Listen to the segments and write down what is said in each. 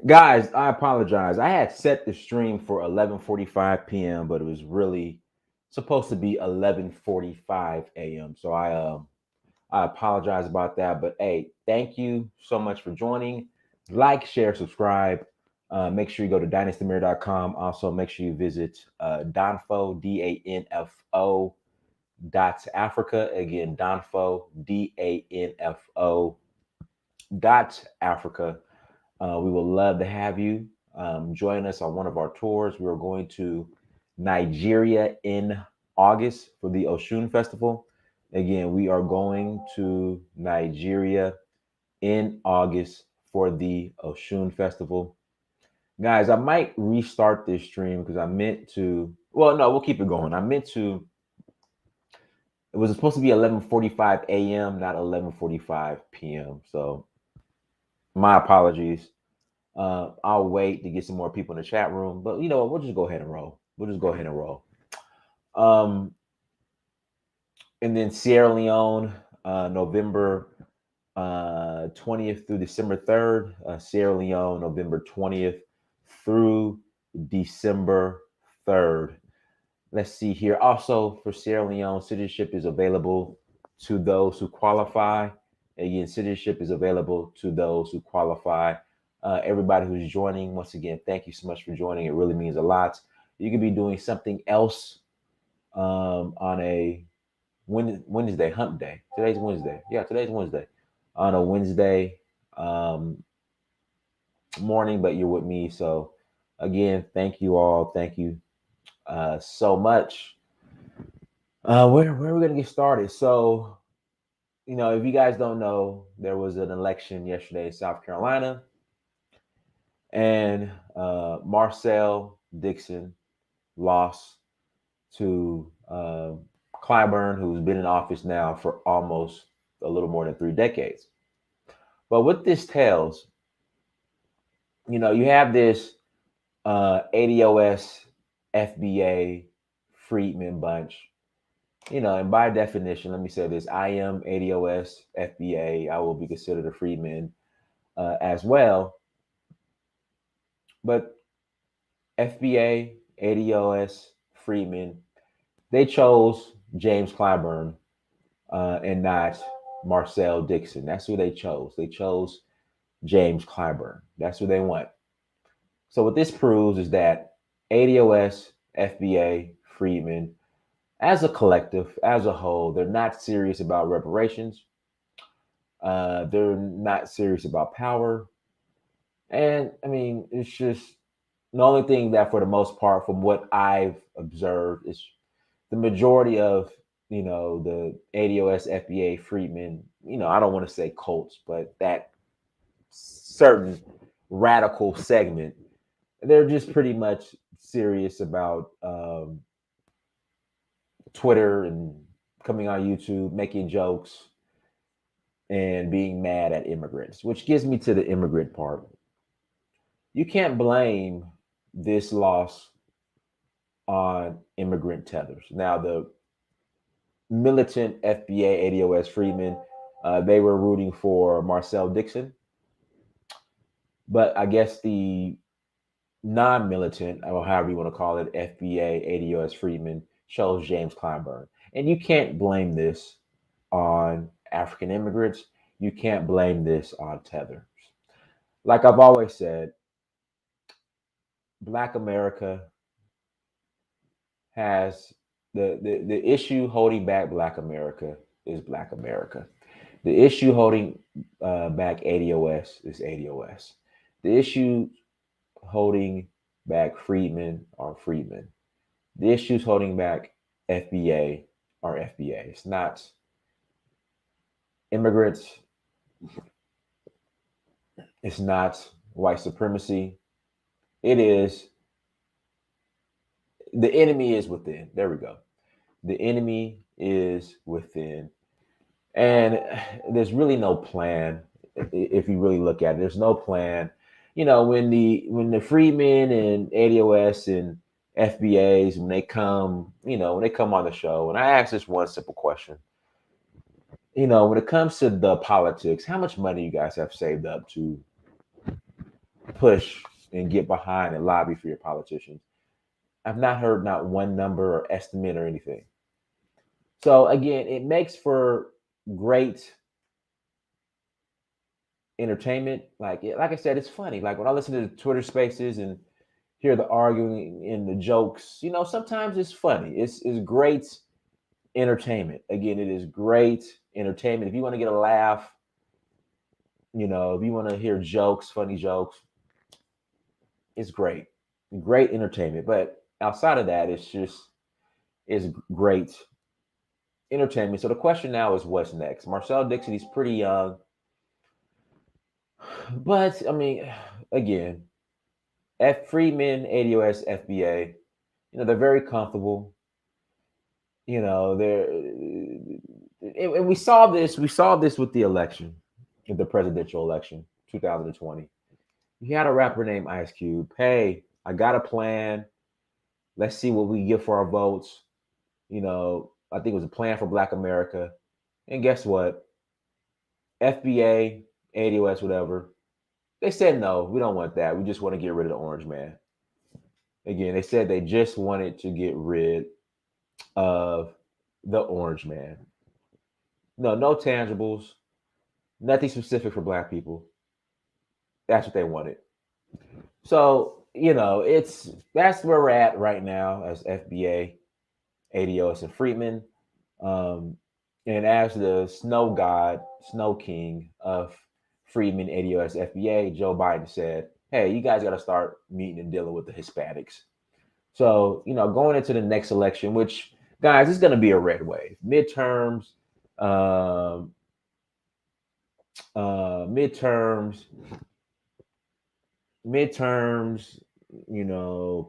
Guys, I apologize. I had set the stream for 11:45 p.m., but it was really supposed to be 11:45 a.m. So I apologize about that. But hey, thank you so much for joining. Like, share, subscribe. Make sure you go to dynastymir.com. Also, make sure you visit Danfo, DANFO dot Africa. Again, Danfo, DANFO dot Africa. We would love to have you join us on one of our tours. We are going to Nigeria in August for the Oshun Festival. Again, we are going to Nigeria in August for the Oshun Festival. Guys, I might restart this stream because I meant to. Well, no, we'll keep it going. I meant to. It was supposed to be 11:45 a.m., not 11:45 p.m. So, my apologies. I'll wait to get some more people in the chat room, but you know what? We'll just go ahead and roll. We'll just go ahead and roll. And then Sierra Leone, November 20th through December 3rd. Sierra Leone, November 20th through December 3rd. Let's see here. Also, for Sierra Leone, citizenship is available to those who qualify. Again, citizenship is available to those who qualify. Everybody who's joining, once again, thank you so much for joining. It really means a lot. You could be doing something else on a Wednesday, hump day. Today's Wednesday. Yeah, today's Wednesday. On a Wednesday morning, but you're with me. So, again, thank you all. Thank you so much. Where are we going to get started? So, you know, if you guys don't know, there was an election yesterday in South Carolina. And Marcel Dixon lost to Clyburn, who's been in office now for almost a little more than 3 decades. But what this tells, you know, you have this ADOS, FBA, Freedmen bunch, you know, and by definition, let me say this: I am ADOS, FBA. I will be considered a Freedman as well. But FBA, ADOS, Freedmen, they chose James Clyburn and not Marcel Dixon. That's who they chose. They chose James Clyburn. That's who they want. So what this proves is that ADOS, FBA, Freedmen, as a collective, as a whole, they're not serious about reparations. They're not serious about power. And I mean, it's just the only thing that, for the most part, from what I've observed, is the majority of, you know, the ADOS, FBA, Freedmen, you know, I don't want to say cults, but that certain radical segment, they're just pretty much serious about Twitter and coming on YouTube, making jokes and being mad at immigrants, which gets me to the immigrant part. You can't blame this loss on immigrant tethers. Now, the militant FBA, ADOS, Freedmen, they were rooting for Marcel Dixon. But I guess the non-militant, or however you want to call it, FBA, ADOS, Freedmen, chose James Clyburn. And you can't blame this on African immigrants. You can't blame this on tethers. Like I've always said, Black America has the issue holding back Black America is Black America. The issue holding back ADOS is ADOS. The issue holding back Freedmen are Freedmen. The issues holding back FBA are FBA. It's not immigrants. It's not white supremacy. It is the enemy is within. There we go. The enemy is within. And there's really no plan. If you really look at it, there's no plan. You know, when the Freedmen and ADOS and FBAs, when they come, you know, when they come on the show, and I ask this one simple question: when it comes to the politics, how much money you guys have saved up to push and get behind and lobby for your politicians? I've not heard not one number or estimate or anything. So again, it makes for great entertainment. Like I said, it's funny. Like when I listen to the Twitter Spaces and hear the arguing and the jokes, sometimes it's funny. It's great entertainment. Again, it is great entertainment. If you want to get a laugh, if you want to hear jokes, funny jokes, it's great entertainment. But outside of that, it's great entertainment. So the question now is, what's next? Marcel Dixon, he's pretty young, but I mean, again, Freedmen, ADOS, FBA, they're very comfortable. They're and we saw this with the election, the presidential election, 2020. You had a rapper named Ice Cube. Hey, I got a plan. Let's see what we get for our votes. I think it was a plan for Black America. And guess what? FBA, ADOS, whatever, they said no, we don't want that. We just want to get rid of the orange man. Again, they said they just wanted to get rid of the orange man. No tangibles, nothing specific for Black people. That's what they wanted. So, that's where we're at right now as FBA, ADOS, and Freedmen. And as the snow god, snow king of Freedmen, ADOS, FBA, Joe Biden said, hey, you guys got to start meeting and dealing with the Hispanics. So, going into the next election, which, guys, it's going to be a red wave. Midterms,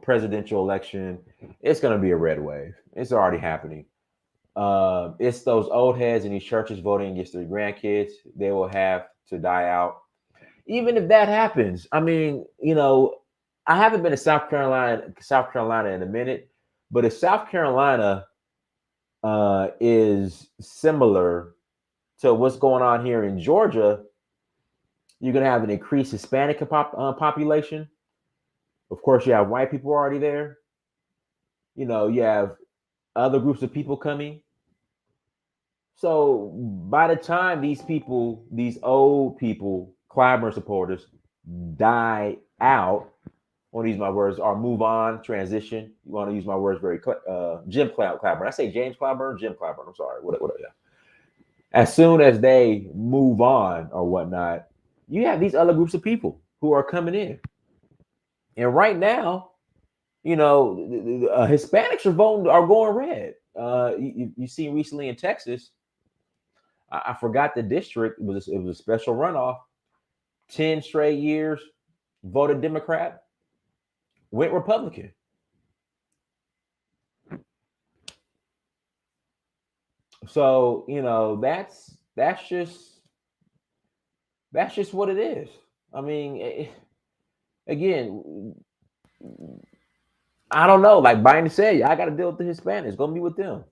presidential election, it's going to be a red wave. It's already happening. It's those old heads in these churches voting against their grandkids. They will have to die out. Even if that happens, I mean, I haven't been to South Carolina in a minute, but if South Carolina is similar to what's going on here in Georgia, you're going to have an increased Hispanic population. Of course, you have white people already there. You have other groups of people coming. So by the time these old people, Clyburn supporters, die out, I want to use my words, or move on, transition. You want to use my words very, Jim Clyburn. I say James Clyburn, Jim Clyburn. I'm sorry. What? Yeah. As soon as they move on or whatnot, you have these other groups of people who are coming in. And right now, Hispanics are going red. You see recently in Texas, I forgot the district. It was a special runoff. 10 straight years, voted Democrat, went Republican. So that's just what it is. I mean, again, I don't know. Like Biden said, I got to deal with the Hispanics. Gonna be with them.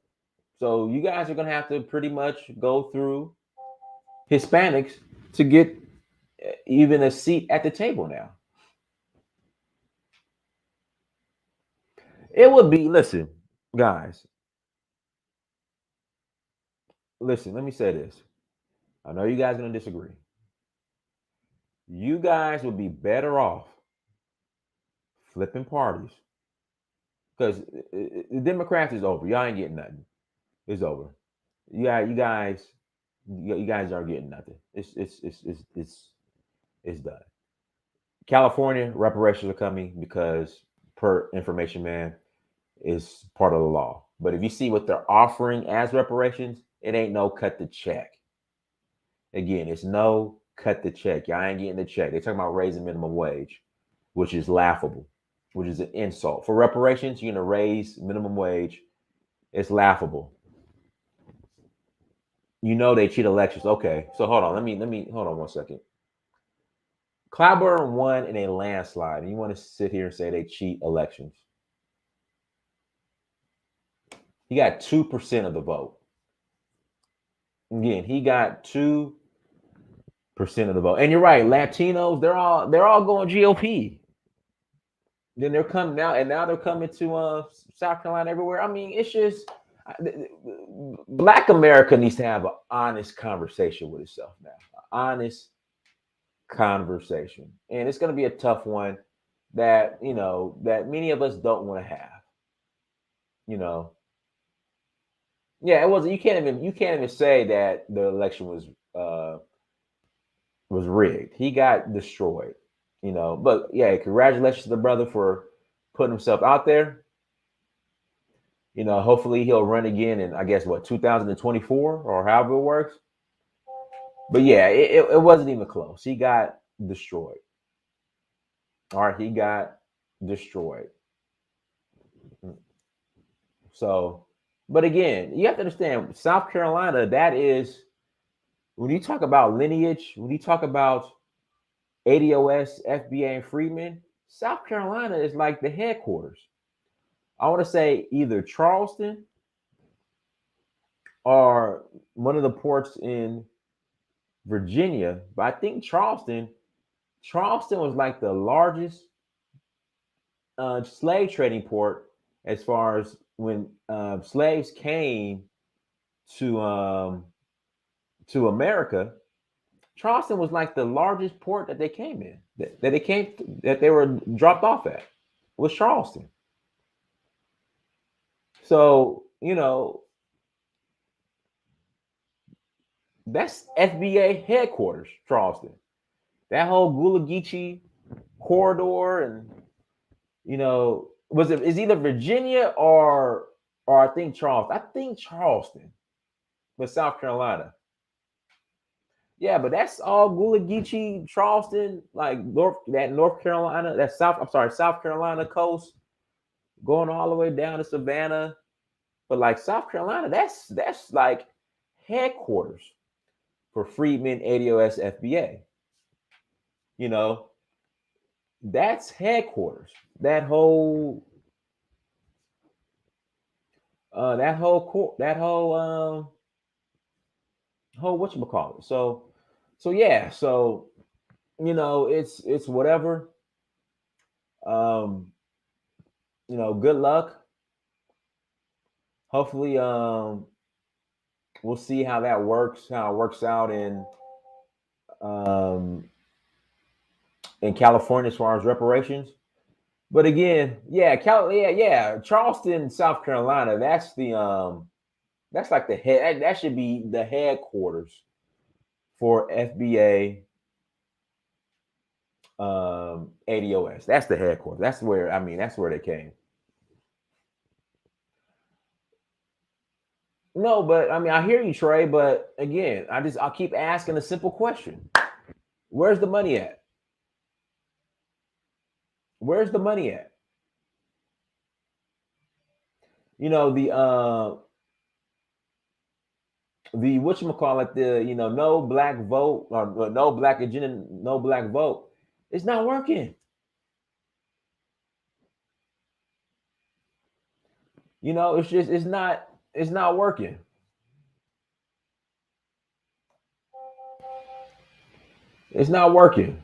So you guys are gonna have to pretty much go through Hispanics to get even a seat at the table now. It would be, listen, guys. Listen, let me say this. I know you guys are gonna disagree. You guys would be better off flipping parties because the Democrats is over. Y'all ain't getting nothing. It's over. You guys aren't getting nothing. It's done. California reparations are coming because, per information man, is part of the law. But if you see what they're offering as reparations, it ain't no cut the check. Again, it's no cut the check. Y'all ain't getting the check. They're talking about raising minimum wage, which is laughable, which is an insult. For reparations, you're gonna raise minimum wage. It's laughable. They cheat elections. Okay, so hold on. Let me hold on one second. Clyburn won in a landslide, and you want to sit here and say they cheat elections? He got 2% of the vote. Again, he got 2% of the vote. And you're right, Latinos, they're all going GOP. Then they're coming now, and now they're coming to South Carolina everywhere. I mean, it's just Black America needs to have an honest conversation with itself now. An honest conversation, and it's going to be a tough one that that many of us don't want to have. You know, yeah, it wasn't. You can't even say that the election was rigged. He got destroyed. But yeah, congratulations to the brother for putting himself out there. Hopefully he'll run again in, I guess, what, 2024 or however it works. But yeah, it wasn't even close. He got destroyed. All right, he got destroyed. So, but again, you have to understand, South Carolina, that is, when you talk about lineage, when you talk about ADOS, FBA, and Freedmen, South Carolina is like the headquarters. I want to say either Charleston or one of the ports in Virginia, but I think Charleston was like the largest slave trading port as far as when slaves came to America. Charleston was like the largest port that they came in, that they were dropped off at, was Charleston. So that's FBA headquarters, Charleston. That whole Gula Geechee corridor, and is either Virginia or I think Charleston. I think Charleston, but South Carolina. Yeah, but that's all Gula Geechee, Charleston, like North Carolina, South Carolina coast, going all the way down to Savannah. But like South Carolina, that's like headquarters for Freedmen, ADOS, FBA. That's headquarters. That whole whole whatchamacallit. So yeah, so it's whatever. Good luck. Hopefully, we'll see how it works out in California as far as reparations. But again, yeah, Charleston, South Carolina, that's like the head. That should be the headquarters for FBA, ADOS. That's the headquarters. That's where they came. No, but I hear you, Trey. But again, I'll keep asking a simple question: where's the money at? Where's the money at? The whatchamacallit, no black vote, or no black agenda, no black vote. It's not working. It's not working. It's not working.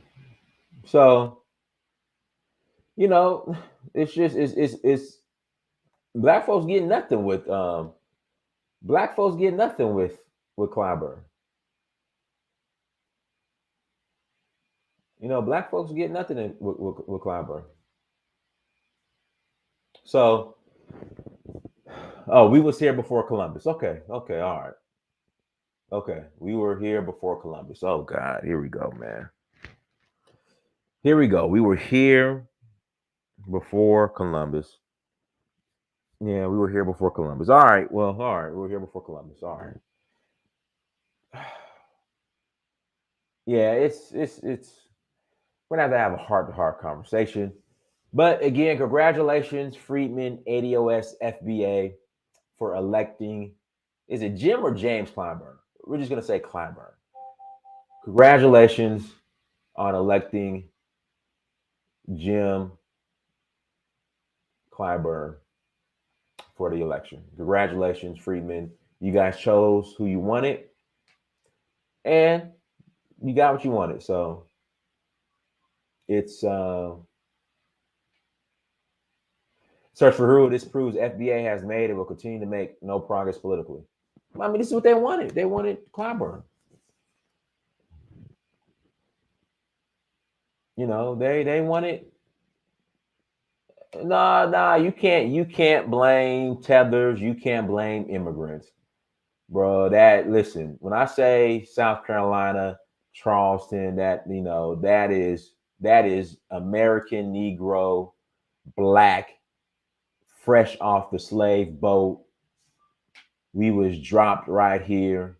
So, it's just it's black folks get nothing with Clyburn. Black folks get nothing with Clyburn. So, we was here before Columbus. Okay, all right. Okay, we were here before Columbus. Oh God, here we go, man. Here we go. We were here before Columbus. Yeah, we were here before Columbus. All right. Well, all right. We were here before Columbus. All right. Yeah, it's we're gonna have a heart-to-heart conversation. But again, congratulations, Freedmen, ADOS, FBA, for electing. Is it Jim or James Clyburn? We're just gonna say Clyburn. Congratulations on electing Jim Clyburn for the election. Congratulations, Freedmen. You guys chose who you wanted. and you got what you wanted. So it's search for who. This proves FBA has made and will continue to make no progress politically. I mean, this is what they wanted. They wanted Clyburn. You know, they wanted. Nah. You can't blame tethers. You can't blame immigrants, bro. That listen. When I say South Carolina, Charleston, that is American Negro, black, fresh off the slave boat. We was dropped right here,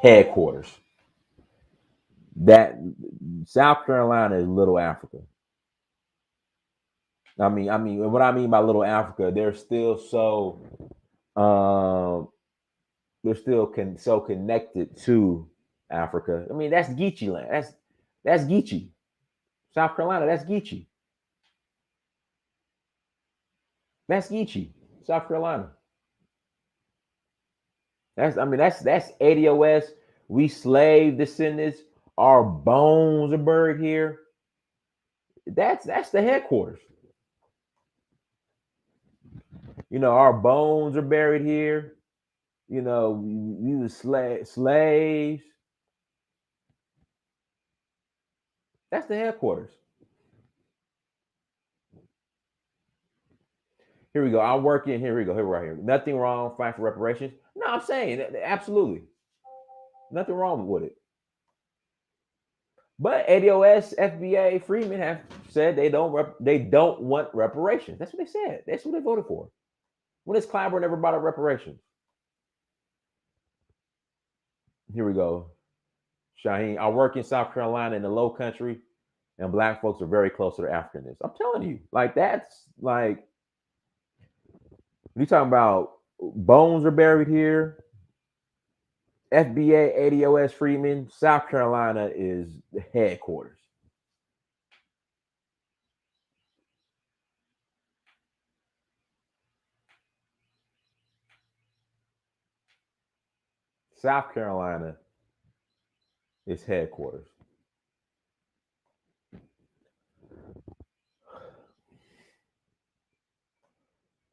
headquarters. That South Carolina is Little Africa. I mean, what I mean by Little Africa, um, they're still so connected to Africa. I mean, that's Geechee land. That's Geechee, South Carolina. That's Geechee. That's Geechee, South Carolina. That's ADOS. We slave descendants. Our bones are buried here. That's the headquarters. Our bones are buried here. We were slaves. That's the headquarters. Here we go. I'm working. Here we go. Here right here. Nothing wrong fighting for reparations. No, I'm saying absolutely nothing wrong with it. But ADOS, FBA, Freedmen have said they don't want reparations. That's what they said. That's what they voted for. When has Clyburn ever brought up reparations? Here we go. Shaheen, I work in South Carolina in the Low Country, and black folks are very close to their Africanness. I'm telling you, like that's like you talking about bones are buried here. FBA, ADOS, Freedmen, South Carolina is the headquarters. South Carolina is headquarters.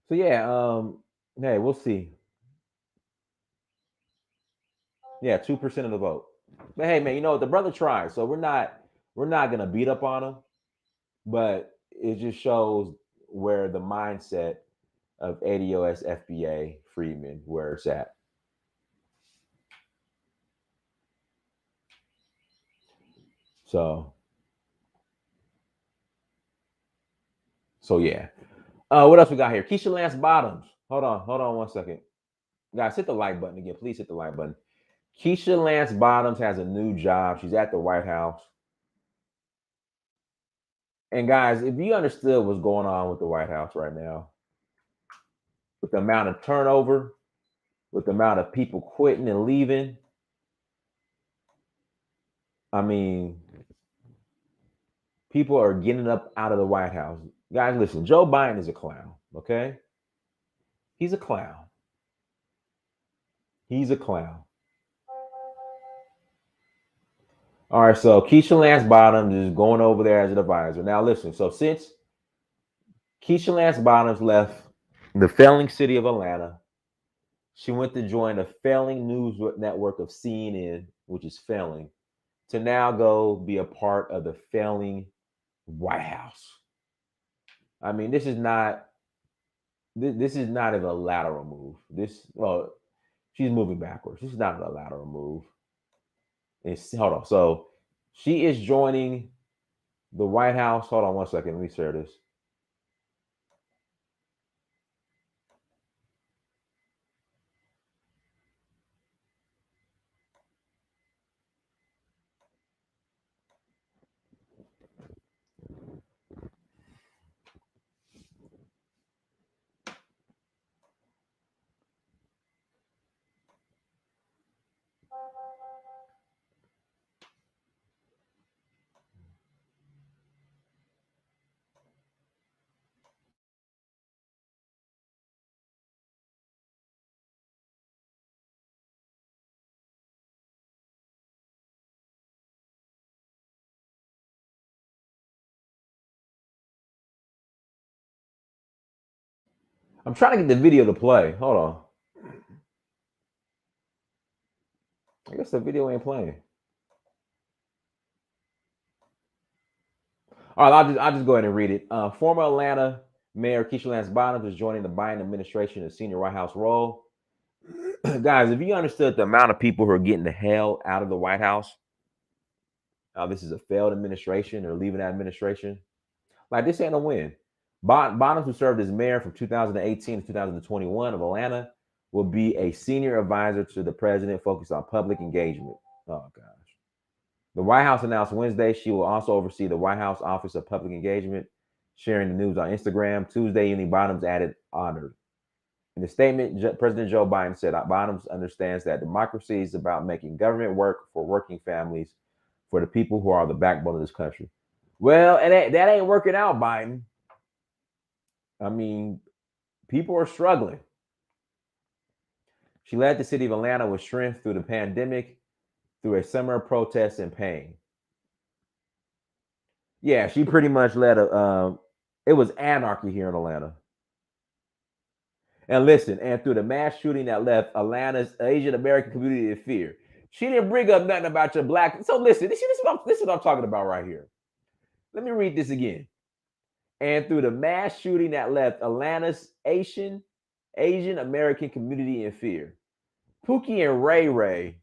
So yeah, hey, we'll see. Yeah, 2% of the vote. But hey, man, the brother tried, so we're not gonna beat up on him, but it just shows where the mindset of ADOS, FBA, Freedmen, where it's at. So, so yeah. What else we got here? Keisha Lance Bottoms. Hold on 1 second. Guys, hit the like button again. Please hit the like button. Keisha Lance Bottoms has a new job. She's at the White House. And guys, if you understood what's going on with the White House right now, with the amount of turnover, with the amount of people quitting and leaving, I mean, people are getting up out of the White House. Guys, listen, Joe Biden is a clown, okay? He's a clown. He's a clown. All right, so Keisha Lance Bottoms is going over there as an advisor. Now, listen, so since Keisha Lance Bottoms left the failing city of Atlanta, she went to join the failing news network of CNN, which is failing, to now go be a part of the failing White House. I mean, this is not a lateral move. She's moving backwards. This is not a lateral move. Hold on. So she is joining the White House. Hold on 1 second. Let me share this. I'm trying to get the video to play. Hold on. I guess the video ain't playing. All right, I'll just go ahead and read it. Former Atlanta Mayor Keisha Lance Bottoms is joining the Biden administration in a senior White House role. Guys, if you understood the amount of people who are getting the hell out of the White House, this is a failed administration or leaving that administration. Like, this ain't a win. Bottoms, who served as mayor from 2018 to 2021 of Atlanta, will be a senior advisor to the president focused on public engagement. Oh, gosh. The White House announced Wednesday she will also oversee the White House Office of Public Engagement, sharing the news on Instagram. Tuesday evening, Bottoms added honored. In a statement, President Joe Biden said Bottoms understands that democracy is about making government work for working families, for the people who are the backbone of this country. Well, and that ain't working out, Biden. I mean, people are struggling. She led the city of Atlanta with strength through the pandemic, through a summer of protests and pain. Yeah, she pretty much led it was anarchy here in Atlanta. And listen, and through the mass shooting that left Atlanta's Asian American community in fear. She didn't bring up nothing about your black. So listen, this is what I'm talking about right here. Let me read this again. And through the mass shooting that left Atlanta's Asian American community in fear. Pookie and Ray Ray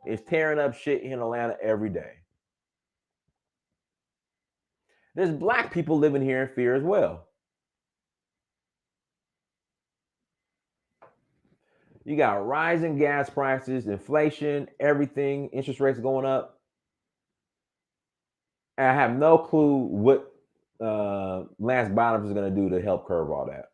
is tearing up shit in Atlanta every day. There's black people living here in fear as well. You got rising gas prices, inflation, everything, interest rates going up. And I have no clue what Lance Bottoms is going to do to help curb all that.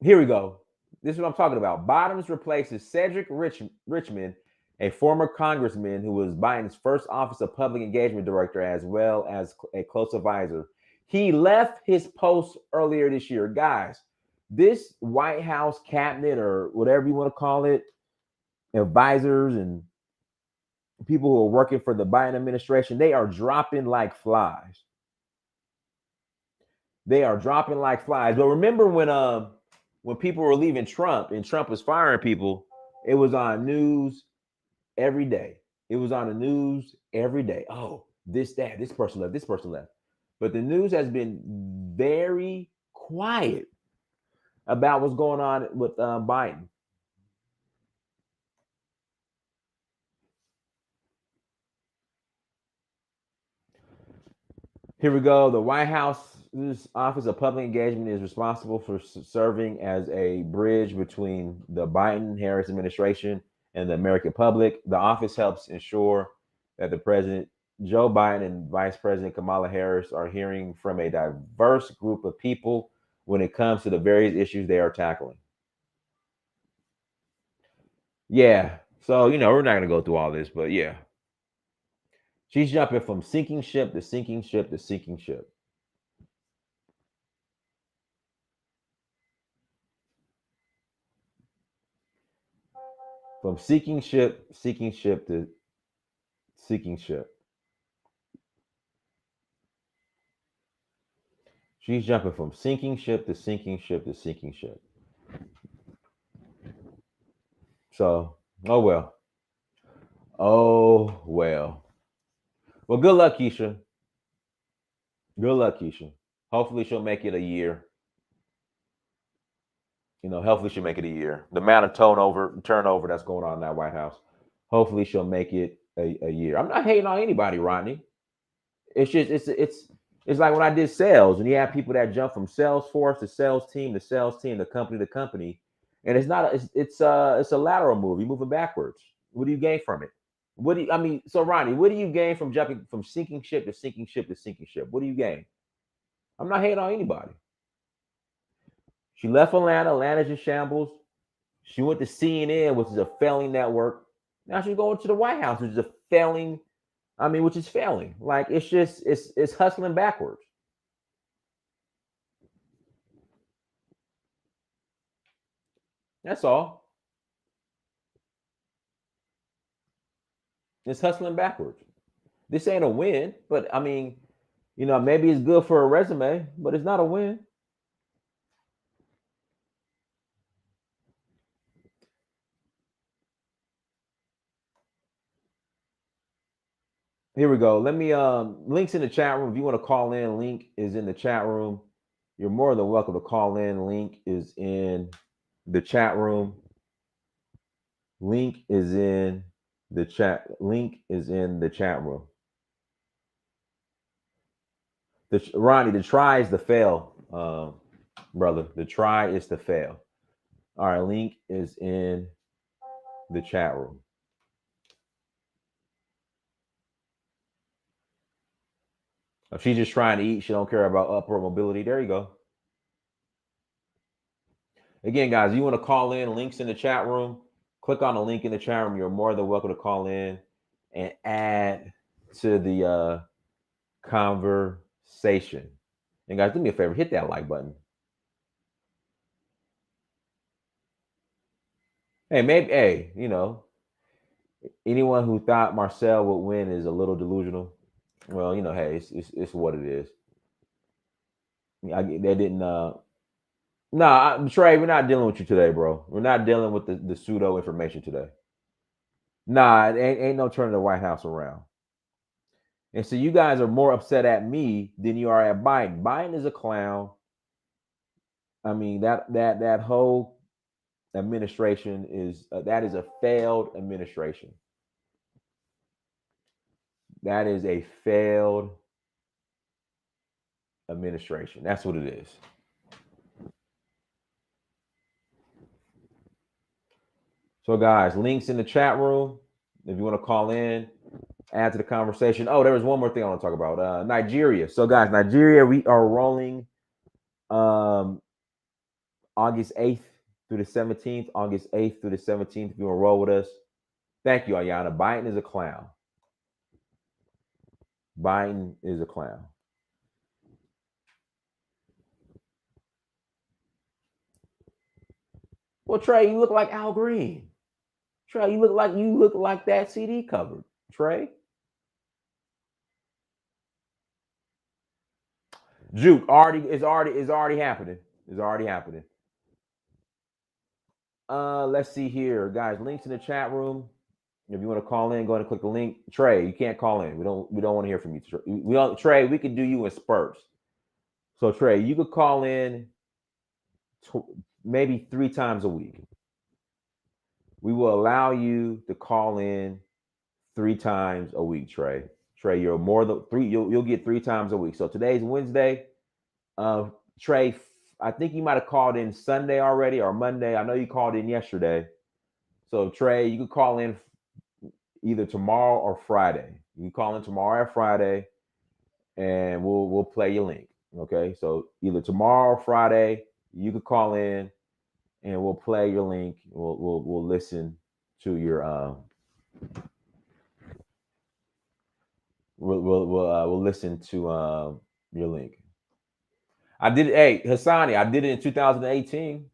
Here we go. This is what I'm talking about. Bottoms replaces Cedric Richmond, a former congressman who was Biden's first Office of Public Engagement Director, as well as a close advisor. He left his post earlier this year. Guys, this White House cabinet, or whatever you want to call it, advisors and people who are working for the Biden administration, they are dropping like flies. They are dropping like flies. But remember when people were leaving Trump and Trump was firing people, it was on news every day. It was on the news every day. Oh, this person left, this person left. But the news has been very quiet about what's going on with Biden. Here we go. The White House's Office of Public Engagement is responsible for serving as a bridge between the Biden-Harris administration and the American public. The office helps ensure that the President Joe Biden and Vice President Kamala Harris are hearing from a diverse group of people when it comes to the various issues they are tackling. Yeah. So, we're not going to go through all this, but yeah. She's jumping from sinking ship to sinking ship to sinking ship. From sinking ship to sinking ship. She's jumping from sinking ship to sinking ship to sinking ship. So, oh well. Oh well. Well, good luck, Keisha. Good luck, Keisha. Hopefully she'll make it a year. Hopefully she'll make it a year. The amount of turnover that's going on in that White House. Hopefully she'll make it a year. I'm not hating on anybody, Rodney. It's just it's like when I did sales, and you have people that jump from Salesforce to sales team to company to company, and it's not it's a lateral move. You're moving backwards. What do you gain from it? So Ronnie, what do you gain from jumping from sinking ship to sinking ship to sinking ship? What do you gain? I'm not hating on anybody. She left Atlanta. Atlanta's in shambles. She went to CNN, which is a failing network. Now she's going to the White House, which is a failing. Which is failing. Like, it's hustling backwards. That's all. It's hustling backwards. This ain't a win, but maybe it's good for a resume, but it's not a win. Here we go. Let me links in the chat room. If you want to call in, link is in the chat room. You're more than welcome to call in. Link is in the chat room. Link is in the chat. Link is in the chat room. Ronnie, the try is the fail, brother. The try is the fail. All right, link is in the chat room. If she's just trying to eat, she don't care about upward mobility. There you go. Again, guys, you want to call in, links in the chat room. Click on the link in the chat room. You're more than welcome to call in and add to the conversation. And guys, do me a favor, hit that like button. Hey, maybe, hey, anyone who thought Marcel would win is a little delusional. Well, hey, it's what it is. They didn't. Trey, we're not dealing with you today, bro. We're not dealing with the pseudo information today. Nah, it ain't no turning the White House around. And so you guys are more upset at me than you are at Biden. Biden is a clown. I mean, that whole administration is that is a failed administration. That is a failed administration. That's what it is. So, guys, links in the chat room. If you want to call in, add to the conversation. Oh, there was one more thing I want to talk about. Nigeria. So, guys, Nigeria, we are rolling August 8th through the 17th. August 8th through the 17th. If you want to roll with us. Thank you, Ayana. Biden is a clown. Biden is a clown. Well, Trey, you look like Al Green. Trey, you look like that CD cover. Trey. Juke is already happening. It's already happening. Let's see here, guys. Links in the chat room. If you want to call in, go ahead and click the link. Trey, you can't call in. We don't want to hear from you. Trey, we can do you in spurts. So Trey, you could call in maybe 3 times a week. We will allow you to call in 3 times a week, Trey. Trey, you're more than 3. You'll get 3 times a week. So today's Wednesday. Trey, I think you might have called in Sunday already or Monday. I know you called in yesterday. So Trey, you could call in either tomorrow or Friday. You can call in tomorrow or Friday, and we'll play your link. Okay, so either tomorrow or Friday, you could call in, and we'll play your link. We'll listen to your we'll listen to your link. I did it. Hey, Hassani, I did it in 2018.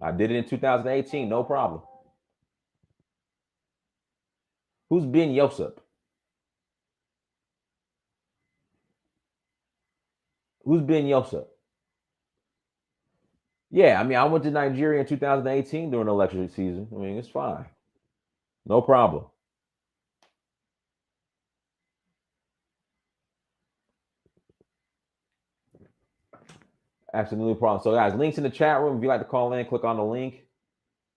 I did it in 2018. No problem. Who's Ben Yosep? Who's Ben Yosep? Yeah, I mean, I went to Nigeria in 2018 during the election season. I mean, it's fine. No problem. Absolutely no problem. So, guys, links in the chat room. If you'd like to call in, click on the link.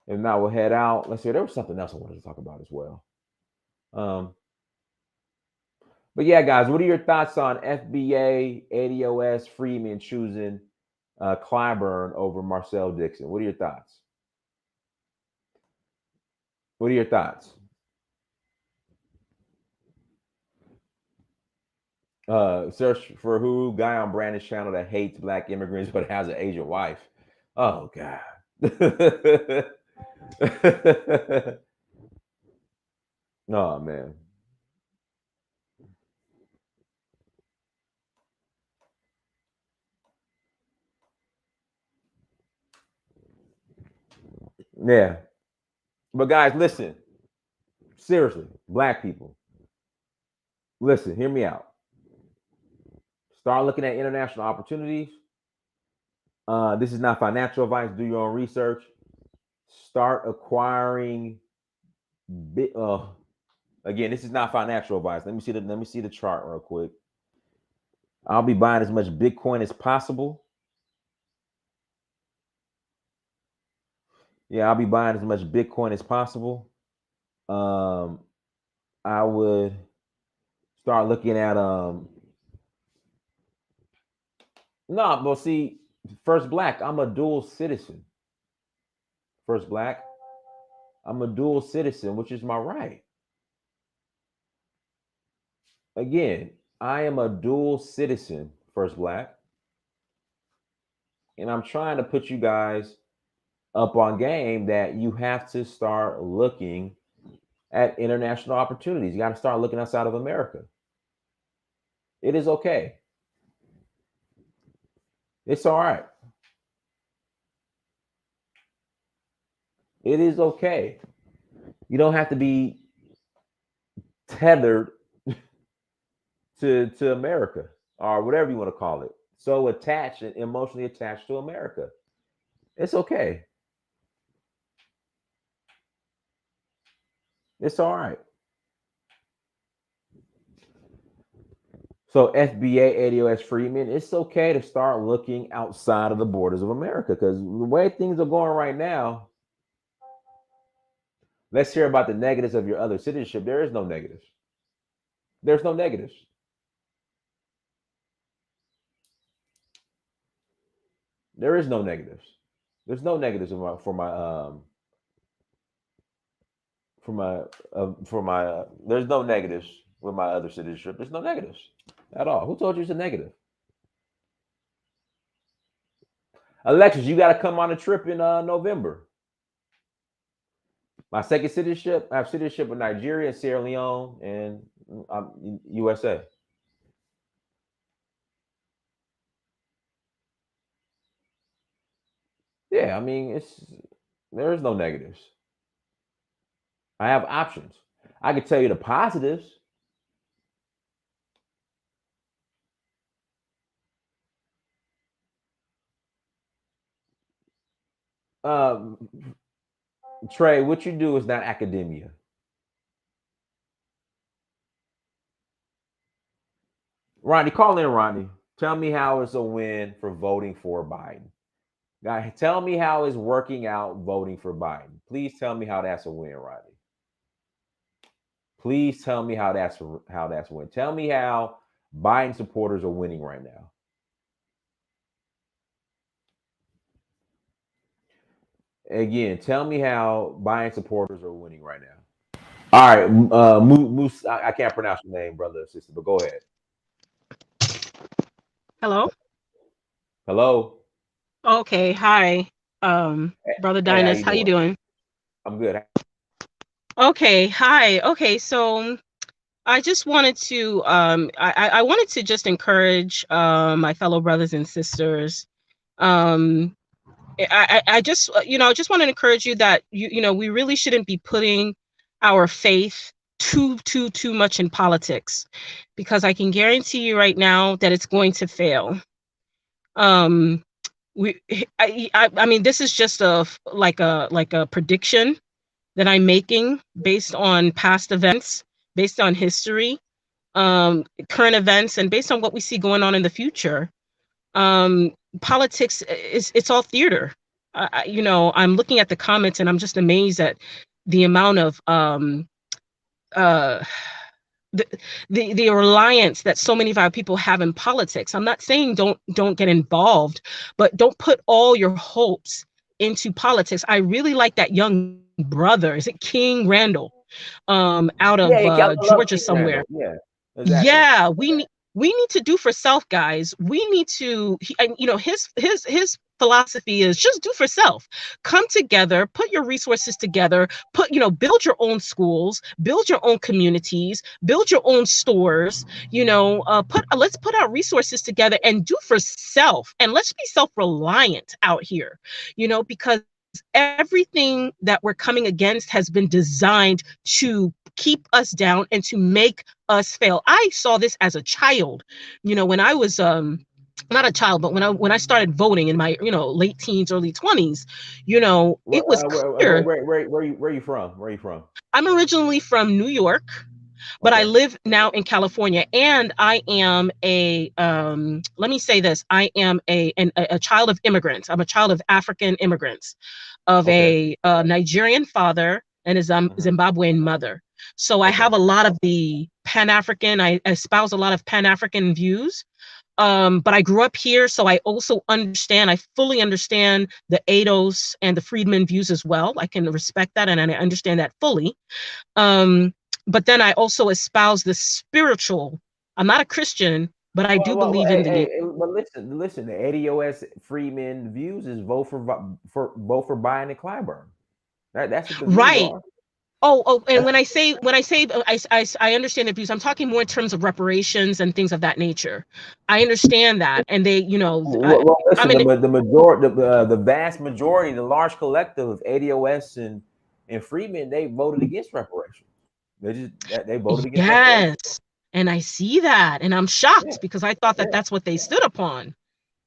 If not, we'll head out. Let's see. There was something else I wanted to talk about as well. But yeah, guys, what are your thoughts on FBA, ADOS, Freedmen choosing Clyburn over Marcel Dixon? What are your thoughts? What are your thoughts? Search for who? Guy on Brandon's channel that hates black immigrants but has an Asian wife. Oh God. Oh man. Yeah. But guys, listen. Seriously, black people. Listen, hear me out. Start looking at international opportunities. This is not financial advice. Do your own research. Start acquiring Again, this is not financial advice. Let me see the chart real quick. I'll be buying as much Bitcoin as possible. Yeah, I'll be buying as much Bitcoin as possible. Um, I would start looking at no, but see, First Black, I'm a dual citizen. First Black, I'm a dual citizen, which is my right. Again, I am a dual citizen, First Black, and I'm trying to put you guys up on game that you have to start looking at international opportunities. You got to start looking outside of America. It is okay. It's all right. It is okay. You don't have to be tethered to America or whatever you want to call it. So attached and emotionally attached to America. It's okay. It's all right. So FBA, ADOS, Freedmen, it's okay to start looking outside of the borders of America because the way things are going right now, let's hear about the negatives of your other citizenship. There is no negatives. There's no negatives. There is no negatives. There's no negatives for my there's no negatives with my other citizenship. There's no negatives at all. Who told you it's a negative? Alexis, you got to come on a trip in November. My second citizenship, I have citizenship in Nigeria, Sierra Leone, and USA. Yeah, I mean, there's no negatives. I have options. I could tell you the positives. Um, Trey, what you do is not academia. Ronnie, call in, Ronnie. Tell me how it's a win for voting for Biden. Now, tell me how it's working out voting for Biden. Please tell me how that's a win, Ronnie. Please tell me how that's a win. Tell me how Biden supporters are winning right now. Again, tell me how Biden supporters are winning right now. All right, Moose. I can't pronounce your name, brother or sister, but go ahead. Hello? Hello. Okay, hi. Brother Hey, how Dynas, you how you doing? doing? I'm good. Okay, hi. Okay, so I just wanted to I wanted to just encourage my fellow brothers and sisters. Um I just I just want to encourage you that we really shouldn't be putting our faith too much in politics, because I can guarantee you right now that it's going to fail. Um we I mean, this is just a prediction that I'm making based on past events, based on history, current events, and based on what we see going on in the future. um Politics is, it's all theater. I'm looking at the comments and I'm just amazed at the amount of uh the, the reliance that so many of our people have in politics. I'm not saying don't get involved, but don't put all your hopes into politics. I really like that young brother. Is it King Randall? Out Yeah, of I love Georgia King somewhere. Randall. Yeah, exactly. Yeah, we need to do for self, guys. We need to and, his philosophy is just do for self. Come together, put your resources together, build your own schools, build your own communities, build your own stores, put let's put our resources together and do for self, and let's be self-reliant out here, because everything that we're coming against has been designed to keep us down and to make us fail. I saw this as a child, when I was not a child, but when I started voting in my late teens, early 20s. Where, It was uh, where, where, clear. where, where, where, you, where you from? Where you from? I'm originally from New York. But I Okay. live now in California, and I am a let me say this: I am a child of immigrants. I'm a child of African immigrants, of Okay. a Nigerian father and a Mhm. Zimbabwean mother. So I Okay. have a lot of the Pan-African. I espouse a lot of Pan-African views. But I grew up here, so I also understand, I fully understand the ADOS and the Freedmen views as well. I can respect that, and I understand that fully. Um, but then I also espouse the spiritual. I'm not a Christian, but I do believe in the But listen. The ADOS Freeman views is vote for Biden and Clyburn. That's what the views right. are. And That's when I say I understand the views, I'm talking more in terms of reparations and things of that nature. I understand that, and they, I'm listen. in. The majority, the vast majority, the large collective of ADOS and Freeman, they voted against reparations. They voted against reparations. Yes, and I see that, and I'm Yeah, shocked because I thought that yeah. that's what they stood upon.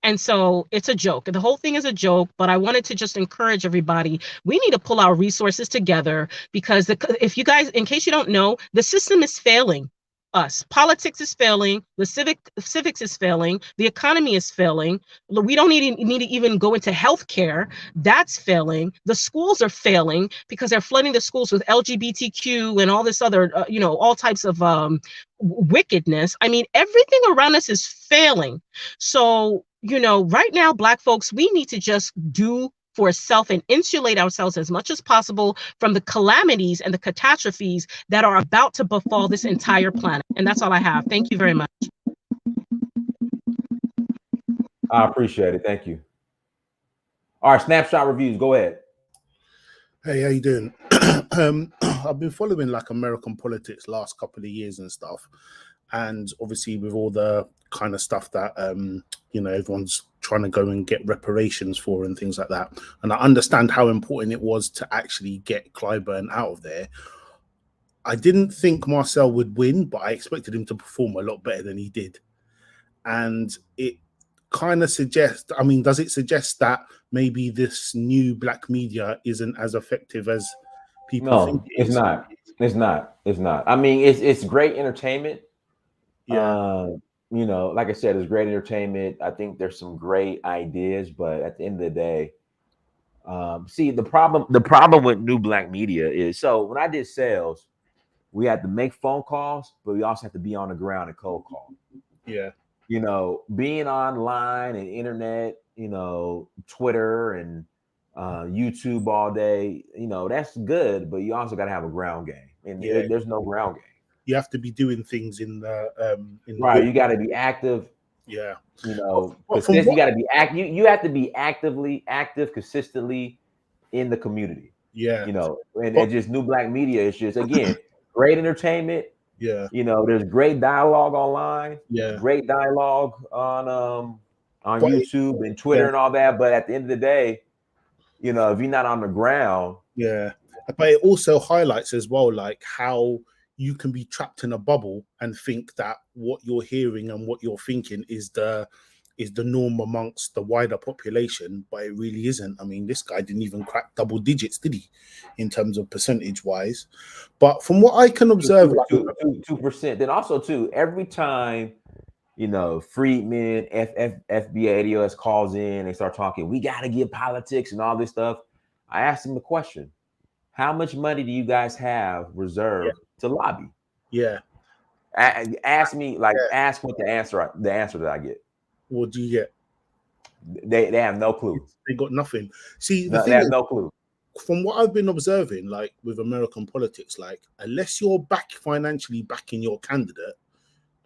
And so it's a joke. The whole thing is a joke, but I wanted to just encourage everybody. We need to pull our resources together because if you guys, in case you don't know, the system is failing us. Politics is failing. The civics is failing. The economy is failing. We don't need to even go into healthcare. That's failing. The schools are failing because they're flooding the schools with LGBTQ and all this other, all types of wickedness. I mean, everything around us is failing. So, right now, Black folks, we need to just do for self and insulate ourselves as much as possible from the calamities and the catastrophes that are about to befall this entire planet. And that's all I have. Thank you very much. I appreciate it. Thank you. All right, snapshot reviews. Go ahead. Hey, how you doing? I've been following like American politics last couple of years and stuff, and obviously with all the kind of stuff that everyone's trying to go and get reparations for and things like that. And I understand how important it was to actually get Clyburn out of there. I didn't think Marcel would win, but I expected him to perform a lot better than he did. And it kind of suggests, I mean, does it suggest that maybe this new black media isn't as effective as people think No, it it's is? not. It's not. It's not. I mean, it's great entertainment. Yeah, Like I said, it's great entertainment. I think there's some great ideas, but at the end of the day, see the problem with new black media is, so when I did sales, we had to make phone calls, but we also have to be on the ground and cold call. yeah, Being online and internet, Twitter and YouTube all day, that's good, but you also got to have a ground game, and yeah. there's no ground game. You have to be doing things in the Right, real. you got to be active, Yeah, but from consistent. You what? got to be act. You have to be active, consistently in the community. Yeah, And but just new black media is just, again, great entertainment. yeah, There's great dialogue online, yeah, great dialogue on but YouTube and yeah, Twitter and all that. But at the end of the day, if you're not on the ground, yeah. But it also highlights as well, like how you can be trapped in a bubble and think that what you're hearing and what you're thinking is the norm amongst the wider population, but it really isn't. I mean, this guy didn't even crack double digits, did he, in terms of percentage wise? But from what I can observe, like, 2%. Then also too, every time Freedmen, FBA, ADOS calls in, they start talking, we got to get politics and all this stuff. I asked them the question: how much money do you guys have yeah, reserved to lobby? yeah, Ask me, like, yeah. ask what the answer that I get. What do you get? They have no clue. They got nothing. See, the No, they thing have is, no clue. from what I've been observing, like with American politics, like unless you're back financially backing your candidate,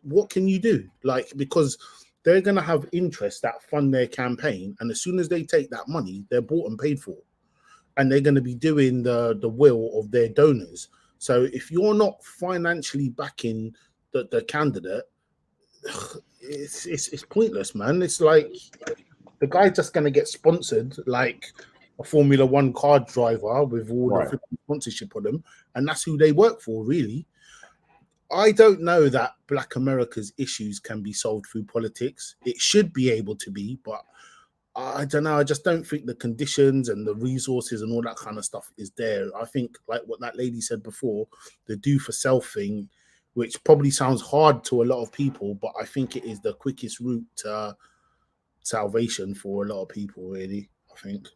what can you do? Like, because they're going to have interests that fund their campaign, and as soon as they take that money, they're bought and paid for, and they're going to be doing the will of their donors. So if you're not financially backing the candidate, it's pointless, man. It's like the guy's just going to get sponsored like a Formula One car driver with all Right. the sponsorship on them, and that's who they work for, really. I don't know that Black America's issues can be solved through politics. It should be able to be, but I don't know. I just don't think the conditions and the resources and all that kind of stuff is there. I think, like what that lady said before, the do for self thing, which probably sounds hard to a lot of people, but I think it is the quickest route to salvation for a lot of people, really, I think.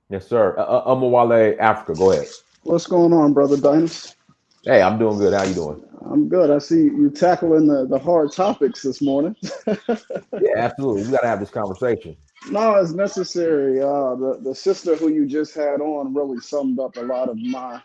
Yes, sir. Umawale, Africa, go ahead. What's going on, brother Dynast? Hey, I'm doing good. How you doing? I'm good. I see you tackling the hard topics this morning. Yeah, absolutely. We got to have this conversation. No, it's necessary. The sister who you just had on really summed up a lot of my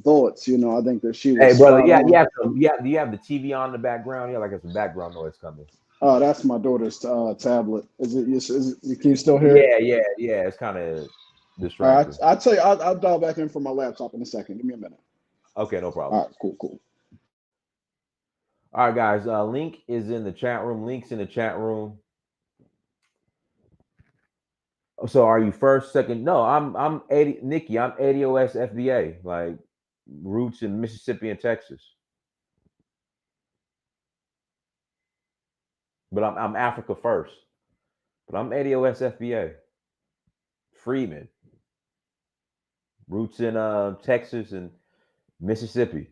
thoughts. You know, I think that she was Hey, brother, spot yeah, on. do you have the TV on in the background? Yeah, like it's some background noise coming. That's my daughter's tablet. Can you still hear it? Yeah. It's kind of All right, distracting. I'll tell you. I'll dial back in from my laptop in a second. Give me a minute. Okay, no problem. All right, cool. All right, guys. Link is in the chat room. Links in the chat room. So, are you first, second? No, I'm 80. Nikki, I'm ADOS FBA, like roots in Mississippi and Texas. But I'm Africa first. But I'm ADOS FBA. Freedmen. Roots in Texas and Mississippi.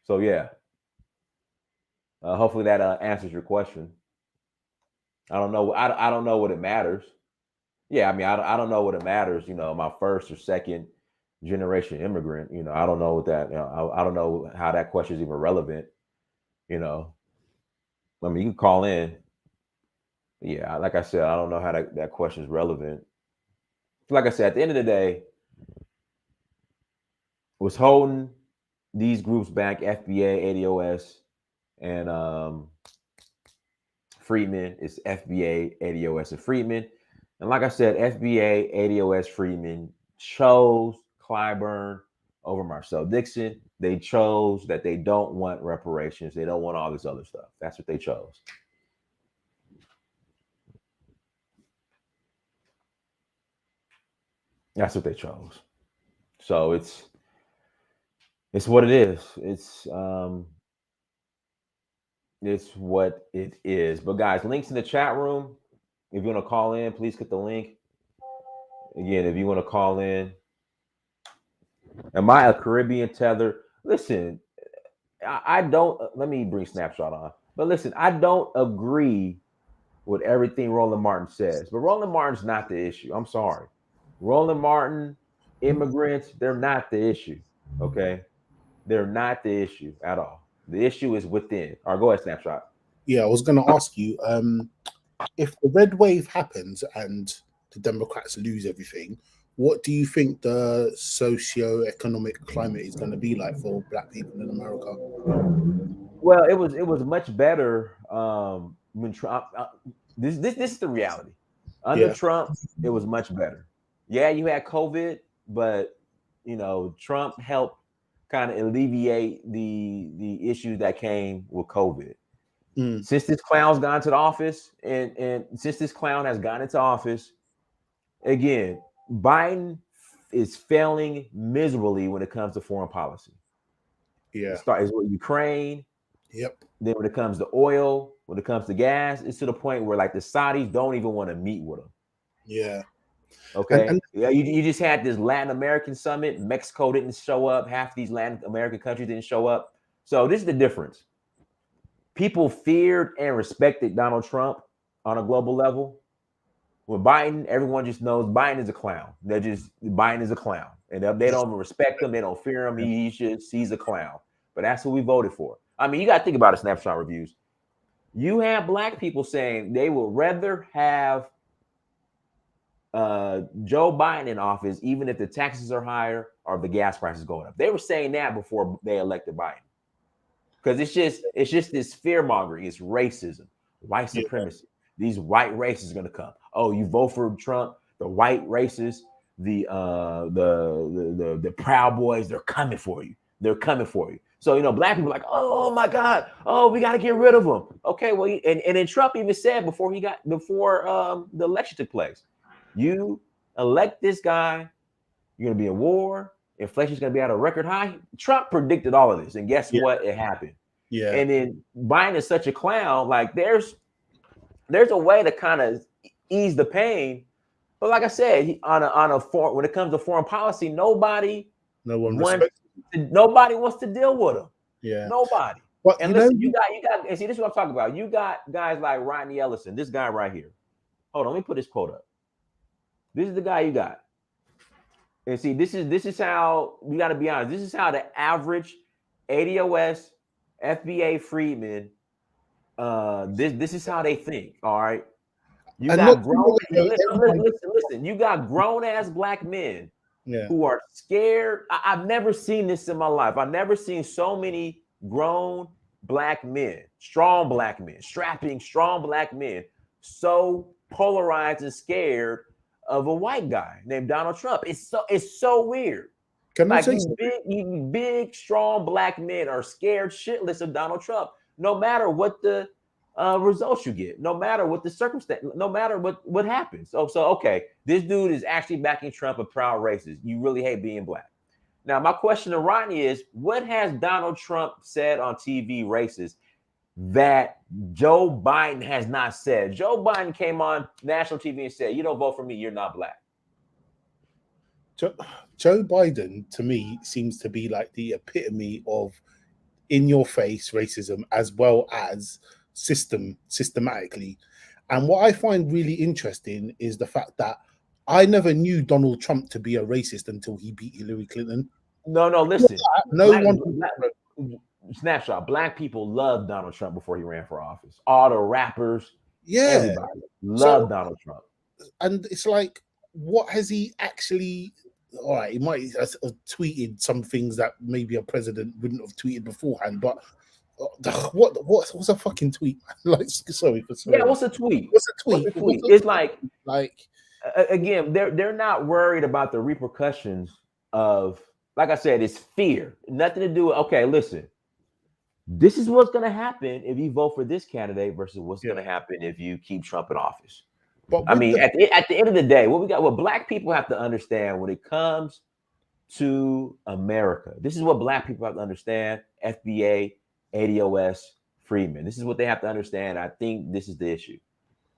So yeah. Hopefully that answers your question. I don't know. I don't know what it matters. Yeah, I mean, I don't know what it matters. You know, my first or second generation immigrant. You know, I don't know what that. You know, I don't know how that question is even relevant. You know, I mean, you can call in. Yeah, like I said, I don't know how that question is relevant. Like I said, at the end of the day, was holding these groups back, FBA, ADOS, and Freedmen is FBA, ADOS, and Freedmen. And like I said, FBA, ADOS, Freedmen chose Clyburn over Marcel Dixon. They chose that they don't want reparations. They don't want all this other stuff. That's what they chose. That's what they chose. So it's what it is. It's what it is. But guys, links in the chat room. If you want to call in, please click the link. Again, if you want to call in. Am I a Caribbean tether? Listen, I don't. Let me bring Snapshot on. But listen, I don't agree with everything Roland Martin says. But Roland Martin's not the issue. I'm sorry. Roland Martin, immigrants, they're not the issue. Okay? They're not the issue at all. The issue is within. All right, go ahead, Snapshot. Yeah, I was going to ask you, if the red wave happens and the Democrats lose everything, what do you think the socio-economic climate is going to be like for Black people in America? Well, it was much better when Trump. This is the reality. Under Trump, it was much better. Yeah, you had COVID, but you know Trump helped kind of alleviate the issues that came with COVID. Since this clown's gone to the office, and since this clown has gone into office, again, Biden is failing miserably when it comes to foreign policy. Yeah. Is with Ukraine. Yep. Then when it comes to oil, when it comes to gas, it's to the point where like the Saudis don't even want to meet with them. Yeah. Okay. Yeah, you just had this Latin American summit. Mexico didn't show up. Half these Latin American countries didn't show up. So this is the difference. People feared and respected Donald Trump on a global level. With Biden, everyone just knows Biden is a clown. Biden is a clown. And they don't respect him. They don't fear him. He's a clown. But that's who we voted for. I mean, you got to think about it, Snapshot reviews. You have Black people saying they would rather have Joe Biden in office, even if the taxes are higher or the gas prices going up. They were saying that before they elected Biden. Because it's just this fear mongering. It's racism, white supremacy. These white racists are going to come. Oh, you vote for Trump, the white racists, the Proud Boys, they're coming for you. They're coming for you. So, you know, Black people are like, oh my God, oh, we got to get rid of them. Okay, well, and then Trump even said before the election took place, you elect this guy, you're going to be in war, inflation's going to be at a record high. Trump predicted all of this, and guess what? It happened. Yeah. And then Biden is such a clown. Like there's a way to kind of ease the pain, but like I said, when it comes to foreign policy, nobody No one One, respects. nobody wants to deal with them. Yeah, Nobody. but And listen, you got, and see, this is what I'm talking about. You got guys like Rodney Ellison, this guy right here. Hold on, let me put this quote up. This is the guy you got. And see, this is how you got to be honest. This is how the average ADOS, FBA freedmen, this is how they think. All right. You got grown. Listen. You got grown ass black men who are scared. I've never seen this in my life. I've never seen so many grown black men, strong black men, strapping strong black men, so polarized and scared of a white guy named Donald Trump. It's so weird. Can I like say you big, strong black men are scared shitless of Donald Trump, no matter what the results you get, no matter what the circumstance, no matter what happens. So okay, this dude is actually backing Trump, a proud racist. You really hate being black. Now, my question to Rodney is, what has Donald Trump said on TV racist that Joe Biden has not said? Joe Biden came on national TV and said, you don't vote for me, you're not black. Joe Biden, to me, seems to be like the epitome of in-your-face racism, as well as systematically. And what I find really interesting is the fact that I never knew Donald Trump to be a racist until he beat Hillary Clinton. No, listen. Snapshot. Black people loved Donald Trump before he ran for office. All the rappers, everybody loved Donald Trump. And it's like, what has he actually? All right, he might have tweeted some things that maybe a president wouldn't have tweeted beforehand, but what's a fucking tweet? Like, sorry. Yeah, what's a tweet? It's like again, they're not worried about the repercussions of, like I said, it's fear. Nothing to do with, okay, listen, this is what's going to happen if you vote for this candidate versus what's going to happen if you keep Trump in office. But I mean, at the end of the day, what black people have to understand when it comes to America, this is what black people have to understand. FBA, ADOS, Freedmen. This is what they have to understand. I think this is the issue.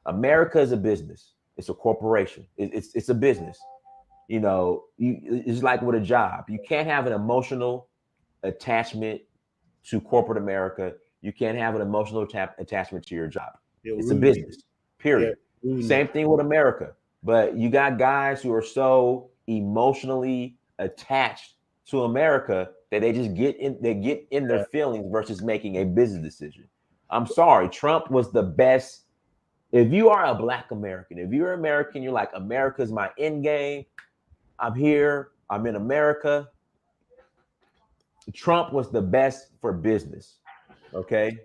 America is a business. It's a corporation. It's a business. You know, it's like with a job. You can't have an emotional attachment to corporate America. You can't have an emotional attachment to your job. It's a business, period. Same thing with America. But you got guys who are so emotionally attached to America that they just get in their feelings versus making a business decision. I'm sorry, Trump was the best. If you are a black American, if you're American, you're like, America's my end game. I'm here. I'm in America. Trump was the best for business. Okay.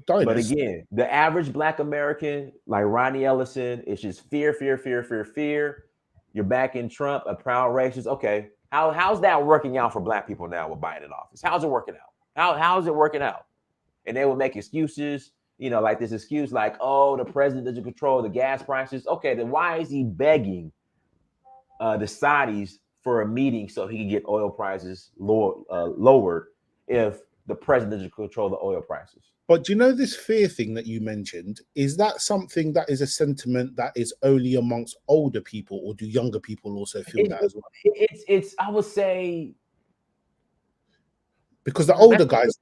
But again, the average black American, like Rodney Ellison, it's just fear. You're backing Trump, a proud racist. Okay. How's that working out for black people now with Biden in office? How's it working out? How's it working out? And they will make excuses, you know, like this excuse like, oh, the president doesn't control the gas prices. Okay, then why is he begging the Saudis for a meeting so he can get oil prices lowered if the president doesn't control the oil prices? But do you know this fear thing that you mentioned? Is that something that is a sentiment that is only amongst older people, or do younger people also feel that as well? It's I would say, because the older guys,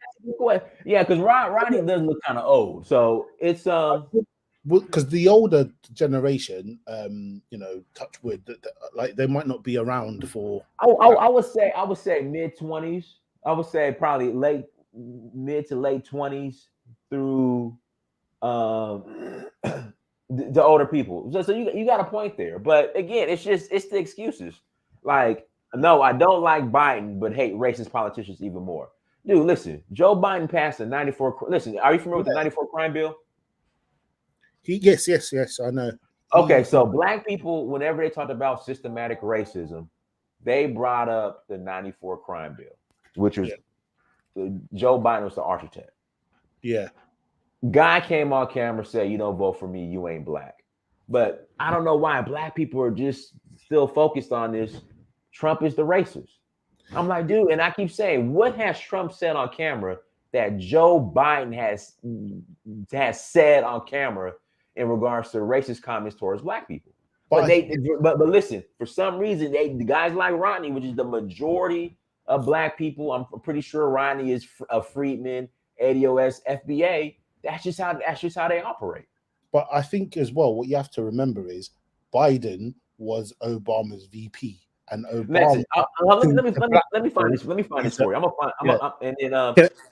yeah, because Rodney does look kind of old, so it's because the older generation, you know, touch wood, like they might not be around for. I would say mid-20s. I would say probably mid to late 20s through the older people. So you got a point there. But again, it's the excuses. Like, no, I don't like Biden, but hate racist politicians even more. Dude, listen, Joe Biden passed the 94. Listen, are you familiar with the 94 crime bill? Yes, I know. Okay, so black people, whenever they talked about systematic racism, they brought up the 94 crime bill, which was Joe Biden was the architect. Yeah. Guy came on camera, said, you don't vote for me, you ain't black. But I don't know why black people are just still focused on this. Trump is the racist. I'm like, dude, and I keep saying, what has Trump said on camera that Joe Biden has said on camera in regards to racist comments towards black people? But listen, for some reason, the guys like Rodney, which is the majority of black people. I'm pretty sure Ronnie is a Freedmen, ADOS, FBA. That's just how they operate. But I think as well, what you have to remember is Biden was Obama's VP, and Obama. Let me find this for you. And then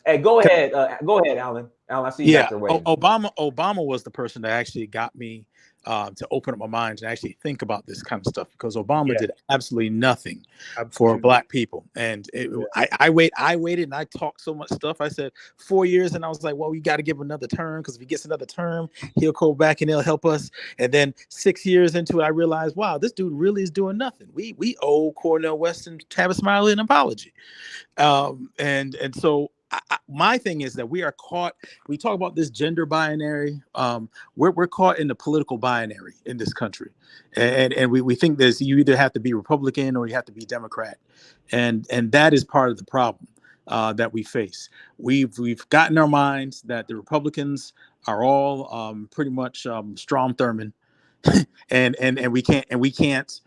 hey, go ahead, Alan. Alan, I see you back there waiting. Obama was the person that actually got me to open up my mind and actually think about this kind of stuff, because Obama did absolutely nothing for black people. And I waited and I talked so much stuff. I said 4 years, and I was like, well, we got to give him another term, because if he gets another term, he'll go back and he'll help us. And then 6 years into it, I realized, wow, this dude really is doing nothing. We owe Cornel West and Tavis Smiley an apology. And so my thing is that we are caught. We talk about this gender binary. We're caught in the political binary in this country, and we think that you either have to be Republican or you have to be Democrat, and that is part of the problem that we face. We've gotten our minds that the Republicans are all pretty much Strom Thurmond, and we can't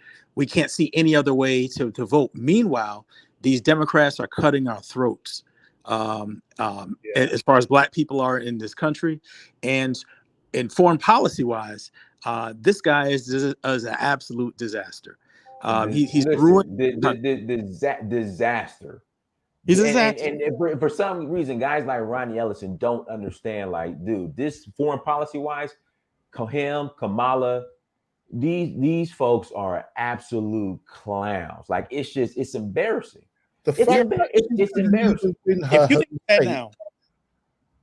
see any other way to vote. Meanwhile, these Democrats are cutting our throats. As far as black people are in this country, and in foreign policy wise, this guy is an absolute disaster. He's ruined disaster. He's a disaster. And for some reason, guys like Ronnie Ellison don't understand. Like, dude, this foreign policy wise, Kamala, these folks are absolute clowns. Like, it's embarrassing. It's embarrassing.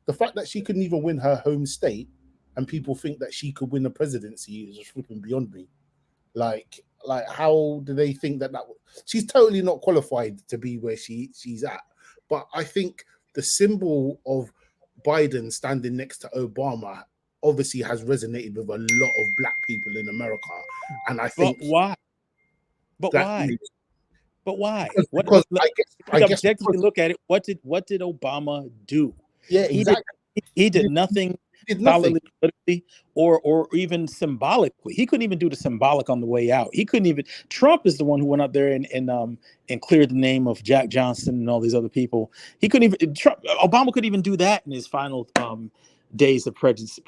The fact that she couldn't even win her home state, and people think that she could win the presidency, is just flipping beyond me. Like how do they think that she's totally not qualified to be where she's at? But I think the symbol of Biden standing next to Obama obviously has resonated with a lot of black people in America, and I think why? But why? Because I guess objectively look at it. What did Obama do? Yeah, exactly. He did nothing solidly politically or even symbolically. He couldn't even do the symbolic on the way out. He couldn't even. Trump is the one who went up there and cleared the name of Jack Johnson and all these other people. He couldn't even. Obama couldn't even do that in his final days of presidency.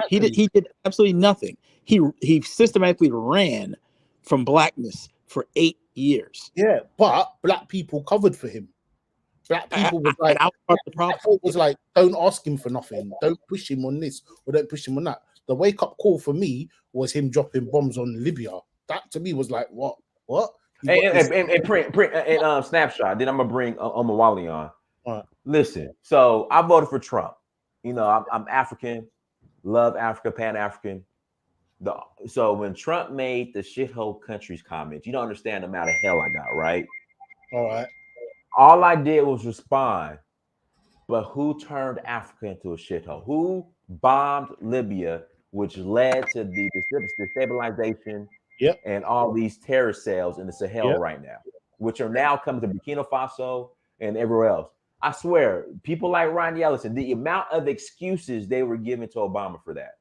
Exactly. He did absolutely nothing. He systematically ran from blackness for 8 years. Yeah, but black people covered for him. Black people was like, don't ask him for nothing. Don't push him on this or don't push him on that. The wake up call for me was him dropping bombs on Libya. That to me was like, what? And print snapshot. Then I'm gonna bring Omawali on. Right. Listen, so I voted for Trump. You know, I'm African, love Africa, Pan-African. So when Trump made the shithole countries comment, you don't understand the amount of hell I got, right? All right. All I did was respond. But who turned Africa into a shithole? Who bombed Libya, which led to the destabilization and all these terrorist cells in the Sahel right now, which are now coming to Burkina Faso and everywhere else? I swear, people like Ronnie Ellison, the amount of excuses they were giving to Obama for that.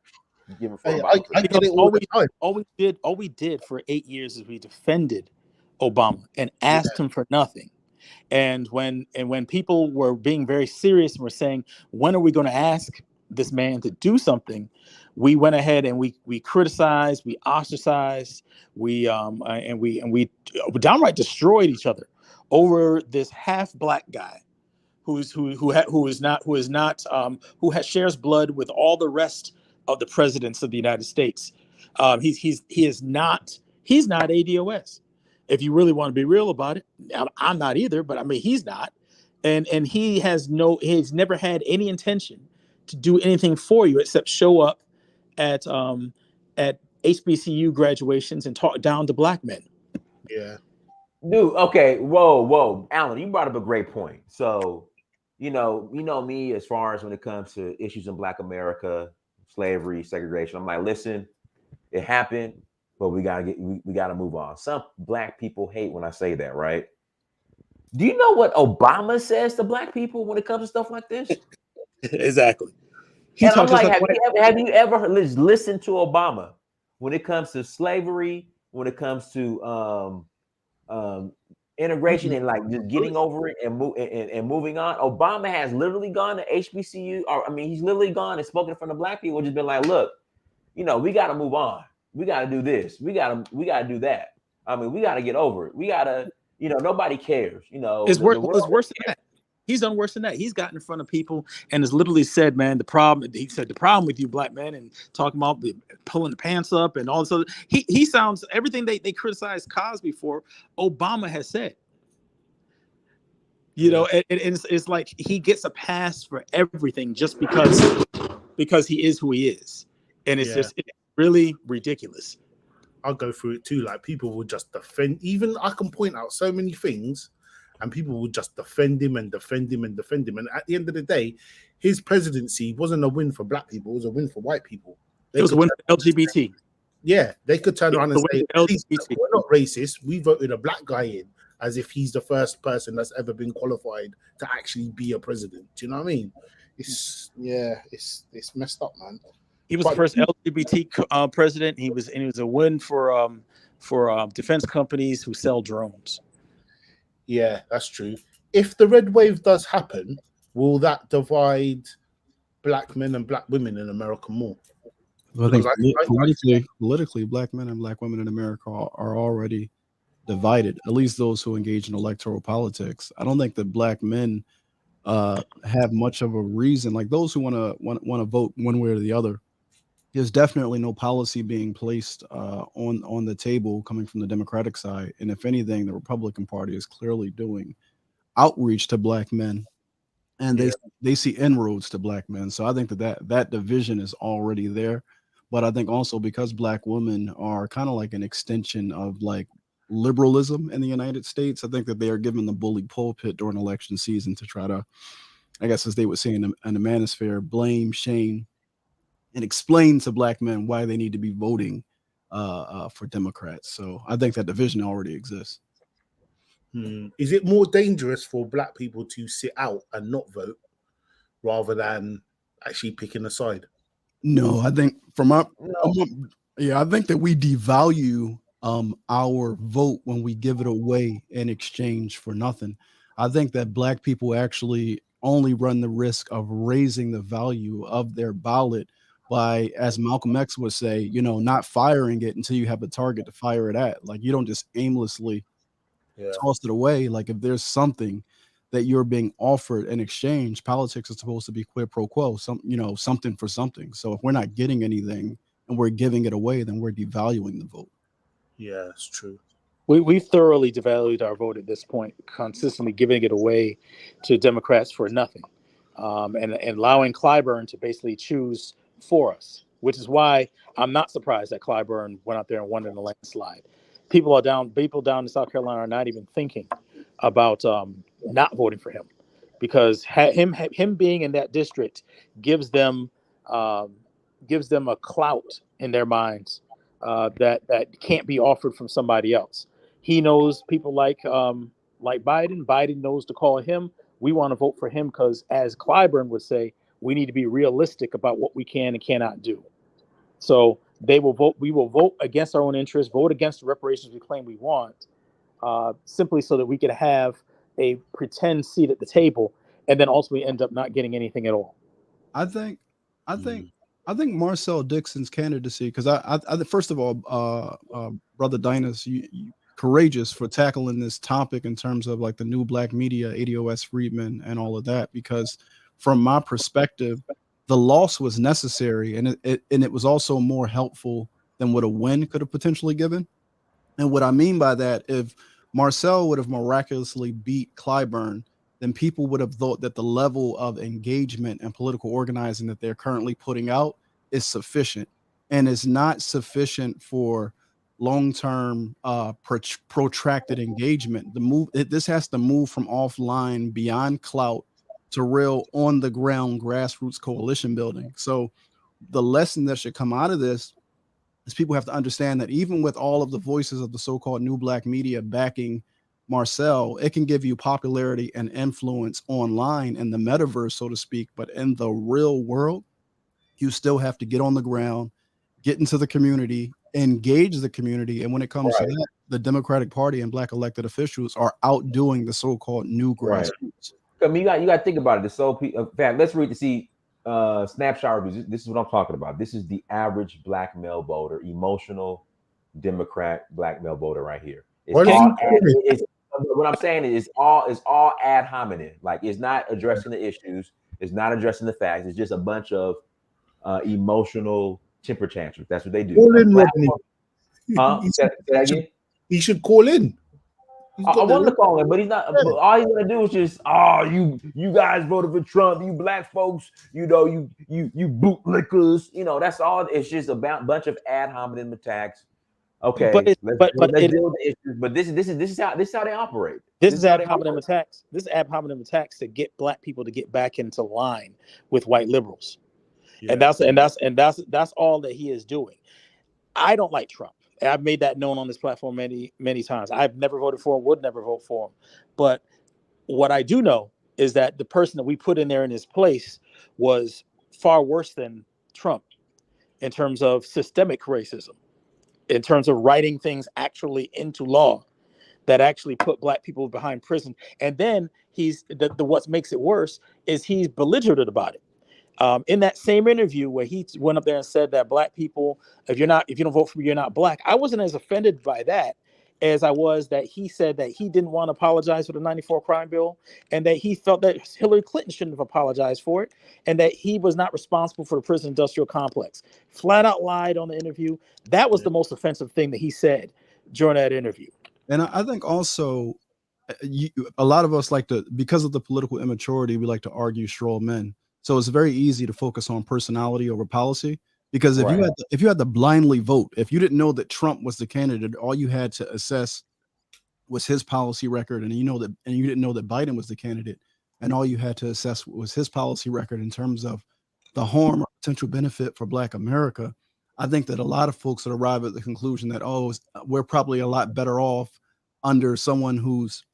All we did for 8 years is we defended Obama and asked him for nothing. And when people were being very serious and were saying, when are we going to ask this man to do something, we went ahead and we criticized, we ostracized, we downright destroyed each other over this half black guy who shares blood with all the rest of the presidents of the United States. He's not ADOS. If you really want to be real about it, I'm not either, but I mean, he's not. And he's never had any intention to do anything for you except show up at HBCU graduations and talk down to black men. Yeah. Dude, okay. Whoa. Alan, you brought up a great point. So, you know me as far as when it comes to issues in Black America, slavery, segregation. I'm like, listen, it happened. But we gotta move on. Some black people hate when I say that, right? Do you know what Obama says to black people when it comes to stuff like this? Exactly. And I'm like, have you ever listened to Obama when it comes to slavery, when it comes to integration and like just getting over it and moving on. Obama has literally gone to HBCU, or I mean, he's literally gone and spoken from the black people, just been like, look, you know, we got to move on. We got to do this. We got to do that. I mean, we got to get over it. We got to, you know, nobody cares. You know, it's worse than that. He's done worse than that. He's gotten in front of people and has literally said, man, the problem with you black men, and talking about pulling the pants up and all this other. He sounds everything they criticized Cosby for, Obama has said. You know, and it's like he gets a pass for everything just because he is who he is. And it's just it's really ridiculous. I'll go through it too. Like, people will just defend. Even I can point out so many things, and people will just defend him and defend him and defend him. And at the end of the day, his presidency wasn't a win for black people; it was a win for white people. It was a win for LGBT. Yeah, they could turn around and say, "We're not racist. We voted a black guy in as if he's the first person that's ever been qualified to actually be a president." Do you know what I mean? It's messed up, man. He was the first LGBT president. He was a win for defense companies who sell drones. Yeah, that's true. If the red wave does happen, will that divide black men and black women in America more? Well, I think politically, black men and black women in America are already divided. At least those who engage in electoral politics. I don't think that black men have much of a reason. Like those who want to vote one way or the other. There's definitely no policy being placed on the table coming from the Democratic side. And if anything, the Republican Party is clearly doing outreach to black men, and they see inroads to black men. So I think that division is already there. But I think also because black women are kind of like an extension of like liberalism in the United States, I think that they are given the bully pulpit during election season to try to, I guess, as they would say in the manosphere, blame, shame, and explain to black men why they need to be voting for Democrats. So I think that division already exists. Is it more dangerous for black people to sit out and not vote rather than actually picking a side? No, I think I think that we devalue our vote when we give it away in exchange for nothing. I think that black people actually only run the risk of raising the value of their ballot by, as Malcolm X would say, you know, not firing it until you have a target to fire it at. Like, you don't just aimlessly toss it away. Like, if there's something that you're being offered in exchange, politics is supposed to be quid pro quo, something for something. So if we're not getting anything and we're giving it away, then we're devaluing the vote. Yeah, it's true. We thoroughly devalued our vote at this point, consistently giving it away to Democrats for nothing, and allowing Clyburn to basically choose for us, which is why I'm not surprised that Clyburn went out there and won in a landslide. People down in South Carolina are not even thinking about not voting for him, because him being in that district gives them a clout in their minds that can't be offered from somebody else. He knows people like Biden. Biden knows to call him. We want to vote for him because, as Clyburn would say, we need to be realistic about what we can and cannot do. So they will vote. We will vote against our own interests, vote against the reparations we claim we want, simply so that we could have a pretend seat at the table, and then ultimately end up not getting anything at all. I think Marcel Dixon's candidacy, because I first of all, Brother Dynas, you courageous for tackling this topic in terms of like the new black media, ADOS, Freedmen, and all of that, because from my perspective, the loss was necessary, and it was also more helpful than what a win could have potentially given. And what I mean by that, if Marcel would have miraculously beat Clyburn, then people would have thought that the level of engagement and political organizing that they're currently putting out is sufficient, and is not sufficient for long-term protracted engagement. This has to move from offline beyond clout to real on the ground grassroots coalition building. So the lesson that should come out of this is people have to understand that even with all of the voices of the so-called new black media backing Marcel, it can give you popularity and influence online in the metaverse, so to speak, but in the real world, you still have to get on the ground, get into the community, engage the community. And when it comes to Right. that, the Democratic Party and Black elected officials are outdoing the so-called new Right. grassroots. I mean, you got to think about it. In fact, let's read to see snapshot reviews. This is what I'm talking about. This is the average black male voter, emotional Democrat black male voter right here. What I'm saying is all ad hominem. Like, it's not addressing the issues. It's not addressing the facts. It's just a bunch of emotional temper tantrums. That's what they do. Call in, Rodney. He should call in. I wanted to call him, but he's not. But all he's gonna do is just, you guys voted for Trump, you black folks, you bootlickers, that's all. It's just a bunch of ad hominem attacks. Okay, let's deal with the issues. But this is how they operate. This is ad hominem attacks. This is ad hominem attacks to get black people to get back into line with white liberals, and that's all that he is doing. I don't like Trump. I've made that known on this platform many, many times. I've never voted for him, would never vote for him. But what I do know is that the person that we put in there in his place was far worse than Trump in terms of systemic racism, in terms of writing things actually into law that actually put black people behind prison. And then what makes it worse is he's belligerent about it. In that same interview where he went up there and said that black people, if you don't vote for me, you're not black. I wasn't as offended by that as I was that he said that he didn't want to apologize for the 94 crime bill, and that he felt that Hillary Clinton shouldn't have apologized for it, and that he was not responsible for the prison industrial complex. Flat out lied on the interview. That was the most offensive thing that he said during that interview. And I think also a lot of us because of the political immaturity, we like to argue straw men. So it's very easy to focus on personality over policy, because if you had to blindly vote, if you didn't know that Trump was the candidate, all you had to assess was his policy record, and you didn't know that Biden was the candidate, and all you had to assess was his policy record in terms of the harm or potential benefit for Black America. I think that a lot of folks would arrive at the conclusion that, we're probably a lot better off under someone who's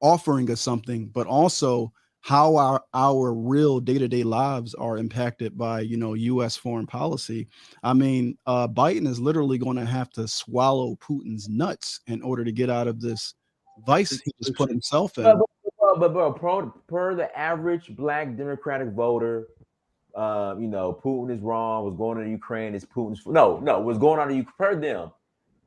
offering us something, but also how our real day-to-day lives are impacted by, U.S. foreign policy. I mean, Biden is literally going to have to swallow Putin's nuts in order to get out of this vice he just put himself in. But per the average Black Democratic voter, Putin is wrong. What's going on in Ukraine is Putin's. No. What's going on in Ukraine? Per them,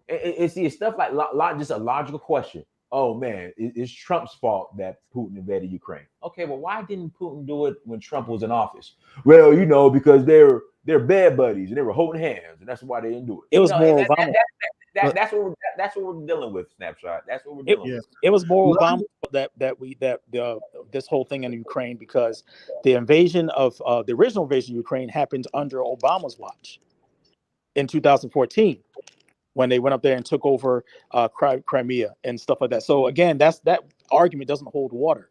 it's stuff like just a logical question. Oh man, it's Trump's fault that Putin invaded Ukraine. Okay, well, why didn't Putin do it when Trump was in office? Well, because they're bad buddies and they were holding hands, and that's why they didn't do it. It was more Obama. That's what we're dealing with, Snapshot. That's what we're dealing with. It was more Obama this whole thing in Ukraine, because the original invasion of Ukraine happened under Obama's watch in 2014. When they went up there and took over Crimea and stuff like that. So again, that argument doesn't hold water.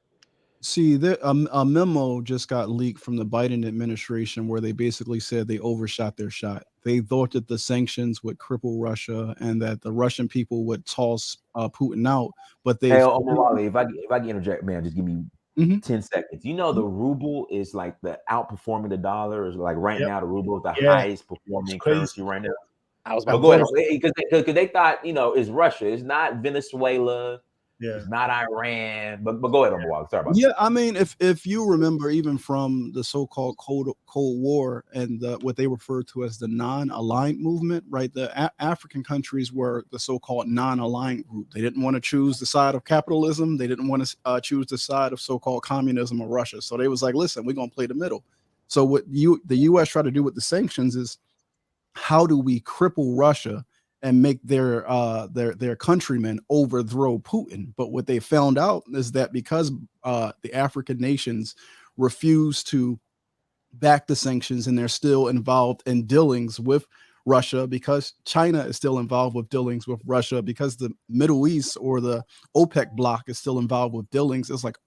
See, a memo just got leaked from the Biden administration where they basically said they overshot their shot. They thought that the sanctions would cripple Russia and that the Russian people would toss Putin out. But they. Hey, if I can interject, man, just give me 10 seconds. The ruble is like outperforming the dollar. Is like right now the ruble is the highest performing currency right now. I was about to go ahead, because they thought, it's Russia, it's not Venezuela, it's not Iran, but go ahead, Omar. Sorry about that. I mean, if you remember, even from the so-called Cold War and what they refer to as the non-aligned movement, right? The African countries were the so-called non-aligned group. They didn't want to choose the side of capitalism. They didn't want to choose the side of so-called communism or Russia. So they was like, listen, we're going to play the middle. So what the U.S. tried to do with the sanctions is, how do we cripple Russia and make their countrymen overthrow Putin? But what they found out is that because the African nations refuse to back the sanctions and they're still involved in dealings with Russia, because China is still involved with dealings with Russia, because the Middle East or the OPEC bloc is still involved with dealings, it's like,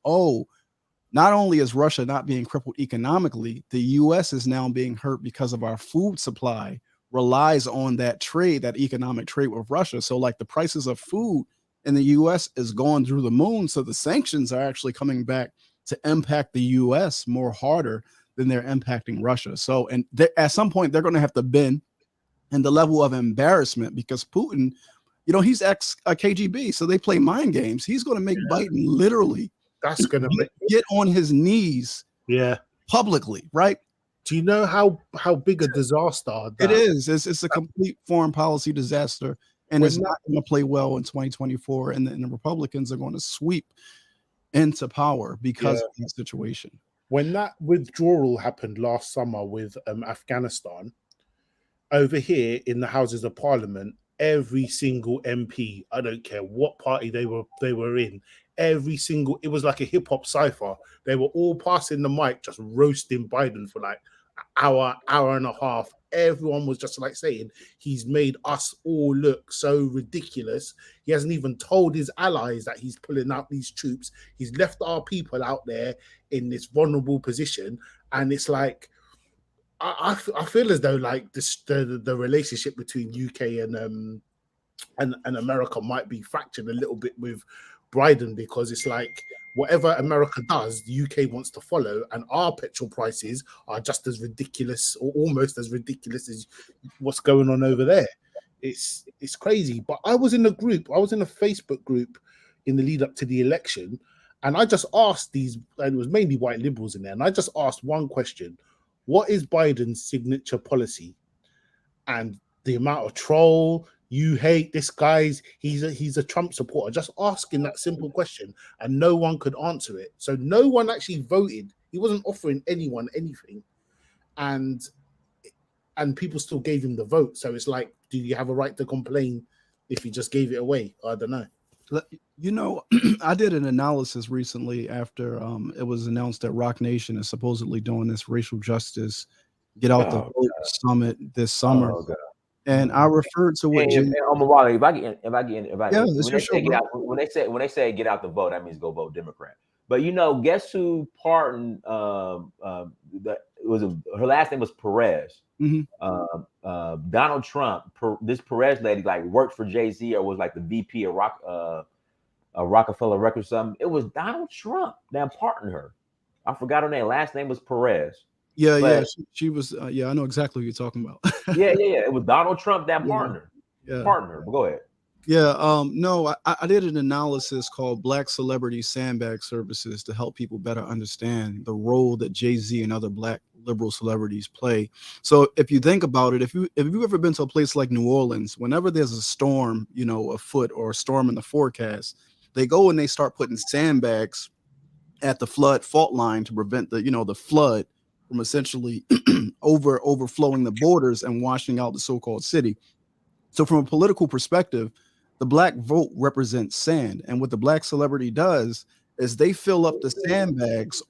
not only is Russia not being crippled economically, the U.S. is now being hurt because of our food supply relies on that trade, that economic trade with Russia. So like the prices of food in the U.S. is going through the moon. So the sanctions are actually coming back to impact the U.S. more harder than they're impacting Russia. So, at some point they're going to have to bend and the level of embarrassment, because Putin, you know, he's ex KGB, so they play mind games. He's going to make Biden literally That's going to get on his knees, publicly, right? Do you know how big a disaster that it is? It's a complete foreign policy disaster, and it's not going to play well in 2024. And the Republicans are going to sweep into power because of that situation. When that withdrawal happened last summer with Afghanistan, over here in the Houses of Parliament, every single MP, I don't care what party they were in, every single, it was like a hip hop cipher. They were all passing the mic, just roasting Biden for like an hour and a half. Everyone was just like saying, he's made us all look so ridiculous. He hasn't even told his allies that he's pulling out these troops. He's left our people out there in this vulnerable position. And it's like, I feel as though like the relationship between UK and America might be fractured a little bit with Biden, because it's like whatever America does, the UK wants to follow, and our petrol prices are just as ridiculous or almost as ridiculous as what's going on over there. It's crazy. But I was in a Facebook group in the lead up to the election, and I just asked these, and it was mainly white liberals in there, and I just asked one question: what is Biden's signature policy? And the amount of troll, you hate this guy's, he's a Trump supporter, just asking that simple question, and no one could answer it. So no one actually voted. He wasn't offering anyone anything, and people still gave him the vote. So it's like, do you have a right to complain if he just gave it away? I don't know. You know, I did an analysis recently after it was announced that Rock Nation is supposedly doing this racial justice get out the vote summit this summer. And I referred to what when they say get out the vote, that means go vote Democrat. But you know, guess who pardoned her last name was Perez. Donald Trump, this Perez lady like worked for Jay-Z or was like the VP of Rockefeller Records or something. It was Donald Trump that pardoned her. I forgot her name. Last name was Perez. She was. I know exactly what you're talking about. yeah. It was Donald Trump that partner. Partner. But go ahead. No, I did an analysis called Black Celebrity Sandbag Services to help people better understand the role that Jay-Z and other Black liberal celebrities play. So if you think about it, if you've ever been to a place like New Orleans, whenever there's a storm, you know, afoot or a storm in the forecast, they go and they start putting sandbags at the flood fault line to prevent the flood from essentially overflowing the borders and washing out the so-called city. So from a political perspective, the Black vote represents sand. And what the Black celebrity does is they fill up the sandbags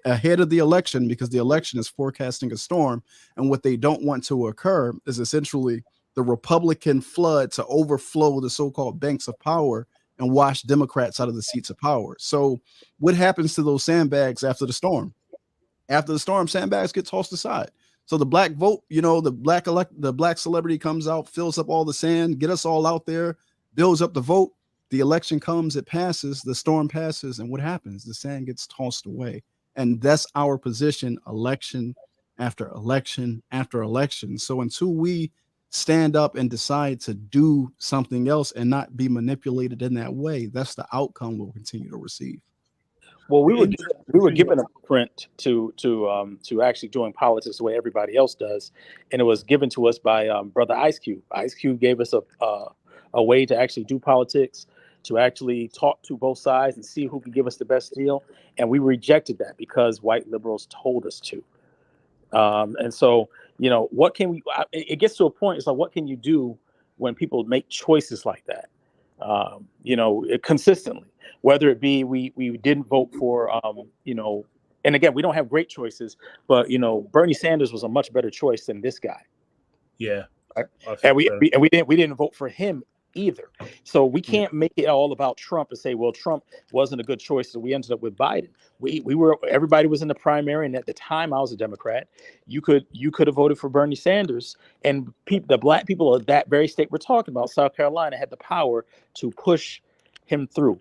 ahead of the election, because the election is forecasting a storm. And what they don't want to occur is essentially the Republican flood to overflow the so-called banks of power and wash Democrats out of the seats of power. So what happens to those sandbags after the storm? After the storm, sandbags get tossed aside. So the Black vote, you know, the Black celebrity comes out, fills up all the sand, get us all out there, builds up the vote. The election comes, it passes, the storm passes, and what happens? The sand gets tossed away. And that's our position, election after election after election. So until we stand up and decide to do something else and not be manipulated in that way, that's the outcome we'll continue to receive. Well, we were given a blueprint to actually doing politics the way everybody else does, and it was given to us by Brother Ice Cube. Ice Cube gave us a way to actually do politics, to actually talk to both sides and see who could give us the best deal, and we rejected that because white liberals told us to. And so, you know, what can we? It gets to a point. It's like, what can you do when people make choices like that? You know, consistently. Whether it be we didn't vote for, you know, and again, we don't have great choices, but, you know, Bernie Sanders was a much better choice than this guy. Yeah. Right? And we didn't vote for him either. So we can't make it all about Trump and say, well, Trump wasn't a good choice, so we ended up with Biden. Everybody was in the primary, and at the time I was a Democrat. You could have voted for Bernie Sanders, and the Black people of that very state we're talking about, South Carolina, had the power to push him through.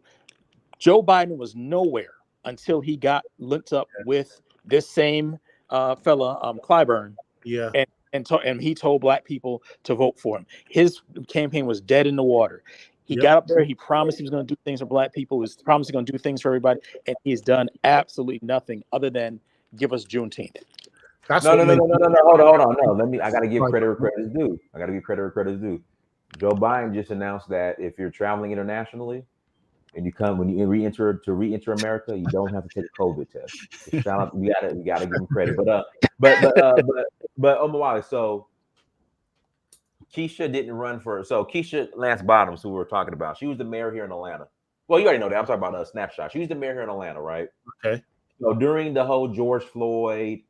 Joe Biden was nowhere until he got linked up with this same fella, Clyburn. Yeah. And and he told black people to vote for him. His campaign was dead in the water. He Yep. got up there. He promised he was going to do things for black people. He was promised he's going to do things for everybody, and he's done absolutely nothing other than give us Juneteenth. That's No. Hold on. No, I got to give Right. credit where credit is due. Joe Biden just announced that if you're traveling internationally and when you re-enter America, you don't have to take a COVID test. Just shout out, we gotta give him credit. But Omawale, so Keisha didn't run for. So Keisha Lance Bottoms, who we were talking about, she was the mayor here in Atlanta. Well, you already know that. I'm talking about a snapshot. She was the mayor here in Atlanta, right? Okay. So during the whole George Floyd,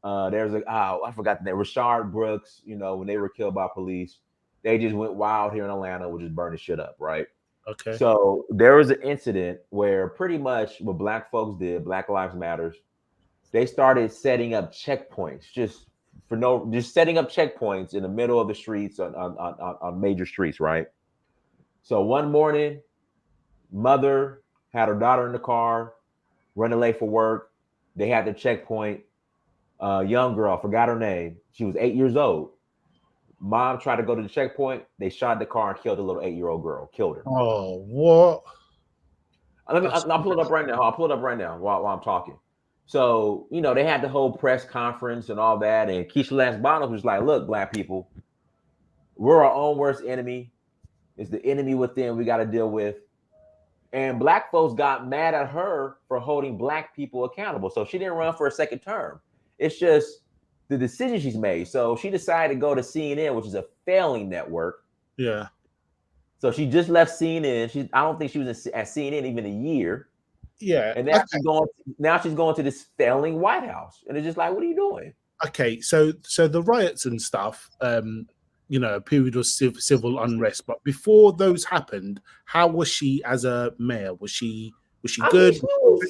there's I forgot the name, Rashard Brooks. You know, when they were killed by police, they just went wild here in Atlanta, which is burning shit up, right? Okay. So there was an incident where pretty much what black folks did, Black Lives Matters, they started setting up checkpoints, just setting up checkpoints in the middle of the streets on major streets, right? So one morning, mother had her daughter in the car, running late for work. They had the checkpoint. Young girl, forgot her name. She was 8 years old. Mom tried to go to the checkpoint. They shot the car and killed the little 8-year-old girl. Killed her. Oh, what? I'll pull it up right now. I'll pull it up right now while I'm talking. So, you know, they had the whole press conference and all that. And Keisha Lance Bottoms was like, look, black people, we're our own worst enemy. It's the enemy within we got to deal with. And black folks got mad at her for holding black people accountable. So she didn't run for a second term. It's just the decision she's made. So she decided to go to CNN, which is a failing network. Yeah. So she just left CNN. I don't think she was at CNN even a year. Yeah. And now she's going to this failing White House. And it's just like, what are you doing? Okay, so the riots and stuff, you know, a period of civil unrest. But before those happened, how was she as a mayor? Was she good?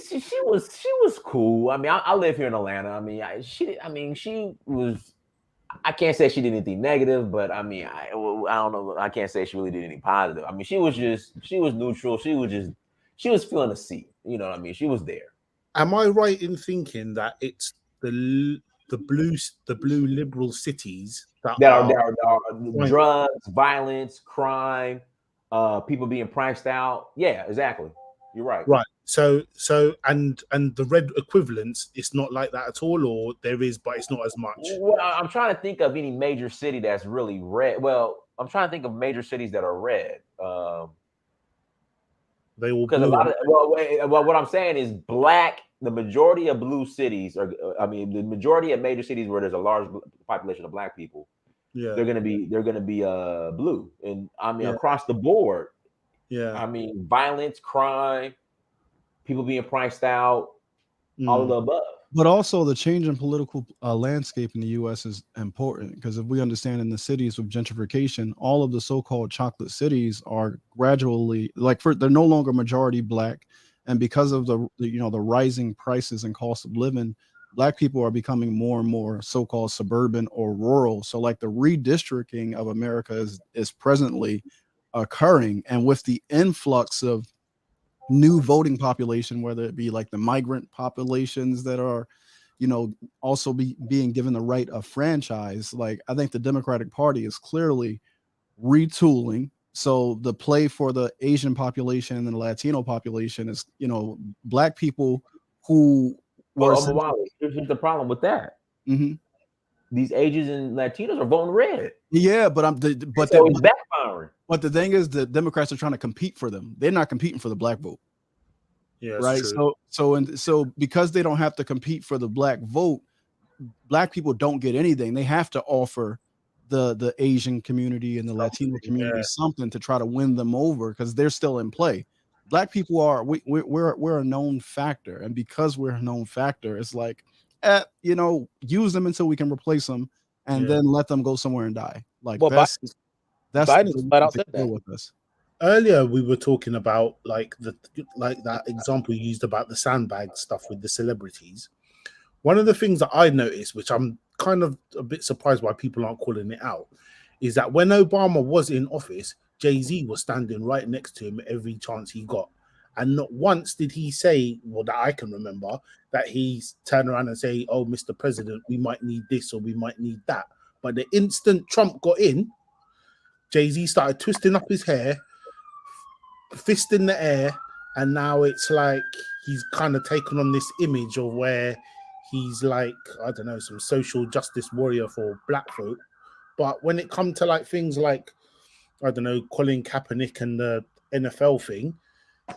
She was cool. I mean, I live here in Atlanta. I mean, she was. I can't say she did anything negative, but I mean, I don't know. I can't say she really did anything positive. I mean, she was neutral. She was feeling the seat. You know what I mean? She was there. Am I right in thinking that it's the blue liberal cities that are drugs, violence, crime, people being priced out? Yeah, exactly. You're right. Right. So and the red equivalents, it's not like that at all, or there is, but it's not as much. Well, I'm trying to think of any major city that's really red. Well, I'm trying to think of major cities that are red. They all because a lot of well, what I'm saying is black. The majority of blue cities are. I mean, the majority of major cities where there's a large population of black people. Yeah, they're gonna be blue, and I mean across the board. Yeah, I mean violence, crime, people being priced out, all of the above. But also the change in political landscape in the U.S. is important because if we understand in the cities with gentrification, all of the so-called chocolate cities are gradually they're no longer majority black, and because of the rising prices and cost of living, black people are becoming more and more so-called suburban or rural. So like the redistricting of America is presently occurring, and with the influx of new voting population, whether it be like the migrant populations that are, also being given the right of franchise. Like I think the Democratic Party is clearly retooling. So the play for the Asian population and the Latino population is, black people who were. Here's the problem with that. Mm-hmm. These Asians and Latinos are voting red. Yeah, but it's backfiring. But the thing is, the Democrats are trying to compete for them. They're not competing for the black vote. Yeah, right. True. So because they don't have to compete for the black vote, black people don't get anything. They have to offer the Asian community and the Latino community something to try to win them over because they're still in play. Black people are we're a known factor, and because we're a known factor, it's like, use them until we can replace them, and then let them go somewhere and die. Like that's Biden's flat out said that with us. Earlier, we were talking about like that example you used about the sandbag stuff with the celebrities. One of the things that I noticed, which I'm kind of a bit surprised why people aren't calling it out, is that when Obama was in office, Jay-Z was standing right next to him every chance he got. And not once did he say, well, that I can remember, that he turned around and say, oh, Mr. President, we might need this or we might need that. But the instant Trump got in, Jay-Z started twisting up his hair, fist in the air, and now it's like he's kind of taken on this image of where he's like, I don't know, some social justice warrior for black folk. But when it comes to like things like, I don't know, Colin Kaepernick and the NFL thing,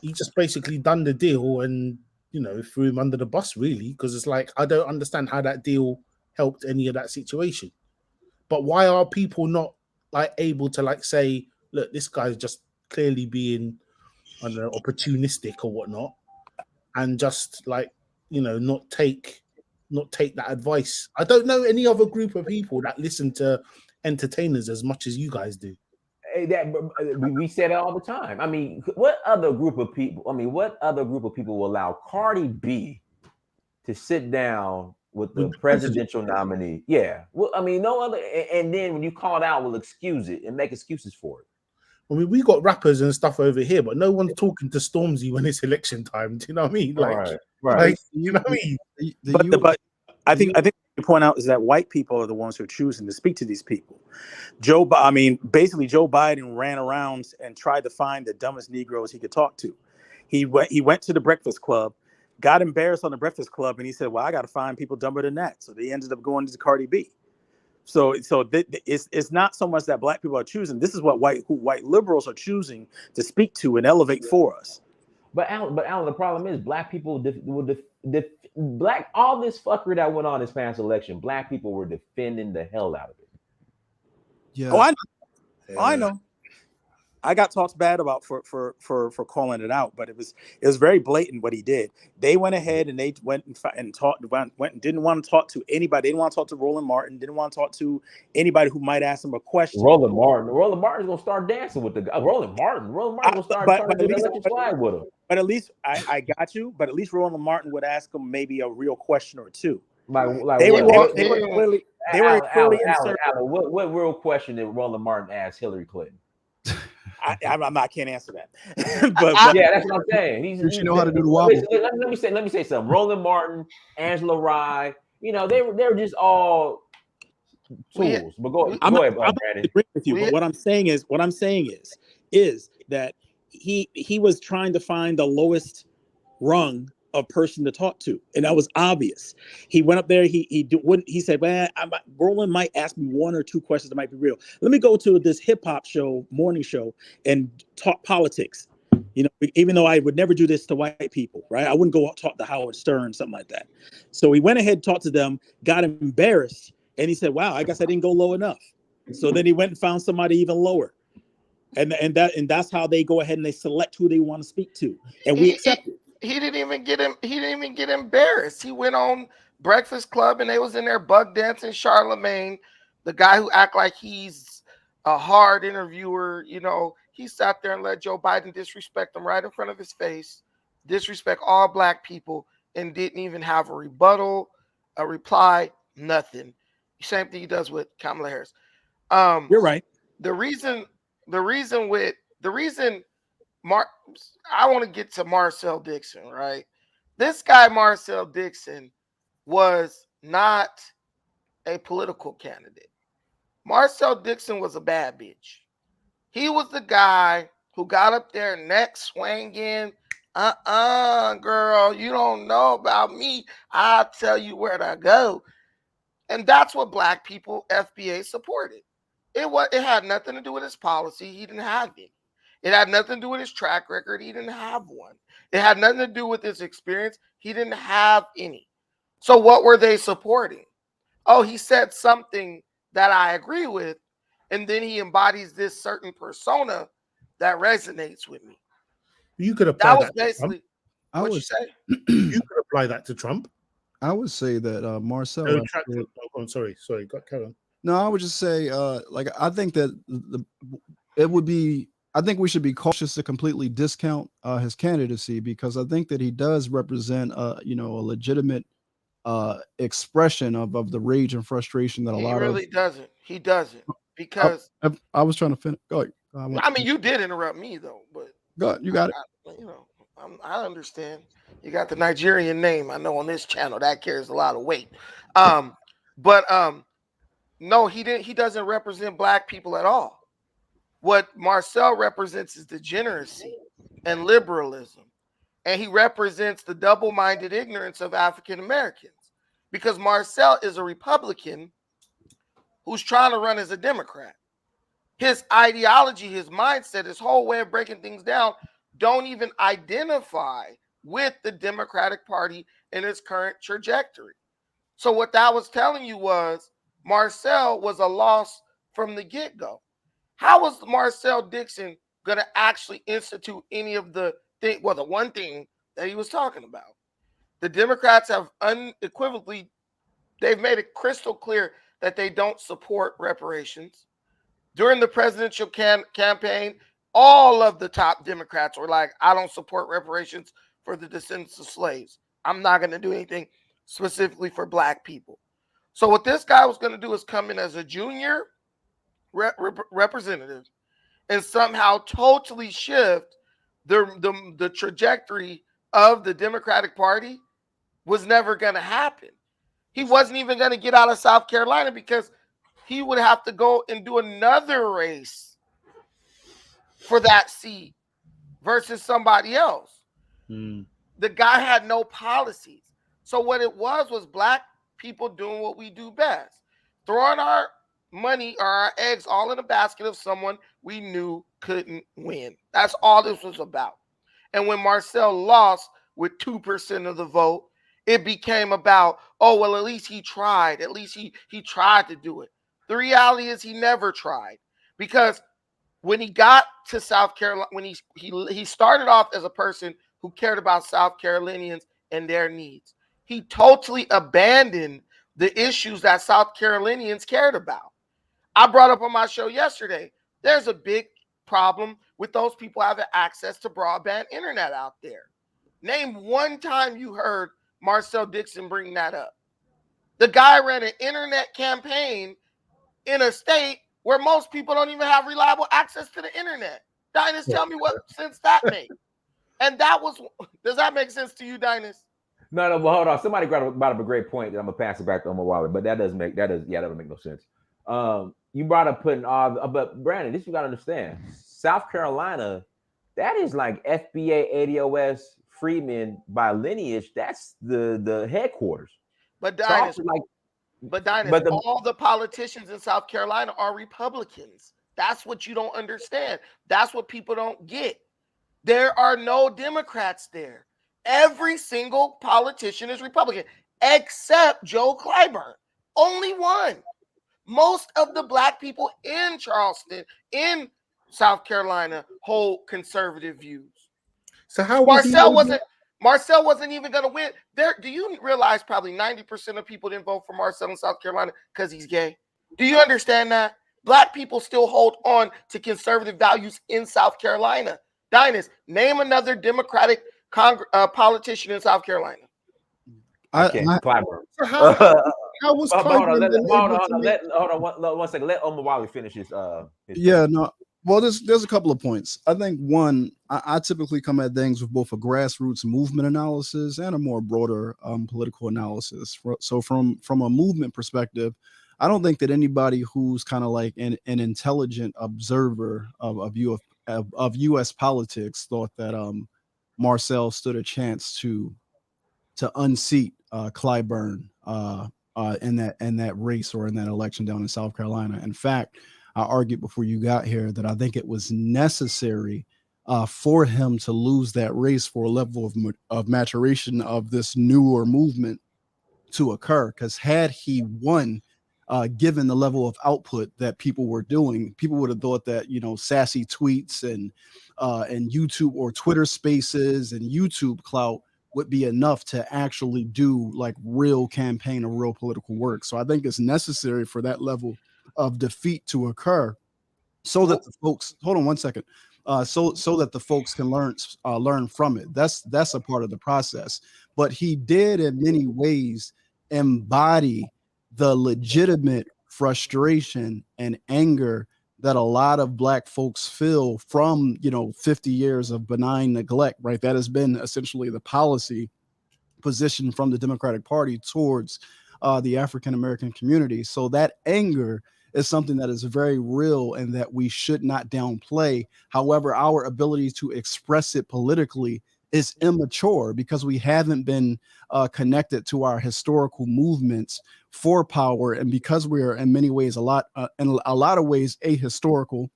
he just basically done the deal and, you know, threw him under the bus, really, because it's like, I don't understand how that deal helped any of that situation. But why are people not like able to like say, look, this guy's just clearly being, I don't know, opportunistic or whatnot, and just like, you know, not take that advice? I don't know any other group of people that listen to entertainers as much as you guys do. That we say that all the time. I mean, what other group of people? I mean, what other group of people will allow Cardi B to sit down with the presidential nominee? Yeah. Well, I mean, no other. And then when you call it out, will excuse it and make excuses for it. I mean, we got rappers and stuff over here, but no one's talking to Stormzy when it's election time. Do you know what I mean? Like, like, you know what I mean? But I think the point out is that white people are the ones who are choosing to speak to these people. Basically, Joe Biden ran around and tried to find the dumbest Negroes he could talk to. He went to the Breakfast Club, got embarrassed on the Breakfast Club, and he said, "Well, I got to find people dumber than that." So they ended up going to Cardi B. So it's not so much that black people are choosing. This is what white liberals are choosing to speak to and elevate for us. But Alan, the problem is black people all this fuckery that went on this past election, black people were defending the hell out of it. Yeah. Oh, I know. I got talked bad about for calling it out, but it was very blatant what he did. They went ahead and they went and didn't want to talk to anybody. They didn't want to talk to Roland Martin. Didn't want to talk to anybody who might ask them a question. Roland Martin's gonna start dancing with the guy. Roland Martin gonna start trying to do the electric slide with him. But at least I got you. But at least Roland Martin would ask him maybe a real question or two. They were clearly inserted. What real question did Roland Martin ask Hillary Clinton? I can't answer that. but yeah, that's what I'm saying. You know how to do the wobble. Let me say something. Roland Martin, Angela Rye, you know, they were just all tools. But go ahead, Brandon. Agree with you. But what I'm saying is that he was trying to find the lowest rung of person to talk to, and that was obvious. He went up there. He said, "Well, Roland might ask me one or two questions that might be real. Let me go to this hip hop show, morning show, and talk politics. You know, even though I would never do this to white people, right? I wouldn't go out talk to Howard Stern, something like that. So he went ahead, talked to them, got embarrassed, and he said, "Wow, I guess I didn't go low enough." So then he went and found somebody even lower, and that's how they go ahead and they select who they want to speak to, and we accept it. He didn't even get embarrassed. He went on Breakfast Club and they was in there bug dancing. Charlemagne, the guy who act like he's a hard interviewer, you know, he sat there and let Joe Biden disrespect him right in front of his face, disrespect all black people, and didn't even have a rebuttal, a reply, nothing. Same thing he does with Kamala Harris. You're right. I want to get to Marcel Dixon, right? This guy, Marcel Dixon, was not a political candidate. Marcel Dixon was a bad bitch. He was the guy who got up there, neck swinging. Girl, you don't know about me. I'll tell you where to go. And that's what black people, FBA, supported. It had nothing to do with his policy. He didn't have it. It had nothing to do with his track record. He didn't have one. It had nothing to do with his experience. He didn't have any. So what were they supporting? Oh, he said something that I agree with, and then he embodies this certain persona that resonates with me. You could apply that. Basically what you say. You could apply that to Trump. I would say that Marcel. I'm sorry. Carry on. No, I would just say, I think that it would be. I think we should be cautious to completely discount his candidacy, because I think that he does represent, a legitimate expression of the rage and frustration that He doesn't because I was trying to finish. Go ahead. I mean, you did interrupt me though, but go ahead, you got it. I understand. You got the Nigerian name. I know on this channel that carries a lot of weight. But No, he didn't. He doesn't represent black people at all. What Marcel represents is degeneracy and liberalism. And he represents the double-minded ignorance of African Americans. Because Marcel is a Republican who's trying to run as a Democrat. His ideology, his mindset, his whole way of breaking things down don't even identify with the Democratic Party in its current trajectory. So what that was telling you was Marcel was a loss from the get-go. How was Marcel Dixon going to actually institute any of the thing? Well, the one thing that he was talking about. The Democrats have unequivocally, they've made it crystal clear that they don't support reparations. During the presidential campaign, all of the top Democrats were like, I don't support reparations for the descendants of slaves. I'm not going to do anything specifically for black people. So what this guy was going to do is come in as a junior representative and somehow totally shift the trajectory of the Democratic Party. Was never going to happen. He wasn't even going to get out of South Carolina because he would have to go and do another race for that seat versus somebody else. The guy had no policies. So what it was black people doing what we do best, throwing our money or our eggs all in a basket of someone we knew couldn't win. That's all this was about. And when Marcel lost with 2% of the vote, it became about, oh, well, at least he tried. At least he tried to do it. The reality is he never tried, because when he got to South Carolina, when he started off as a person who cared about South Carolinians and their needs. He totally abandoned the issues that South Carolinians cared about. I brought up on my show yesterday, there's a big problem with those people having access to broadband internet out there. Name one time you heard Marcel Dixon bring that up. The guy ran an internet campaign in a state where most people don't even have reliable access to the internet. Dynas, tell me what sense that made. And that was, does that make sense to you, Dynas? No, but hold on. Somebody brought up a great point that I'm gonna pass it back to Omar Wallet, but that doesn't make no sense. You brought up putting all, but Brandon, this you gotta understand. South Carolina, that is like FBA, ADOS, Freedmen by lineage. That's the headquarters. But Dynas, all the politicians in South Carolina are Republicans. That's what you don't understand. That's what people don't get. There are no Democrats there. Every single politician is Republican, except Joe Clyburn. Only one. Most of the black people in Charleston, in South Carolina, hold conservative views. So how Marcel wasn't even going to win. Do you realize probably 90% of people didn't vote for Marcel in South Carolina because he's gay? Do you understand that? Black people still hold on to conservative values in South Carolina. Dynas, name another Democratic politician in South Carolina. Clyburn. So how was Clyburn? Hold on one second. Let Omar Wally finish his yeah, no. Well, there's a couple of points. I think one, I typically come at things with both a grassroots movement analysis and a more broader political analysis. So from a movement perspective, I don't think that anybody who's kind of like an intelligent observer of U.S. politics thought that Marcel stood a chance to unseat Clyburn in that race or in that election down in South Carolina. In fact, I argued before you got here that I think it was necessary for him to lose that race for a level of maturation of this newer movement to occur. Because had he won, given the level of output that people were doing, people would have thought that, sassy tweets and YouTube or Twitter spaces and YouTube clout would be enough to actually do like real campaign or real political work. So I think it's necessary for that level of defeat to occur so that the folks, hold on one second, so that the folks can learn from it. That's a part of the process. But he did in many ways embody the legitimate frustration and anger that a lot of black folks feel from 50 years of benign neglect, right? That has been essentially the policy position from the Democratic Party towards the African American community. So that anger is something that is very real and that we should not downplay. However, our ability to express it politically is immature because we haven't been connected to our historical movements for power, and because we are in many ways in a lot of ways ahistorical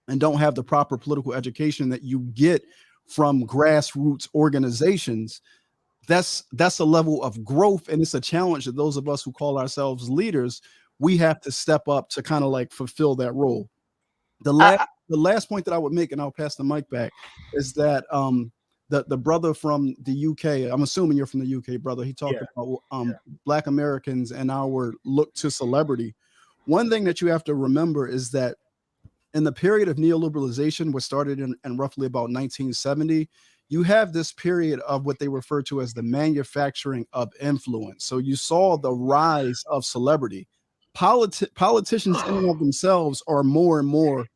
and don't have the proper political education that you get from grassroots organizations. That's a level of growth, and it's a challenge that those of us who call ourselves leaders, we have to step up to kind of like fulfill that role. The last point that I would make, and I'll pass the mic back, is that the brother from the UK, I'm assuming you're from the UK, brother, he talked about Black Americans and our look to celebrity. One thing that you have to remember is that in the period of neoliberalization, which started in roughly about 1970, you have this period of what they refer to as the manufacturing of influence. So you saw the rise of celebrity. Politicians in and of themselves are more and more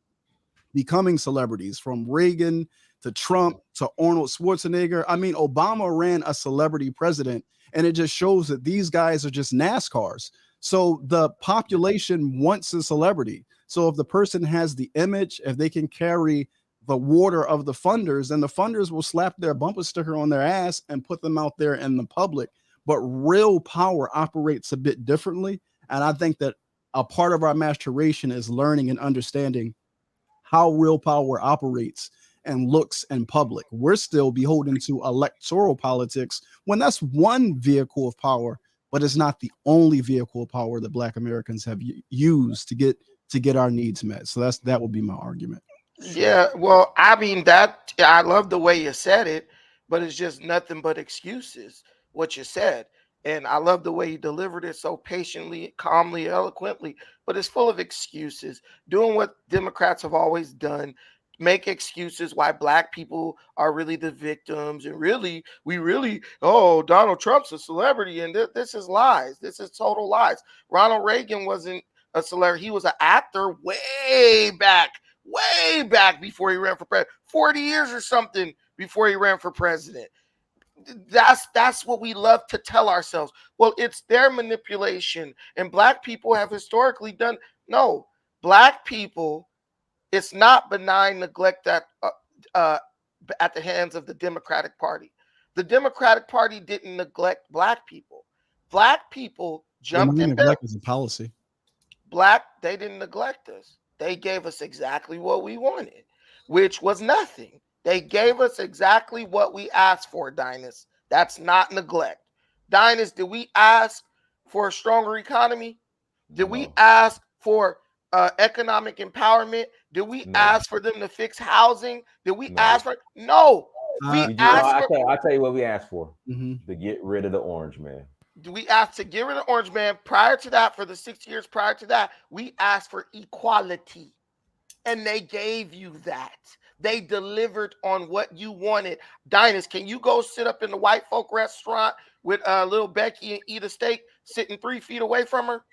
becoming celebrities, from Reagan to Trump to Arnold Schwarzenegger. I mean, Obama ran a celebrity president, and it just shows that these guys are just NASCARs. So the population wants a celebrity. So if the person has the image, if they can carry the water of the funders, then the funders will slap their bumper sticker on their ass and put them out there in the public. But real power operates a bit differently. And I think that a part of our maturation is learning and understanding how real power operates and looks in public. We're still beholden to electoral politics when that's one vehicle of power, but it's not the only vehicle of power that Black Americans have used to get our needs met. So that would be my argument. Yeah, well, I mean, that I love the way you said it, but it's just nothing but excuses, what you said. And I love the way you delivered it so patiently, calmly, eloquently, but it's full of excuses, doing what Democrats have always done, make excuses why Black people are really the victims. And really, Donald Trump's a celebrity. And this is lies. This is total lies. Ronald Reagan wasn't a celebrity. He was an actor way back before he ran for president, 40 years or something before he ran for president. That's what we love to tell ourselves. Well, it's their manipulation, and Black people have historically done. No, Black people, it's not benign neglect that at the hands of the Democratic Party. The Democratic Party didn't neglect Black people. Black people jumped in. Neglect is a policy. They didn't neglect us. They gave us exactly what we wanted, which was nothing. They gave us exactly what we asked for, Dynast. That's not neglect. Dynast, did we ask for a stronger economy? Did we ask for economic empowerment? Did we ask for them to fix housing? Did we ask for? No. I'll tell you what we asked for. To get rid of the orange man. We asked to get rid of the orange man. Prior to that, for the 6 years prior to that, we asked for equality. And they gave you that. They delivered on what you wanted. Dynast, can you go sit up in the white folk restaurant with little Becky and eat a steak sitting 3 feet away from her?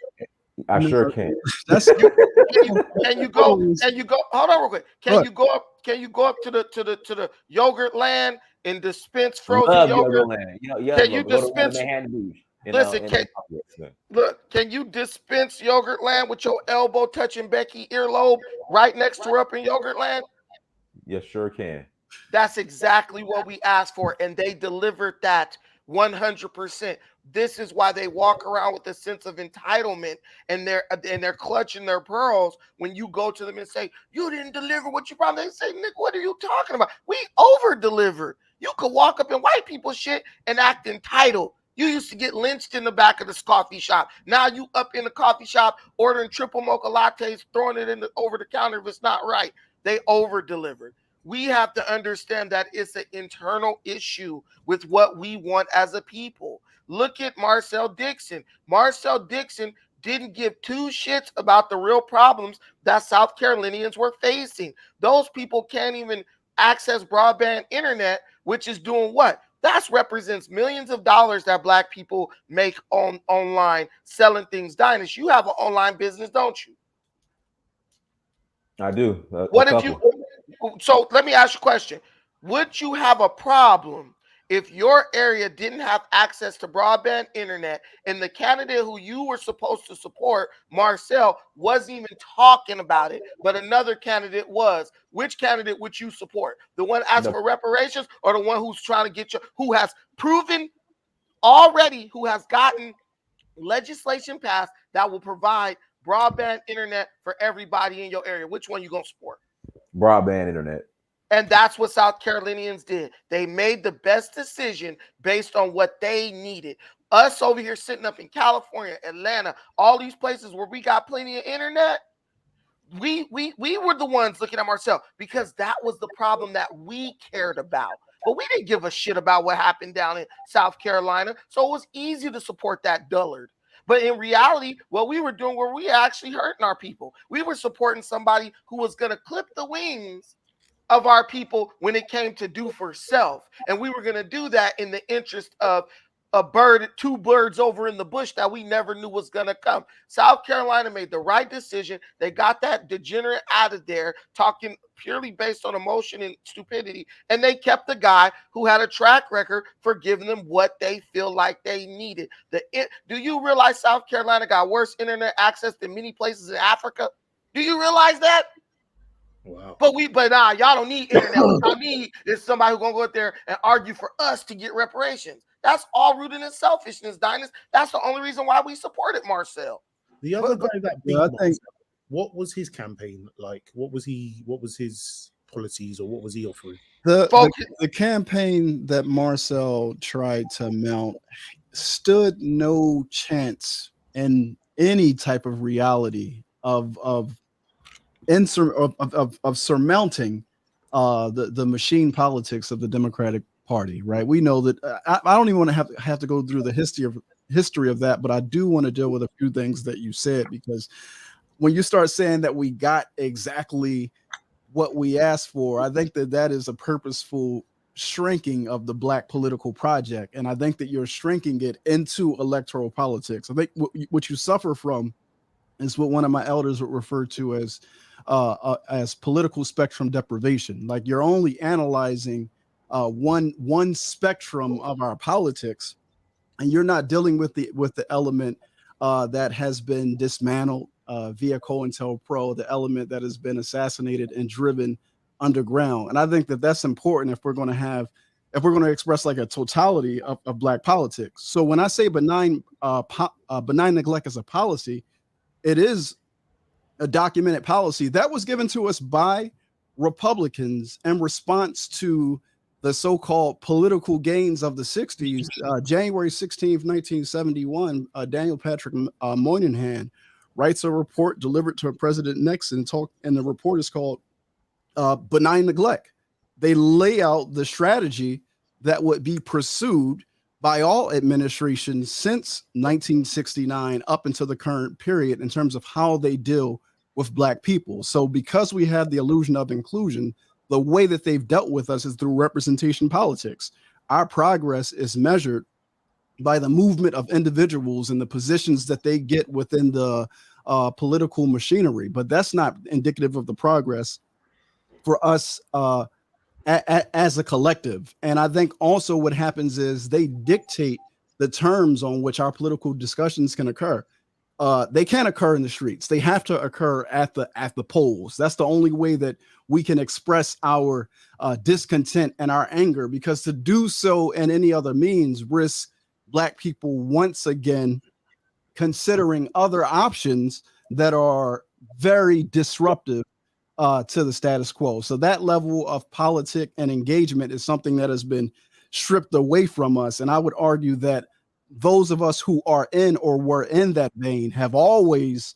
I sure can. Can you go? Hold on real quick. Can you go up to the yogurt land and dispense frozen yogurt? Can you dispense? Listen, can you dispense Yogurt Land with your elbow touching Becky earlobe right next to her up in Yogurt Land? Yes, sure can. That's exactly what we asked for, and they delivered that 100%. This is why they walk around with a sense of entitlement, and they're clutching their pearls when you go to them and say, "You didn't deliver what you promised." They say, "Nick, what are you talking about? We over-delivered." You could walk up in white people's shit and act entitled. You used to get lynched in the back of this coffee shop. Now you up in the coffee shop ordering triple mocha lattes, throwing it over the counter if it's not right. They over-delivered. We have to understand that it's an internal issue with what we want as a people. Look at Marcel Dixon. Marcel Dixon didn't give two shits about the real problems that South Carolinians were facing. Those people can't even access broadband internet, which is doing what? That represents millions of dollars that Black people make online selling things. Dynast, you have an online business, don't you? I do. What if you? So let me ask you a question. Would you have a problem If your area didn't have access to broadband internet and the candidate who you were supposed to support, Marcel, wasn't even talking about it, but another candidate was, which candidate would you support? The one asking for reparations, or the one who's trying to get you, who has proven already, who has gotten legislation passed that will provide broadband internet for everybody in your area? Which one you gonna support? Broadband internet. And that's what South Carolinians did. They made the best decision based on what they needed. Us over here sitting up in California, Atlanta, all these places where we got plenty of internet, we were the ones looking at Marcel because that was the problem that we cared about. But we didn't give a shit about what happened down in South Carolina. So it was easy to support that dullard. But in reality, what we were doing were we actually hurting our people. We were supporting somebody who was going to clip the wings of our people when it came to do for self. And we were going to do that in the interest of two birds over in the bush that we never knew was going to come. South Carolina made the right decision. They got that degenerate out of there, talking purely based on emotion and stupidity. And they kept the guy who had a track record for giving them what they feel like they needed. Do you realize South Carolina got worse internet access than many places in Africa? Do you realize that? Wow. But y'all don't need internet. What y'all need is somebody who's gonna go out there and argue for us to get reparations. That's all rooted in selfishness, Dynast. That's the only reason why we supported Marcel. The other guy that beat I Marcel, think, what was his campaign like? What was his policies, or what was he offering? The campaign that Marcel tried to mount stood no chance in any type of reality of surmounting the machine politics of the Democratic Party, right? We know that I don't even want to have to go through the history of that, but I do want to deal with a few things that you said, because when you start saying that we got exactly what we asked for, I think that is a purposeful shrinking of the Black political project, and I think that you're shrinking it into electoral politics. I think what you suffer from is what one of my elders would refer to as political spectrum deprivation. Like, you're only analyzing one spectrum of our politics, and you're not dealing with the element that has been dismantled via COINTELPRO, the element that has been assassinated and driven underground. And I think that that's important if we're going to express like a totality of Black politics. So when I say benign neglect as a policy, it is a documented policy that was given to us by Republicans in response to the so-called political gains of the 60s. January 16th, 1971, Daniel Patrick Moynihan writes a report delivered to President Nixon, and the report is called Benign Neglect. They lay out the strategy that would be pursued by all administrations since 1969 up until the current period in terms of how they deal with Black people. So because we have the illusion of inclusion, the way that they've dealt with us is through representation politics. Our progress is measured by the movement of individuals and the positions that they get within the political machinery, but that's not indicative of the progress for us as a collective. And I think also what happens is they dictate the terms on which our political discussions can occur. They can't occur in the streets. They have to occur at the polls. That's the only way that we can express our discontent and our anger, because to do so in any other means risks Black people once again considering other options that are very disruptive to the status quo. So that level of politic and engagement is something that has been stripped away from us. And I would argue that those of us who are in or were in that vein have always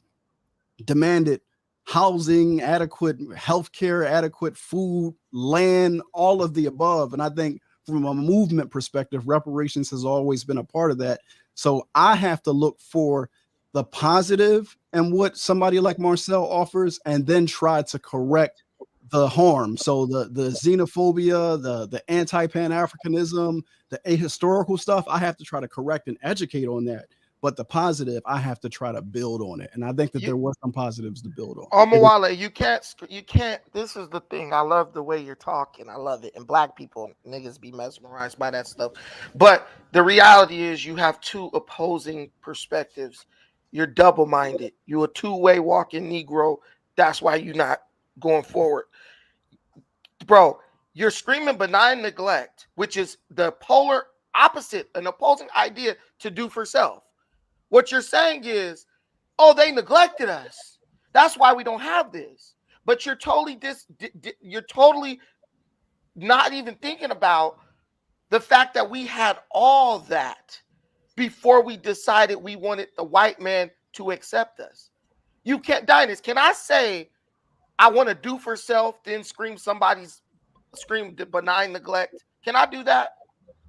demanded housing, adequate healthcare, adequate food, land, all of the above. And I think from a movement perspective, reparations has always been a part of that. So I have to look for the positive and what somebody like Marcel offers, and then try to correct the harm. So the xenophobia, the anti-Pan-Africanism, the ahistorical stuff, I have to try to correct and educate on that. but the positive, I have to try to build on it. And I think that there were some positives to build on. Mawala, you can't. This is the thing. I love the way you're talking. I love it. And black people, niggas be mesmerized by that stuff. But the reality is you have two opposing perspectives. You're double-minded. You're a two-way walking Negro. That's why you're not going forward. Bro, you're screaming benign neglect, which is the polar opposite, an opposing idea to do for self. What you're saying is, oh, they neglected us. That's why we don't have this. But you're totally you're totally not even thinking about the fact that we had all that before we decided we wanted the white man to accept us. You can't, Dynast, can I say I want to do for self, then scream benign neglect? Can I do that?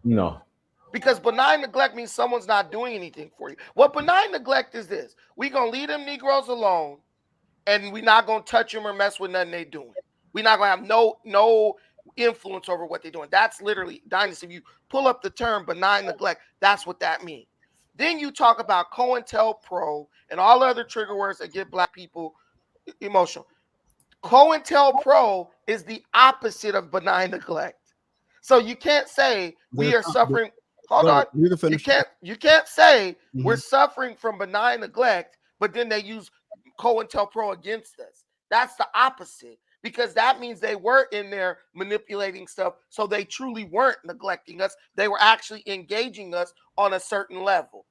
No. Because benign neglect means someone's not doing anything for you. What benign neglect is this? We're going to leave them Negroes alone, and we're not going to touch them or mess with nothing they're doing. We're not going to have no influence over what they're doing. That's literally, Dynast, if you pull up the term benign neglect, that's what that means. Then you talk about COINTELPRO and all other trigger words that get black people emotional. COINTELPRO is the opposite of benign neglect. So you can't say we are suffering. Hold on. You can't say we're suffering from benign neglect, but then they use COINTELPRO against us. That's the opposite, because that means they were in there manipulating stuff, so they truly weren't neglecting us. They were actually engaging us on a certain level.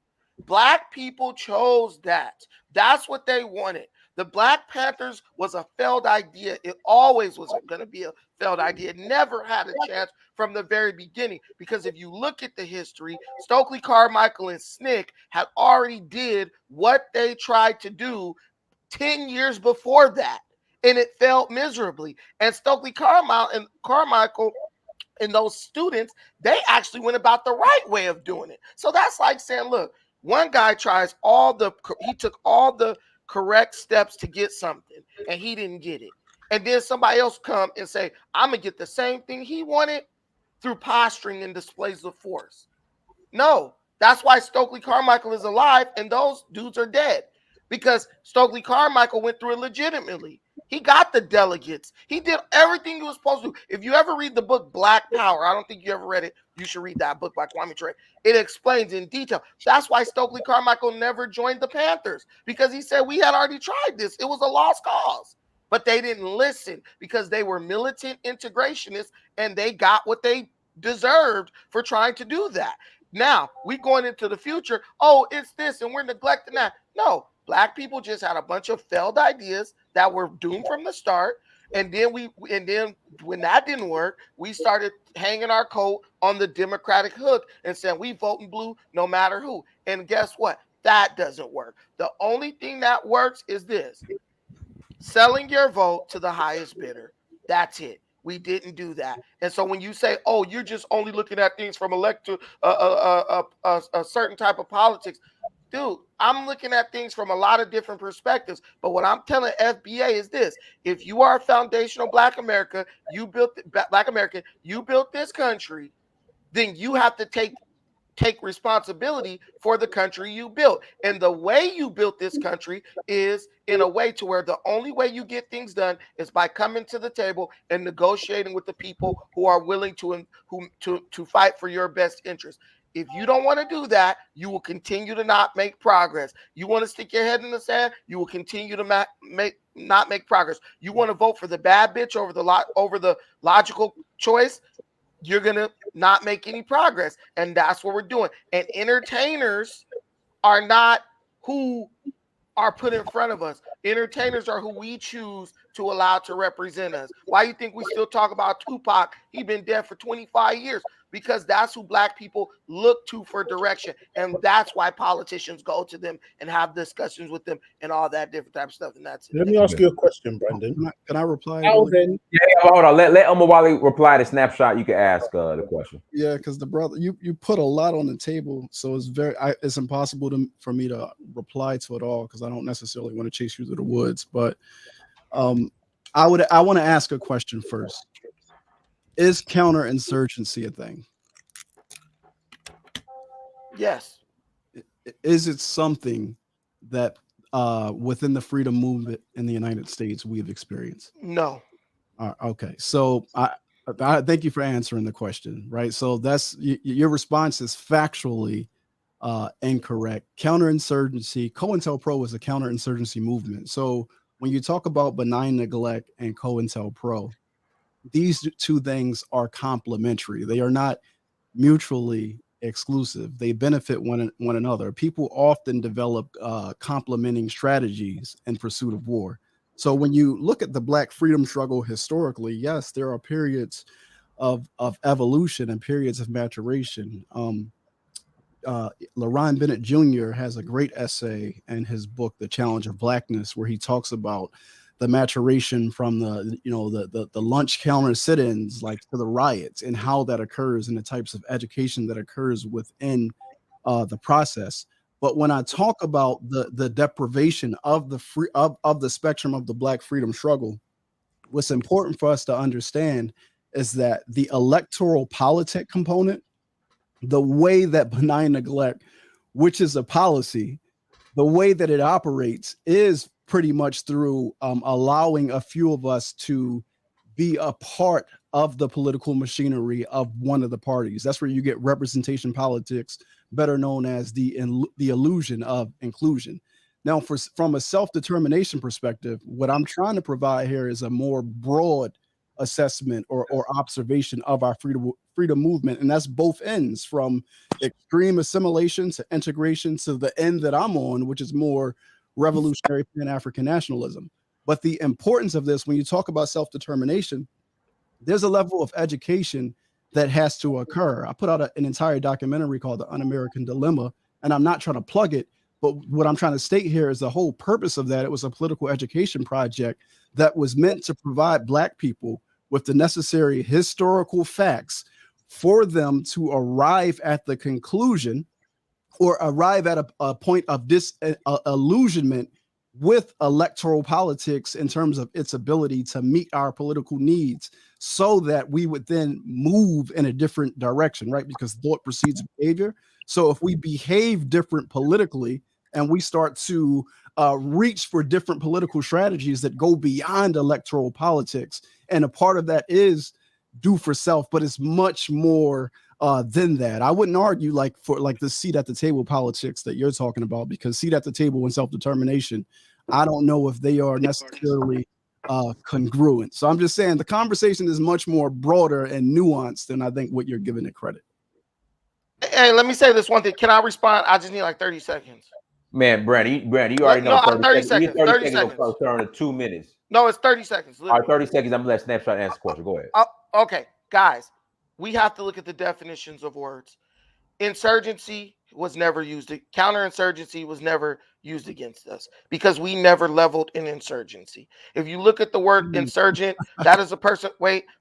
Black people chose that. That's what they wanted. The Black Panthers was a failed idea. It always was going to be a failed idea. It never had a chance from the very beginning, because if you look at the history, Stokely Carmichael and SNCC had already did what they tried to do 10 years before that, and it failed miserably. And Stokely Carmichael and those students, they actually went about the right way of doing it. So that's like saying, look, one guy he took all the correct steps to get something, and he didn't get it. And then somebody else come and say, I'm going to get the same thing he wanted through posturing and displays of force. No, that's why Stokely Carmichael is alive and those dudes are dead, because Stokely Carmichael went through it legitimately. He got the delegates. He did everything he was supposed to do. If you ever read the book Black Power, I don't think you ever read it. You should read that book by Kwame Ture. It explains in detail. That's why Stokely Carmichael never joined the Panthers, because he said we had already tried this. It was a lost cause. But they didn't listen because they were militant integrationists, and they got what they deserved for trying to do that. Now, we going into the future, oh, it's this, and we're neglecting that. No, black people just had a bunch of failed ideas that were doomed from the start. And then when that didn't work, we started hanging our coat on the Democratic hook and saying we voting blue no matter who. And guess what? That doesn't work. The only thing that works is this: selling your vote to the highest bidder. That's it. We didn't do that. And so when you say, oh, you're just only looking at things from a certain type of politics, dude, I'm looking at things from a lot of different perspectives. But what I'm telling FBA is this: if you are a foundational Black American, you built this country, then you have to take responsibility for the country you built. And the way you built this country is in a way to where the only way you get things done is by coming to the table and negotiating with the people who are willing to fight for your best interest. If you don't want to do that, you will continue to not make progress. You want to stick your head in the sand, you will continue to not make progress. You want to vote for the bad bitch over the logical choice, you're going to not make any progress. And that's what we're doing. And entertainers are not who are put in front of us. Entertainers are who we choose to allow to represent us. Why you think we still talk about Tupac? He's been dead for 25 years. Because that's who Black people look to for direction. And that's why politicians go to them and have discussions with them and all that different type of stuff. And that's it. Let me ask you a question, Brandon. Can I reply? Alvin. Yeah, hold on. Let Omawale reply to Snapshot. You can ask the question. Yeah, because the brother, you put a lot on the table, so it's impossible for me to reply to it all, because I don't necessarily want to chase you through the woods. But I want to ask a question first. Is counterinsurgency a thing? Yes. is it something that within the freedom movement in the United States we have experienced? No. Okay, so I thank you for answering the question. Right, so that's your response is factually incorrect. Counterinsurgency, COINTELPRO is a counterinsurgency movement. So when you talk about benign neglect and COINTELPRO, these two things are complementary. They are not mutually exclusive. They benefit one another. People often develop complementing strategies in pursuit of war. So when you look at the Black freedom struggle historically, yes, there are periods of evolution and periods of maturation. LaRon Bennett Jr. has a great essay in his book, The Challenge of Blackness, where he talks about the maturation from the lunch counter sit-ins, like to the riots, and how that occurs and the types of education that occurs within the process. But when I talk about the deprivation of the spectrum of the Black freedom struggle, what's important for us to understand is that the electoral politic component, the way that benign neglect, which is a policy, the way that it operates is pretty much through allowing a few of us to be a part of the political machinery of one of the parties. That's where you get representation politics, better known as the illusion of inclusion. Now, from a self-determination perspective, what I'm trying to provide here is a more broad assessment or observation of our freedom movement, and that's both ends, from extreme assimilation to integration to the end that I'm on, which is more revolutionary Pan-African nationalism. But the importance of this, when you talk about self-determination, there's a level of education that has to occur. I put out an entire documentary called The Un-American Dilemma, and I'm not trying to plug it, but what I'm trying to state here is the whole purpose of that. It was a political education project that was meant to provide Black people with the necessary historical facts for them to arrive at the conclusion or arrive at a point of disillusionment with electoral politics in terms of its ability to meet our political needs, so that we would then move in a different direction, right? Because thought precedes behavior. So if we behave different politically and we start to reach for different political strategies that go beyond electoral politics, and a part of that is do for self, but it's much more than that. I wouldn't argue for the seat at the table politics that you're talking about, because seat at the table and self-determination, I don't know if they are necessarily congruent. So I'm just saying the conversation is much more broader and nuanced than I think what you're giving it credit. Hey, let me say this one thing. Can I respond? I just need like 30 seconds. Man, Brandon, you already know. No, 30 seconds. 30 seconds. Will turn to 2 minutes. No, it's 30 seconds. All right, 30 seconds. I'm gonna let Snapshot answer the question. Go ahead. Okay, guys, we have to look at the definitions of words. Insurgency was never used. Counterinsurgency was never used against us because we never leveled an insurgency. If you look at the word insurgent, that is a person.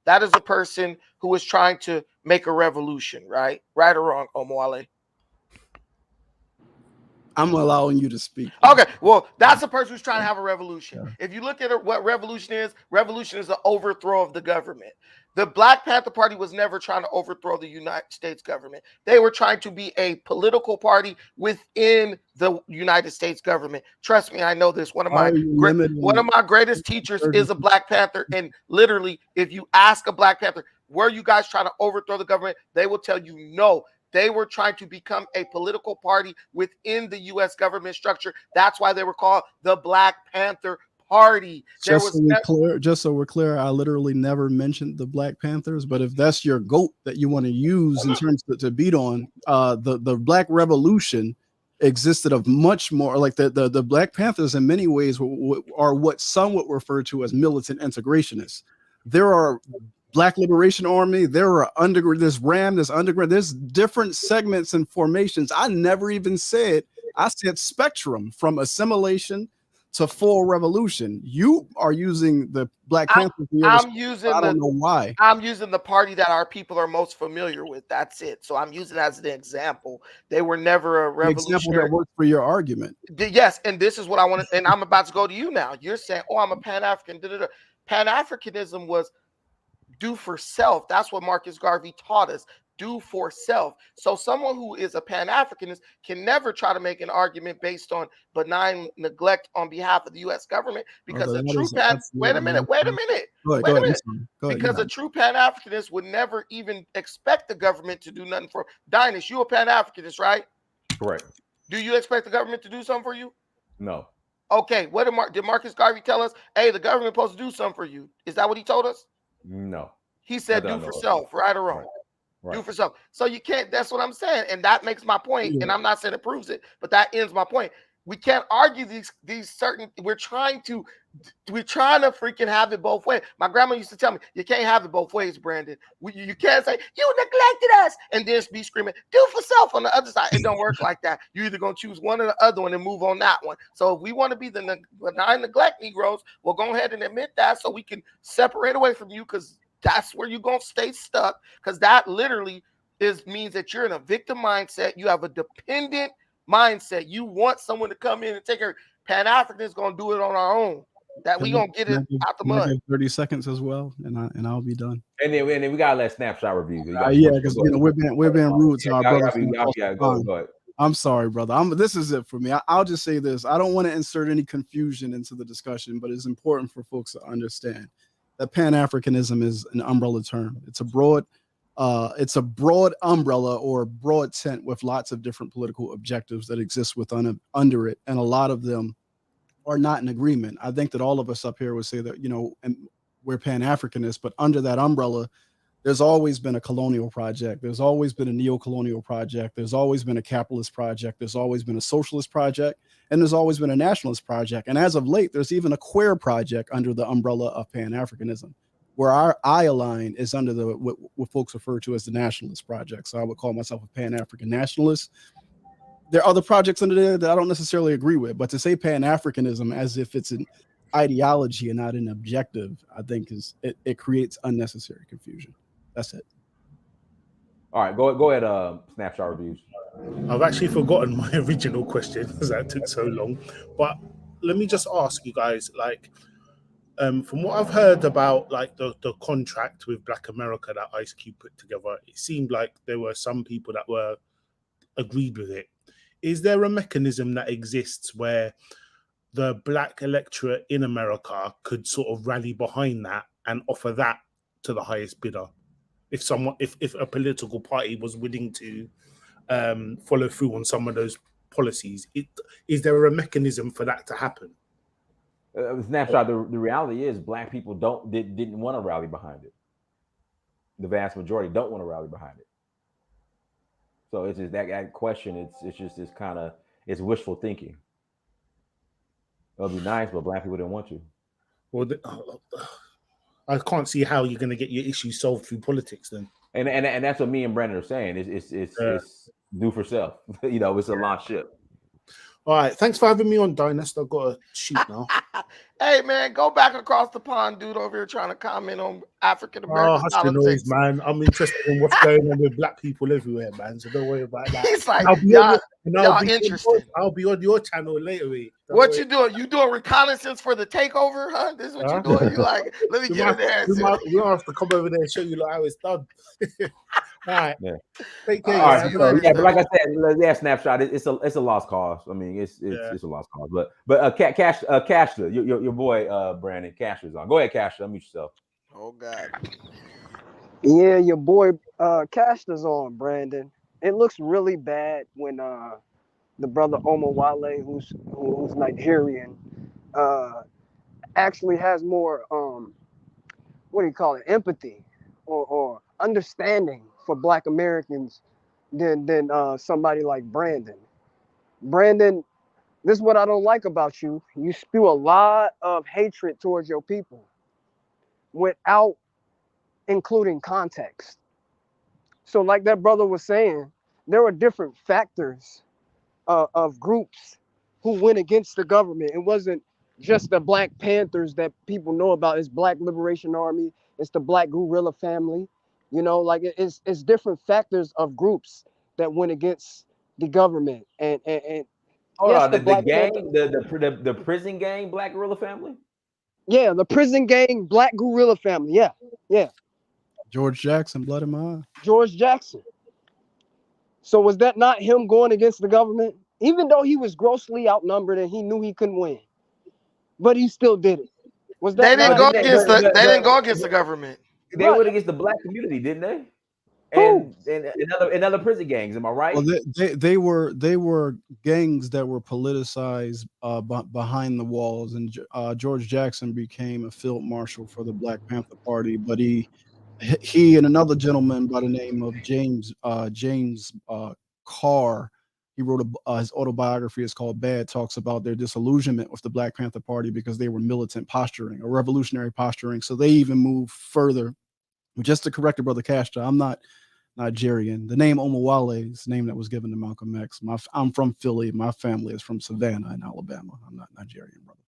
That is a person who is trying to make a revolution, right? Right or wrong, Omoale? I'm allowing you to speak. Okay, well, that's a person who's trying to have a revolution. Yeah. If you look at what revolution is the overthrow of the government. The Black Panther Party was never trying to overthrow the United States government. They were trying to be a political party within the United States government. Trust me, I know this. One of my greatest teachers is a Black Panther, and literally, if you ask a Black Panther, were you guys trying to overthrow the government? They will tell you no. They were trying to become a political party within the U.S. government structure. That's why they were called the Black Panther Party. Just so we're clear, I literally never mentioned the Black Panthers, but if that's your goat that you want to use in terms to beat on, the Black Revolution existed of much more, like the Black Panthers in many ways are what some would refer to as militant integrationists. There are Black Liberation Army, there are there's RAM, there's underground, there's different segments and formations. I never even said, I said spectrum from assimilation to full revolution. You are using the Black Panthers. I don't know why. I'm using the party that our people are most familiar with. That's it. So I'm using it as an example. They were never a revolutionary. Example that worked for your argument. Yes, and this is what I want to, and I'm about to go to you now. You're saying, oh, I'm a Pan-African. Pan-Africanism was do for self. That's what Marcus Garvey taught us. do for self. So someone who is a Pan-Africanist can never try to make an argument based on benign neglect on behalf of the U.S. government, because a true wait a minute. Go ahead. Because a true Pan-Africanist would never even expect the government to do nothing for. Dynast, you a Pan-Africanist, right? Correct. Do you expect the government to do something for you? No. Okay, what did Marcus Garvey tell us? Hey, the government supposed to do something for you. Is that what he told us? No. He said do for self, right or wrong. Right. Do for self. So you can't, that's what I'm saying. And that makes my point. And I'm not saying it proves it, but that ends my point. We can't argue these certain, we're trying to freaking have it both ways. My grandma used to tell me, you can't have it both ways, Brandon. You can't say, you neglected us, and then be screaming, do for self on the other side. It don't work like that. You're either going to choose one or the other one and move on that one. So if we want to be the benign neglect Negroes, we'll go ahead and admit that so we can separate away from you, because that's where you're going to stay stuck, because that literally means that you're in a victim mindset. You have a dependent mindset. You want someone to come in and take her. Pan-African is going to do it on our own. That we gonna get it out the mud. 30 seconds as well, and I'll be done. And then we gotta let Snapshot review. Yeah, because we're being rude to our brothers. Go ahead. I'm sorry, brother. This is it for me. I'll just say this. I don't want to insert any confusion into the discussion, but it's important for folks to understand that Pan-Africanism is an umbrella term. It's a broad umbrella or broad tent with lots of different political objectives that exist under it, and a lot of them are not in agreement. I think that all of us up here would say that, and we're Pan-Africanists, but under that umbrella, there's always been a colonial project. There's always been a neo-colonial project. There's always been a capitalist project. There's always been a socialist project, and there's always been a nationalist project. And as of late, there's even a queer project under the umbrella of Pan-Africanism, where our line is under what folks refer to as the nationalist project. So I would call myself a Pan-African nationalist. There are other projects under there that I don't necessarily agree with, but to say Pan-Africanism as if it's an ideology and not an objective, I think it creates unnecessary confusion. That's it. All right, go ahead. Snapshot reviews. I've actually forgotten my original question because that took so long. But let me just ask you guys, from what I've heard about the contract with Black America that Ice Cube put together, it seemed like there were some people that were agreed with it. Is there a mechanism that exists where the Black electorate in America could sort of rally behind that and offer that to the highest bidder? If a political party was willing to follow through on some of those policies, is there a mechanism for that to happen? Snapshot. The reality is, Black people didn't want to rally behind it. The vast majority don't want to rally behind it. So it's just that question. It's wishful thinking. It'll be nice, but Black people didn't want to. Well, I can't see how you're going to get your issues solved through politics then. And that's what me and Brandon are saying. It's do for self. It's a lost ship. All right, thanks for having me on, Dynast. I've got to shoot now. Hey, man, go back across the pond, dude, over here trying to comment on African American politics. Man. I'm interested in what's going on with Black people everywhere, man. So don't worry about that. He's like, y'all interested. I'll be on your channel later. What you doing? You doing reconnaissance for the takeover, huh? This is what you doing? You like, let me get in there. You have to come over there and show you how it's done. All right. Yeah. Take care. All right. But like I said, Snapshot. It's a lost cause. I mean, it's a lost cause. But Keisha, your boy Brandon, Keisha's on. Go ahead, Keisha. Unmute yourself. Oh God. Yeah, your boy Keisha's on, Brandon. It looks really bad when the brother Omar Wale, who's Nigerian, actually has more empathy or understanding for Black Americans than somebody like Brandon. Brandon, this is what I don't like about you. You spew a lot of hatred towards your people without including context. So like that brother was saying, there are different factors of groups who went against the government. It wasn't just the Black Panthers that people know about. It's Black Liberation Army. It's the Black Guerrilla family. It's different factors of groups that went against the government. And hold on, the gang, the prison gang, Black Guerrilla family. Yeah, the prison gang, Black Guerrilla family. Yeah. George Jackson, blood in my eye. George Jackson. So was that not him going against the government? Even though he was grossly outnumbered and he knew he couldn't win, but he still did it. Was They that didn't not go him? against the. They didn't go against the government. They went Right. against the black community, didn't they? Who? And other prison gangs. Am I right? Well, they were gangs that were politicized behind the walls, and George Jackson became a field marshal for the Black Panther Party. But he and another gentleman by the name of James Carr, he wrote his autobiography is called Bad, talks about their disillusionment with the Black Panther Party because they were militant posturing or revolutionary posturing. So they even moved further. Just to correct it, Brother Castro, I'm not Nigerian. The name Omowale is the name that was given to Malcolm X. I'm from Philly. My family is from Savannah in Alabama. I'm not Nigerian, brother.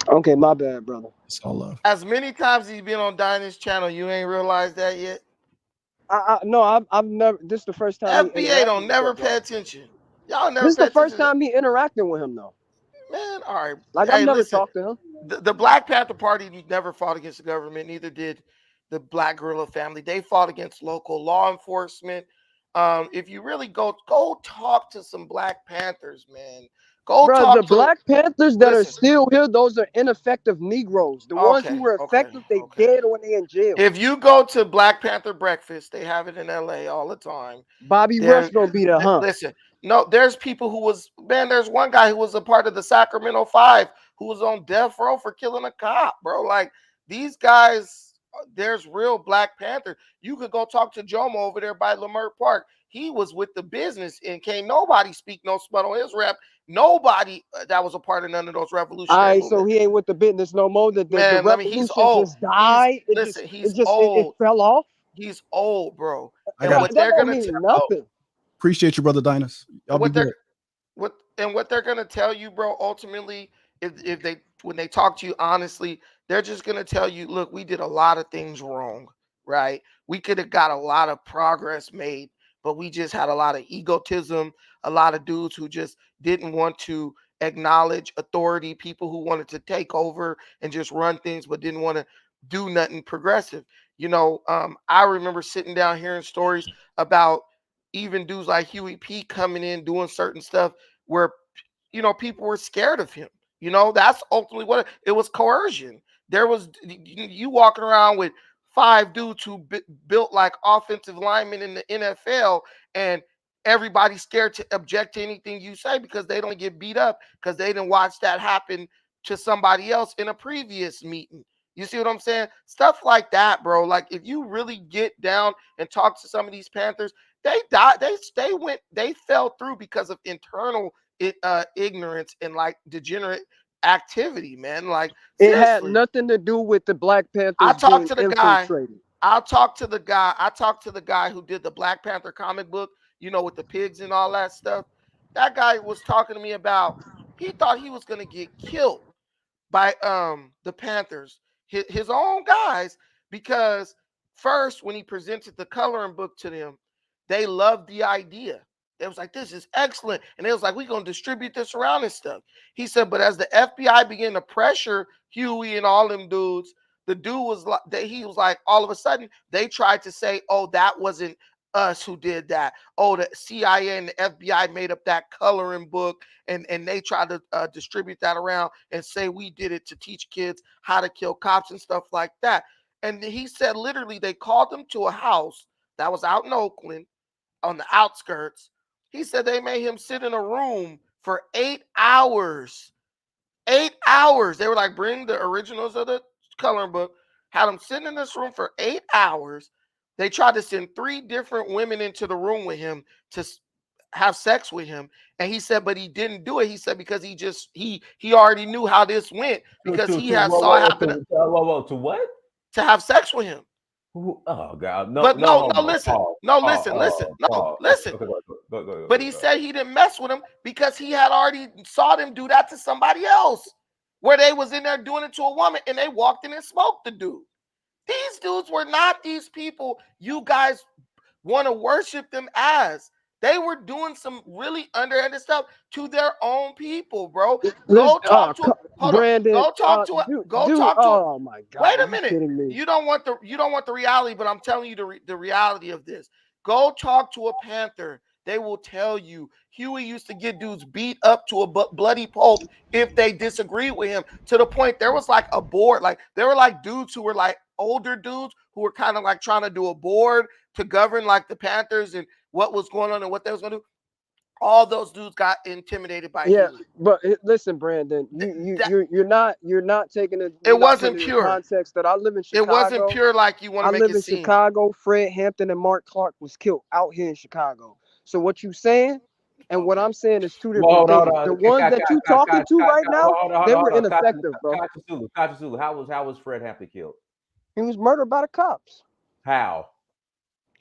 Okay, my bad, brother. It's all love. As many times he's been on Dinah's channel, you ain't realized that yet? No, I've never. This is the first time. FBA don't never pay attention. Y'all never. This is pay the first attention. time he interacting with him, though. Man, all right. Like Hey, I've never listen, talked to him. The Black Panther Party never fought against the government. Neither did the Black Guerrilla family. They fought against local law enforcement. If you really go talk to some Black Panthers, man. Bro, the Black Panthers that are still here, those are ineffective Negroes. The ones who were effective, they dead when they in jail. If you go to Black Panther breakfast, they have it in LA all the time. Bobby Rush gonna be there, huh? Listen, no, there's people who was, man, there's one guy who was a part of the Sacramento 5 who was on death row for killing a cop, bro. Like, these guys, there's real Black Panther. You could go talk to Jomo over there by Leimert Park. He was with the business and can't nobody speak no smut on his rap. Nobody that was a part of none of those revolutionary movements. So he ain't with the business no more. The Man, revolution he's old. just died. He's old. It fell off. He's old, bro. And what they're gonna mean nothing. Appreciate you, brother Dinas. What they're gonna tell you, bro, ultimately, if they when they talk to you honestly, they're just gonna tell you, look, we did a lot of things wrong, right? We could have got a lot of progress made, but we just had a lot of egotism, a lot of dudes who just didn't want to acknowledge authority, people who wanted to take over and just run things, but didn't want to do nothing progressive. You know, I remember sitting down hearing stories about even dudes like Huey P coming in, doing certain stuff where, you know, people were scared of him. You know, that's ultimately what it was, coercion. There was you walking around with 5 dudes who built like offensive linemen in the NFL, and everybody's scared to object to anything you say because they don't get beat up because they didn't watch that happen to somebody else in a previous meeting. You see what I'm saying? Stuff like that, bro. Like, if you really get down and talk to some of these Panthers, they died. They fell through because of internal ignorance and like degenerate activity, man. Like, it had nothing to do with the Black Panthers. I talked to the guy. I talked to the guy who did the Black Panther comic book, you know, with the pigs and all that stuff. That guy was talking to me about, he thought he was gonna get killed by the Panthers, his own guys, because first when he presented the coloring book to them, they loved the idea. They was like, this is excellent. And they was like, we're going to distribute this around and stuff. He said, but as the FBI began to pressure Huey and all them dudes, the dude was like, he was like, all of a sudden, they tried to say, oh, that wasn't us who did that. Oh, the CIA and the FBI made up that coloring book, and they tried to distribute that around and say we did it to teach kids how to kill cops and stuff like that. And he said, literally, they called them to a house that was out in Oakland on the outskirts. He said they made him sit in a room for 8 hours. 8 hours. They were like, bring the originals of the coloring book, had him sitting in this room for 8 hours. They tried to send 3 different women into the room with him to have sex with him. And he said, but he didn't do it. He said, because he already knew how this went, because he had saw it happen. To what? To have sex with him. Oh God! No, but listen. But he said he didn't mess with him because he had already saw them do that to somebody else, where they was in there doing it to a woman, and they walked in and smoked the dude. These dudes were not these people you guys want to worship them as. They were doing some really underhanded stuff to their own people, bro. Go talk to Brandon. Go talk to Oh my God! Wait a minute. You don't want the reality, but I'm telling you the reality of this. Go talk to a Panther they will tell you Huey used to get dudes beat up to a bloody pulp if they disagreed with him, to the point there was like a board, like there were like dudes who were like older dudes who were kind of like trying to do a board to govern like the Panthers and what was going on and what they was going to do. All those dudes got intimidated by Huey. But listen, Brandon, you're not taking it. It wasn't pure context that I live in Chicago. It wasn't pure like you want to make it seem. I live in Chicago. Fred Hampton and Mark Clark was killed out here in Chicago. So what you saying and what I'm saying is two different things. The ones that you talking to right now, they were ineffective, bro. Kasha Sulu, how was Fred Hampton killed? He was murdered by the cops. How?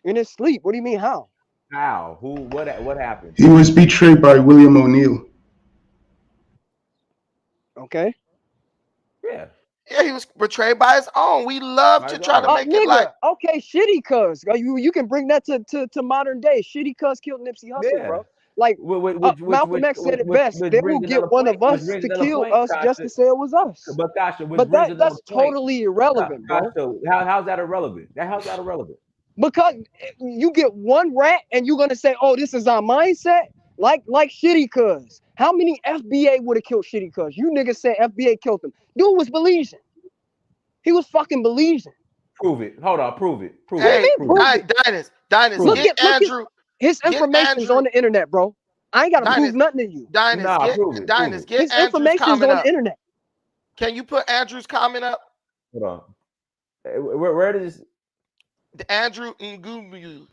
In his sleep. What do you mean how? How? Who? What happened? He was betrayed by William O'Neill. Okay. Yeah. Yeah, he was betrayed by his own. We love to try to make it like okay, shitty cuz. You can bring that to modern day. Shitty cuz killed Nipsey Hussle, bro. Like Malcolm X said it best. They will get one of us to kill us just to say it was us. But Kasha, but that's totally irrelevant, bro. How's that irrelevant? How's that irrelevant? Because you get one rat and you're gonna say, "Oh, this is our mindset." Like shitty cuz. How many FBA would have killed shitty cuz? You niggas said FBA killed him. Dude was Belizean. He was fucking Belizean. Prove it. Hold on. Prove it. Dynast. Get Andrew. His information's on the internet, bro. I ain't gotta prove nothing to you. Dynast. Get his information's on the internet. Can you put Andrew's comment up? Hold on. Where does Andrew Ngumu?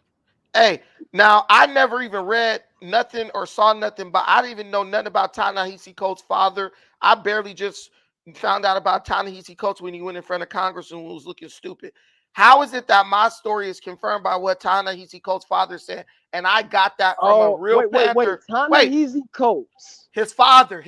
Hey, now I never even read nothing or saw nothing, but I didn't even know nothing about Ta-Nehisi Coates' father. I barely just found out about Ta-Nehisi Coates when he went in front of Congress and was looking stupid. How is it that my story is confirmed by what Ta-Nehisi Coates' father said, and I got that from a real Panther? Ta-Nehisi Coates. His father.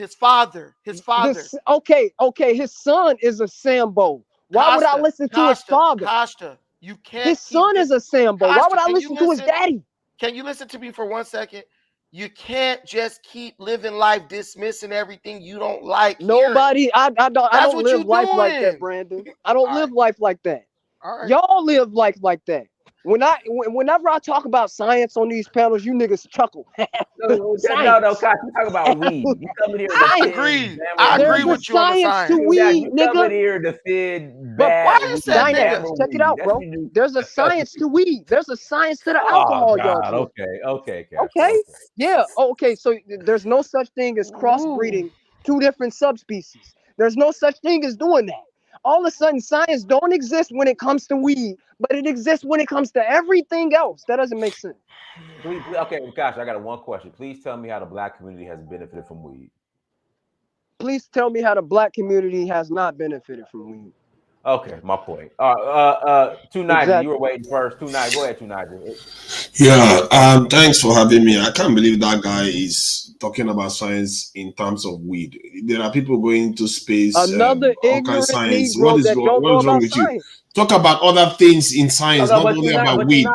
Okay. His son is a Sambo. Why would I listen to his father? Costa, you can't. His son is a Sambo. Why would I listen to his daddy? Can you listen to me for 1 second? You can't just keep living life dismissing everything you don't like. Nobody, I don't live life like that, Brandon. I don't live life like that. Y'all live life like that. Whenever I talk about science on these panels, you niggas chuckle. No, Kasha, you talk about weed. You come in here. I agree with you on the science. To weed, you come in here to defend bad. Why you say nigga? Check it out, bro. There's a science to weed. There's a science to the alcohol, y'all. Okay. Yeah. Okay. So there's no such thing as crossbreeding two different subspecies. There's no such thing as doing that. All of a sudden, science don't exist when it comes to weed, but it exists when it comes to everything else. That doesn't make sense. Okay, gosh, I got one question. Please tell me how the Black community has benefited from weed. Please tell me how the Black community has not benefited from weed. Okay, my point. Two Nigel, exactly. You were waiting first. Two Nigel, go ahead, Two Nigel. Yeah, thanks for having me. I can't believe that guy is talking about science in terms of weed. There are people going to space. Another ignorant science. Negro What is that don't know wrong about with science. you? Talk about other things in science, not only about weed.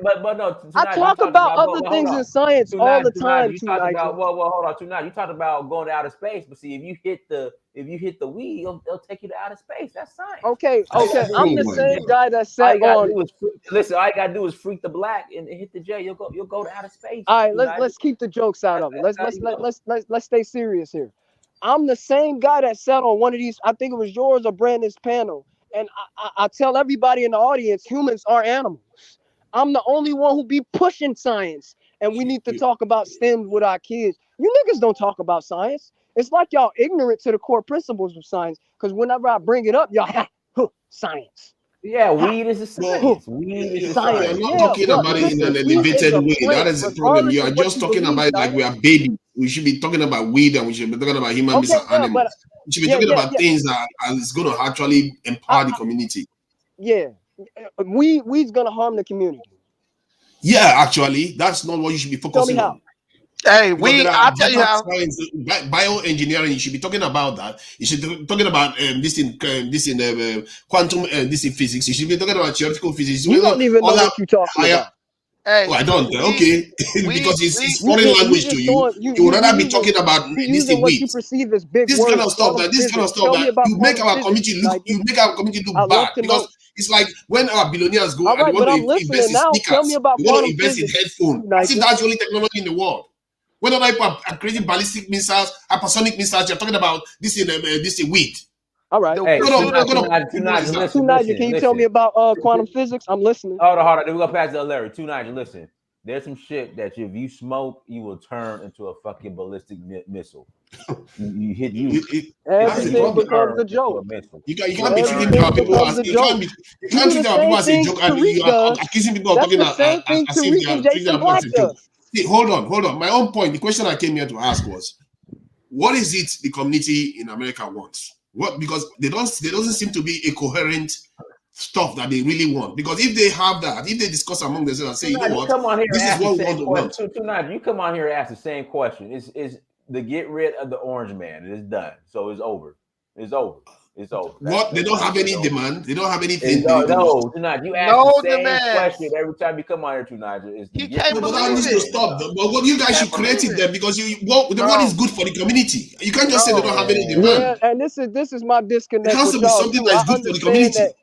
But no, I talk about other things in science all the time. Hold on, tonight you talked about going to outer space, but see, if you hit the weed, it'll take you to outer space. That's science. Okay. I'm the same guy that said on. Listen, all you gotta do is freak the black and hit the J. You'll go to outer space. All right, let's keep the jokes out of it. Let's stay serious here. I'm the same guy that sat on one of these. I think it was yours or Brandon's panel. And I tell everybody in the audience, humans are animals. I'm the only one who be pushing science. And we need to talk about STEM with our kids. You niggas don't talk about science. It's like y'all ignorant to the core principles of science. Because whenever I bring it up, y'all science. Yeah, weed is a science. Weed is a science. You're not talking about it in an elevated way. That is the problem. You are just talking about it like we are babies. We should be talking about weed and we should be talking about human beings and animals. We should be talking about things that is going to actually empower the community. Yeah. Weed's going to harm the community. Yeah, actually. That's not what you should be focusing on. Hey, I'll tell you how. Bioengineering, you should be talking about that. You should be talking about this in quantum physics. You should be talking about theoretical physics. You don't even know what you're talking about. Hey, I don't. Okay, because it's foreign language to you. You would rather be talking about this in weeds. This kind of stuff that you make our community look bad because It's like when our billionaires go All and right, they want but I'm to listening invest in now. Tell speakers, me about they want to quantum invest in physics. headphones. As if that's the only technology in the world. When other people are creating ballistic missiles, hypersonic missiles, you're talking about this in weed. All right. Hey, Tonight, can you tell me about quantum physics? I'm listening. Hold on. We're gonna pass it to Larry. Tonight, listen. There's some shit that if you smoke, you will turn into a fucking ballistic missile. You hit you. Everything becomes a joke. You can't be treating people as you can't treat people as a joke, and you are accusing people of talking as if they are treating people as a joke. See, hold on. My own point, the question I came here to ask was, what is it the community in America wants? What, because there doesn't seem to be a coherent stuff that they really want. Because if they have that, if they discuss among themselves and say, you know what, this is what we want to want. Tonight, you come on here and ask the same question. Is the get rid of the orange man. It is done. So it's over. It's over. What? They don't have any demand. They don't have anything. No, tonight you ask the same question every time you come on here tonight. But that needs to stop. But what you guys should create it then, because what is good for the community. You can't just say they don't have any demand. Yeah, and this is my disconnect. It has to be something that is good for the community.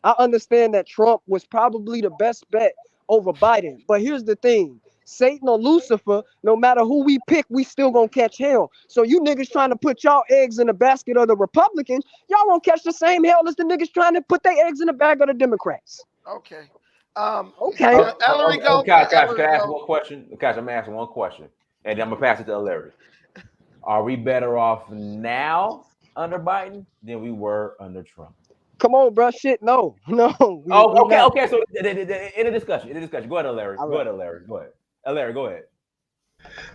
I understand that Trump was probably the best bet over Biden, but here's the thing. Satan or Lucifer, no matter who we pick, we still gonna catch hell. So you niggas trying to put y'all eggs in the basket of the Republicans, y'all won't catch the same hell as the niggas trying to put their eggs in the bag of the Democrats. Okay. Okay. Ellery, go. Can I ask one question? Gosh, I'm asking one question, and then I'm gonna pass it to Larry. Are we better off now under Biden than we were under Trump? Come on, bro. Shit, no. Okay. So in a discussion. Go ahead, Larry. Go ahead. Go ahead.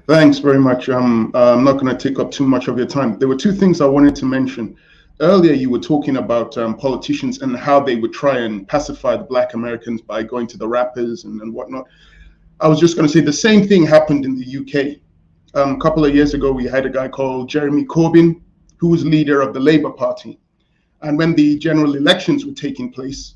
Thanks very much. I'm not going to take up too much of your time. There were two things I wanted to mention. Earlier, you were talking about politicians and how they would try and pacify the Black Americans by going to the rappers and whatnot. I was just going to say the same thing happened in the UK. A couple of years ago, we had a guy called Jeremy Corbyn, who was leader of the Labour Party. And when the general elections were taking place,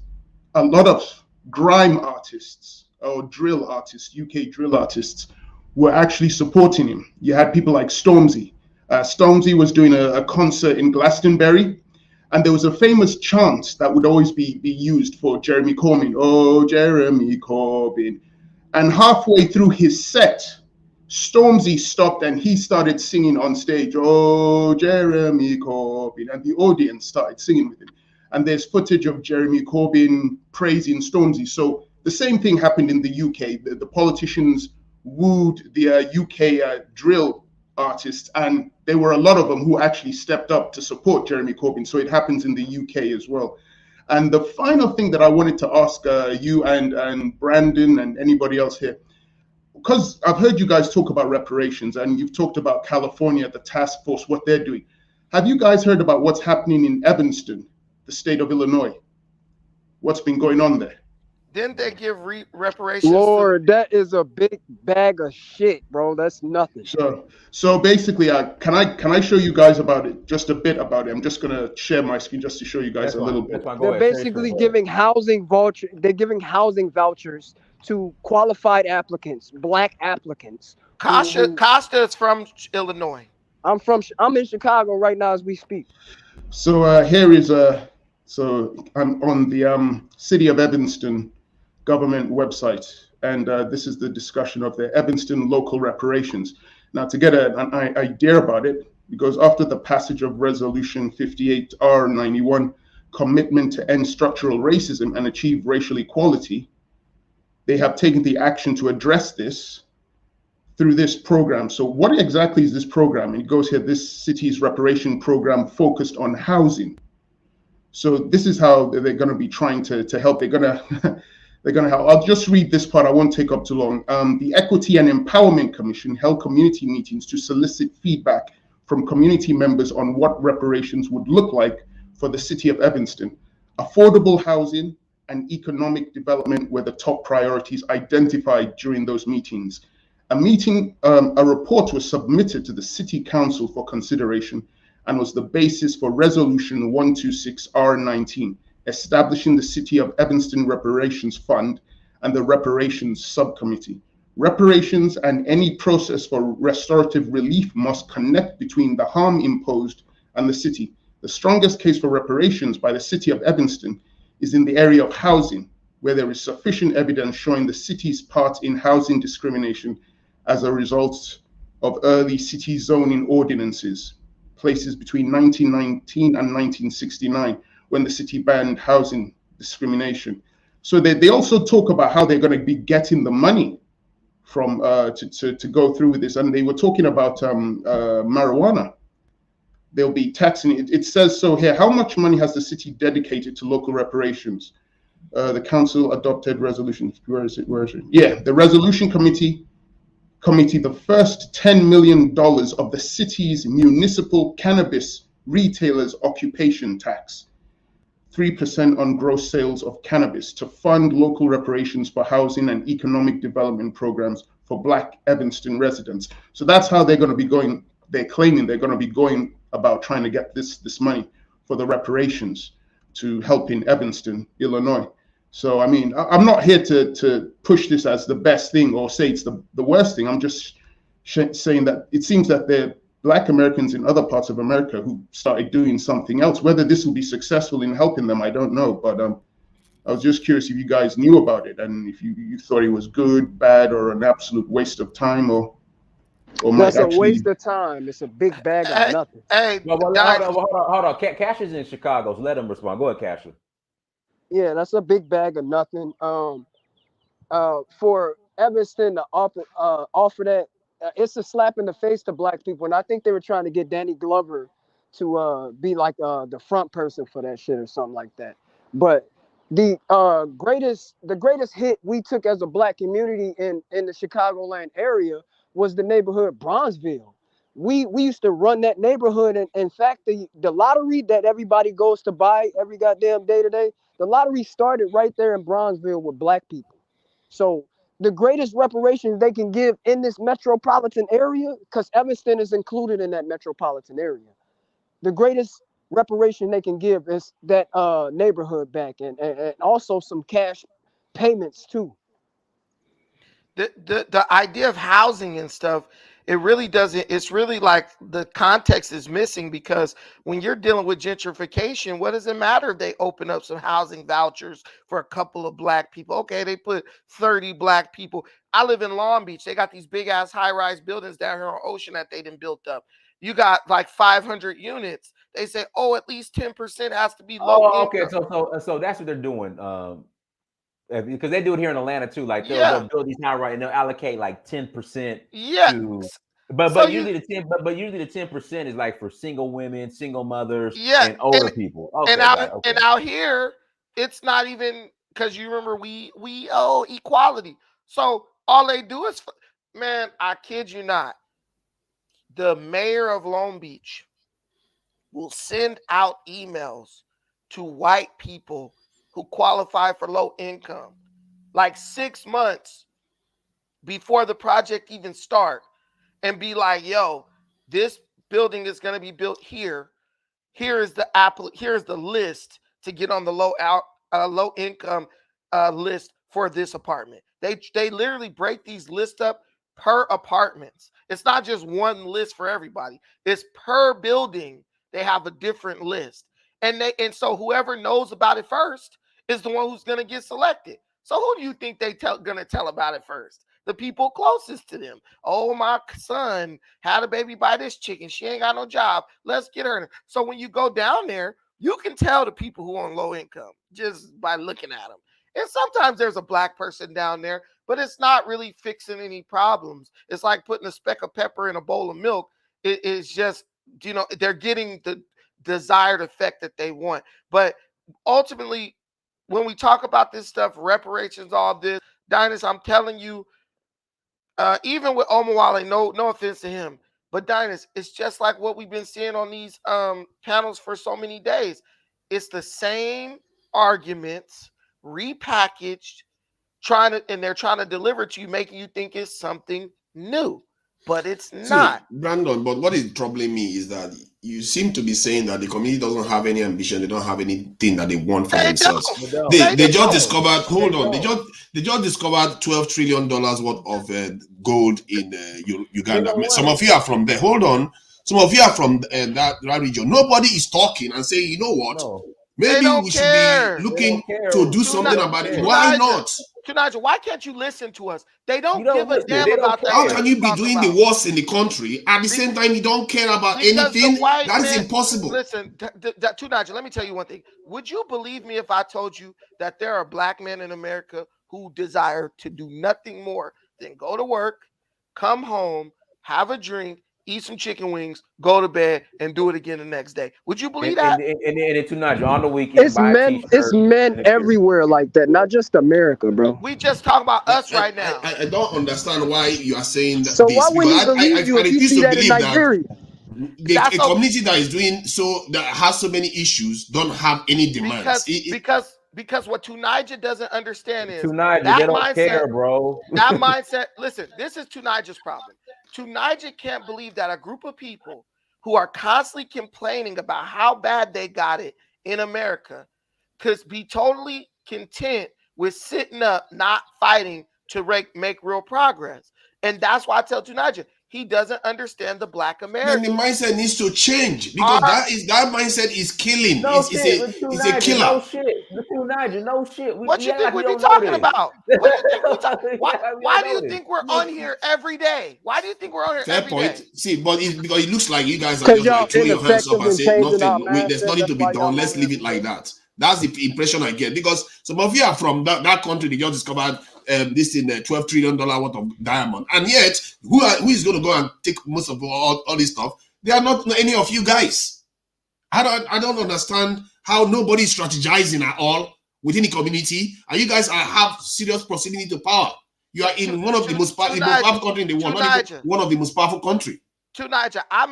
a lot of grime artists or drill artists, UK drill artists, were actually supporting him. You had people like Stormzy. Stormzy was doing a concert in Glastonbury, and there was a famous chant that would always be used for Jeremy Corbyn. Oh, Jeremy Corbyn. And halfway through his set, Stormzy stopped and he started singing on stage, oh, Jeremy Corbyn, and the audience started singing with him. And there's footage of Jeremy Corbyn praising Stormzy. So the same thing happened in the UK. The politicians wooed the UK drill artists, and there were a lot of them who actually stepped up to support Jeremy Corbyn. So it happens in the UK as well. And the final thing that I wanted to ask you and Brandon and anybody else here, because I've heard you guys talk about reparations and you've talked about California, the task force, what they're doing. Have you guys heard about what's happening in Evanston, the state of Illinois? What's been going on there? Didn't they give reparations? Lord, that is a big bag of shit, bro. That's nothing. So basically, can I show you guys about it? Just a bit about it. I'm just gonna share my screen just to show you guys a little bit. They're basically giving housing vouchers. They're giving housing vouchers to qualified applicants, Black applicants. Costa is from Illinois. I'm in Chicago right now as we speak. So here is so I'm on the City of Evanston government website, and this is the discussion of the Evanston local reparations. Now, to get an idea about it, because after the passage of Resolution 58R91, commitment to end structural racism and achieve racial equality, they have taken the action to address this through this program. So what exactly is this program? And it goes here, this city's reparation program focused on housing. So this is how they're going to be trying to help. They're going to help. I'll just read this part. I won't take up too long. The Equity and Empowerment Commission held community meetings to solicit feedback from community members on what reparations would look like for the city of Evanston. Affordable housing and economic development were the top priorities identified during those meetings. A report was submitted to the City Council for consideration and was the basis for Resolution 126R19, establishing the City of Evanston Reparations Fund and the Reparations Subcommittee. Reparations and any process for restorative relief must connect between the harm imposed and the city. The strongest case for reparations by the City of Evanston is in the area of housing, where there is sufficient evidence showing the city's part in housing discrimination as a result of early city zoning ordinances, places between 1919 and 1969, when the city banned housing discrimination. So they also talk about how they're going to be getting the money from to go through with this. And they were talking about marijuana. They'll be taxing it. It says so here. How much money has the city dedicated to local reparations? The council adopted resolution. Where is it? Yeah, the resolution committee, the first $10 million of the city's municipal cannabis retailers' occupation tax, 3% on gross sales of cannabis, to fund local reparations for housing and economic development programs for Black Evanston residents. So that's how they're going to be going. They're claiming they're going to be going about trying to get this money for the reparations to help in Evanston, Illinois. So, I mean, I'm not here to push this as the best thing or say it's the worst thing. I'm just saying that it seems that there are Black Americans in other parts of America who started doing something else. Whether this will be successful in helping them, I don't know. But I was just curious if you guys knew about it and if you thought it was good, bad, or an absolute waste of time, or that's a waste of time. It's a big bag of nothing. Hey, hold on. Cash is in Chicago, so let him respond. Go ahead, Cash. Yeah, that's a big bag of nothing. For Evanston to offer that, it's a slap in the face to Black people, and I think they were trying to get Danny Glover to be like the front person for that shit or something like that. But the greatest hit we took as a Black community in the Chicagoland area was the neighborhood Bronzeville. We used to run that neighborhood, and in fact, the lottery that everybody goes to buy every goddamn day today, the lottery started right there in Bronzeville with Black people. So the greatest reparations they can give in this metropolitan area, because Evanston is included in that metropolitan area, the greatest reparation they can give is that neighborhood back, and also some cash payments too. The idea of housing and stuff, it really doesn't, it's really like the context is missing, because when you're dealing with gentrification, what does it matter if they open up some housing vouchers for a couple of Black people? Okay, they put 30 Black people. I live in Long Beach. They got these big ass high-rise buildings down here on Ocean that they done built up. You got like 500 units. They say, oh, at least 10% has to be low income. Okay, so that's what they're doing. Because they do it here in Atlanta too. Like they'll build these high, right, and they'll allocate like 10%. Yeah. But usually the 10% is like for single women, single mothers, and older people. Okay, and out here, it's not even, because you remember we owe equality. So all they do is, man, I kid you not, the mayor of Long Beach will send out emails to white people who qualify for low income, like 6 months before the project even start, and be like, yo, this building is going to be built here. Here's the list to get on the low income list for this apartment. They literally break these lists up per apartments. It's not just one list for everybody. It's per building. They have a different list. And so whoever knows about it first is the one who's going to get selected. So who do you think they going to tell about it first? The people closest to them. Oh, my son had a baby by this chicken. She ain't got no job. Let's get her. So when you go down there, you can tell the people who are on low income just by looking at them. And sometimes there's a Black person down there, but it's not really fixing any problems. It's like putting a speck of pepper in a bowl of milk. It is just, they're getting the desired effect that they want. But ultimately, when we talk about this stuff, reparations, all this, Dynas, I'm telling you, even with Omawale, no offense to him, but Dynas, it's just like what we've been seeing on these panels for so many days. It's the same arguments repackaged, and they're trying to deliver it to you, making you think it's something new. But it's not. Brandon, but what is troubling me is that you seem to be saying that the community doesn't have any ambition, they don't have anything that they want for themselves. They just discovered, they just discovered $12 trillion worth of gold in Uganda. Some of you are from there. Hold on. Some of you are from that region. Nobody is talking and saying, you know what? Maybe we should be looking to do something about it. Why not? Tunaja, why can't you listen to us? They don't give a damn they about that. How can you be doing the worst in the country at the same time you don't care about anything? That is impossible. Listen, Tunaja, let me tell you one thing. Would you believe me if I told you that there are black men in America who desire to do nothing more than go to work, come home, have a drink, eat some chicken wings, go to bed, and do it again the next day? Would you believe that? And Tunaja, on the weekend, It's men everywhere like that, not just America, bro. We just talk about us right now. I don't understand why you are saying that. So why would he believe you if you see that in Nigeria? A community that is doing so, that has so many issues, don't have any demands. Because what Tunaja doesn't understand is Tunaja, that they don't mindset, care, bro. That mindset. Listen, this is Tunaja's problem. Tunaja can't believe that a group of people who are constantly complaining about how bad they got it in America could be totally content with sitting up, not fighting to make real progress. And that's why I tell Tunaja, he doesn't understand the black American. Then the mindset needs to change, because that mindset is killing. It's a killer. No shit. Tunaja, no shit. What you think we're talking about? Why do you think we're on here every day? Why do you think we're on here every day? Fair point. See, but because it looks like you guys are just like throwing your hands up and saying nothing. There's nothing to be done. Let's leave it like that. That's the impression I get, because some of you are from that country. They just discovered this in $12 trillion worth of diamond, and yet who is going to go and take most of all this stuff? They are not any of you guys. I don't understand how nobody is strategizing at all within the community, and you guys have serious proximity to power. You are in one of the most powerful country in the world, not even one of the most powerful country. Tunaja, I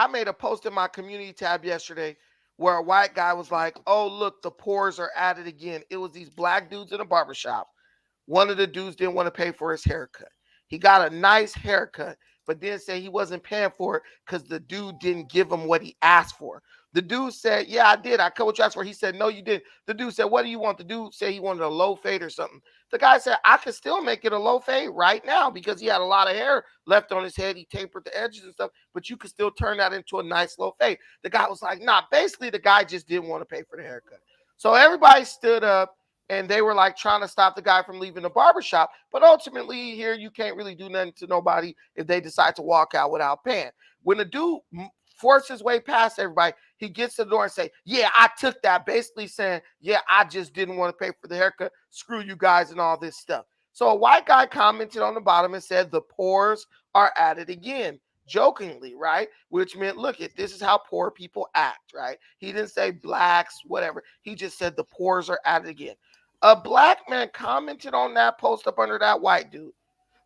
made a post in my community tab yesterday where a white guy was like, "Oh, look, the poors are at it again." It was these black dudes in a barbershop. One of the dudes didn't want to pay for his haircut. He got a nice haircut, but then said he wasn't paying for it because the dude didn't give him what he asked for. The dude said, "Yeah, I did. I cut what you asked for." He said, "No, you didn't." The dude said, "What do you want?" The dude said he wanted a low fade or something. The guy said, "I could still make it a low fade right now because he had a lot of hair left on his head. He tapered the edges and stuff, but you could still turn that into a nice low fade." The guy was like, "Nah." Basically, the guy just didn't want to pay for the haircut. So everybody stood up and they were like trying to stop the guy from leaving the barbershop. But ultimately, here you can't really do nothing to nobody if they decide to walk out without paying. When the dude forced his way past everybody, he gets to the door and say, "Yeah, I took that," basically saying, "Yeah, I just didn't want to pay for the haircut. Screw you guys," and all this stuff. So a white guy commented on the bottom and said, "The poors are at it again," jokingly, right? Which meant, look, this is how poor people act, right? He didn't say blacks, whatever. He just said the poors are at it again. A black man commented on that post up under that white dude.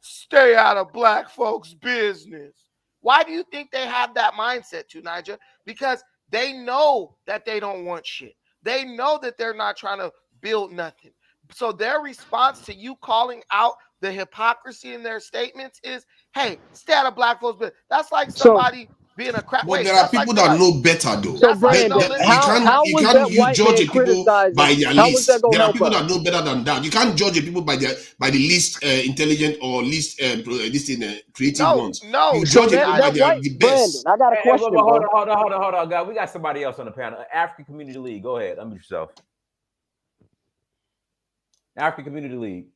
"Stay out of black folks' business." Why do you think they have that mindset, Tunaja? Because they know that they don't want shit. They know that they're not trying to build nothing. So their response to you calling out the hypocrisy in their statements is, "Hey, stay out of black folks' business." That's like somebody being a crap. But there are people that know better, though. So Brandon, you can't judge people by their list. There are people that know better than that. You can't judge people by the least intelligent or least creative ones. No, you judge people by the best. Brandon, I got a question. Hold on, guys. We got somebody else on the panel. African Community League. Go ahead. Unmute yourself. African Community League.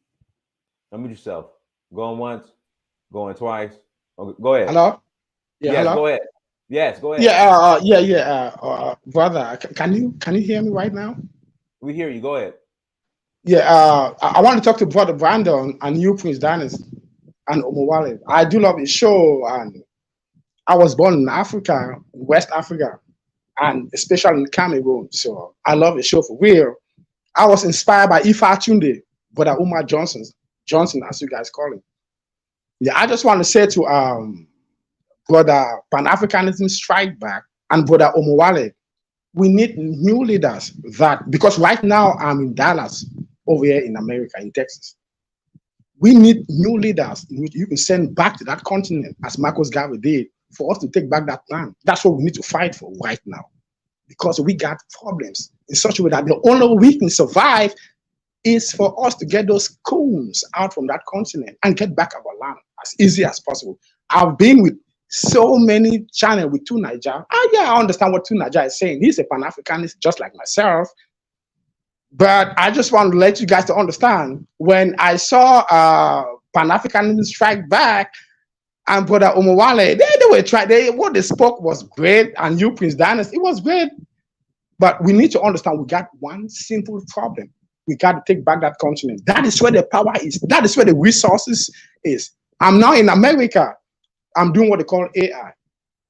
Unmute yourself. Going once, going twice. Okay, go ahead. Hello. Yeah, yes, hello? go ahead. Yes, go ahead. Yeah, brother, can you hear me right now? We hear you. Go ahead. Yeah, I want to talk to Brother Brandon and you, Prince Dennis and Omowale. I do love his show, and I was born in Africa, West Africa, and especially in Cameroon. So I love his show for real. I was inspired by Ifa Tunde, Brother Umar Johnson, as you guys call him. Yeah, I just want to say to Brother Pan-Africanism Strike Back and Brother Omowale, we need new leaders because right now I'm in Dallas over here in America, in Texas. We need new leaders you can send back to that continent as Marcus Garvey did for us to take back that land. That's what we need to fight for right now, because we got problems in such a way that the only way we can survive is for us to get those coons out from that continent and get back our land as easy as possible. I've been with so many channels with two Niger. Yeah, I understand what two Niger is saying. He's a Pan-Africanist just like myself. But I just want to let you guys to understand, when I saw Pan-Africanism strike back and Brother Omowale, they were trying, what they spoke was great, and you, Prince Dynasty, it was great. But we need to understand we got one simple problem. We got to take back that continent. That is where the power is. That is where the resources is. I'm now in America. I'm doing what they call AI.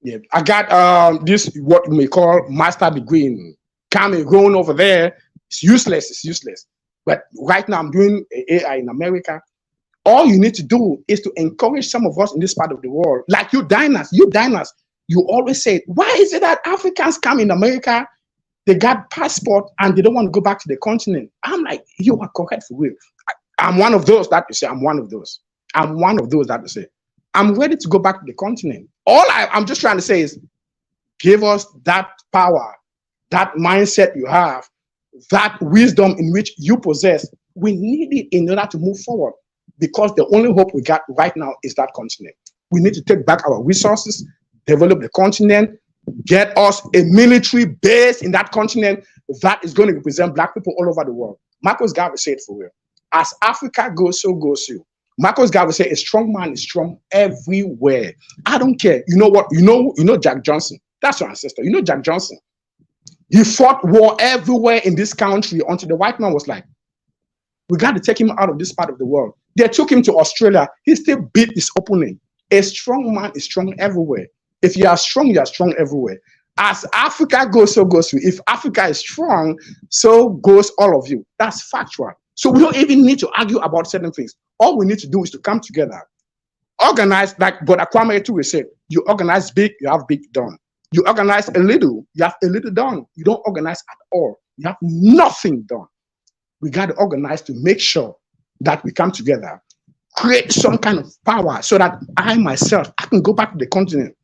Yeah, I got this, what we call master degree in Cameroon over there. It's useless. It's useless. But right now I'm doing AI in America. All you need to do is to encourage some of us in this part of the world, like you diners, you always say, why is it that Africans come in America, they got passport and they don't want to go back to the continent? I'm like, you are correct for real. I'm one of those that you say, I'm one of those that you say, I'm ready to go back to the continent. All I'm just trying to say is, give us that power, that mindset you have, that wisdom in which you possess. We need it in order to move forward, because the only hope we got right now is that continent. We need to take back our resources, develop the continent, get us a military base in that continent that is going to represent Black people all over the world. Marcus Garvey said for real, as Africa goes, so goes you. Marcus Garvey said, a strong man is strong everywhere. I don't care. You know what? You know Jack Johnson. That's your ancestor. You know Jack Johnson. He fought war everywhere in this country until the white man was like, we got to take him out of this part of the world. They took him to Australia. He still beat his opponent. A strong man is strong everywhere. If you are strong everywhere. As Africa goes, so goes you. If Africa is strong, so goes all of you. That's factual. So we don't even need to argue about certain things. All we need to do is to come together. Organize, like Brother Kwame too said, you organize big, you have big done. You organize a little, you have a little done. You don't organize at all, you have nothing done. We got to organize to make sure that we come together, create some kind of power so that I myself, I can go back to the continent,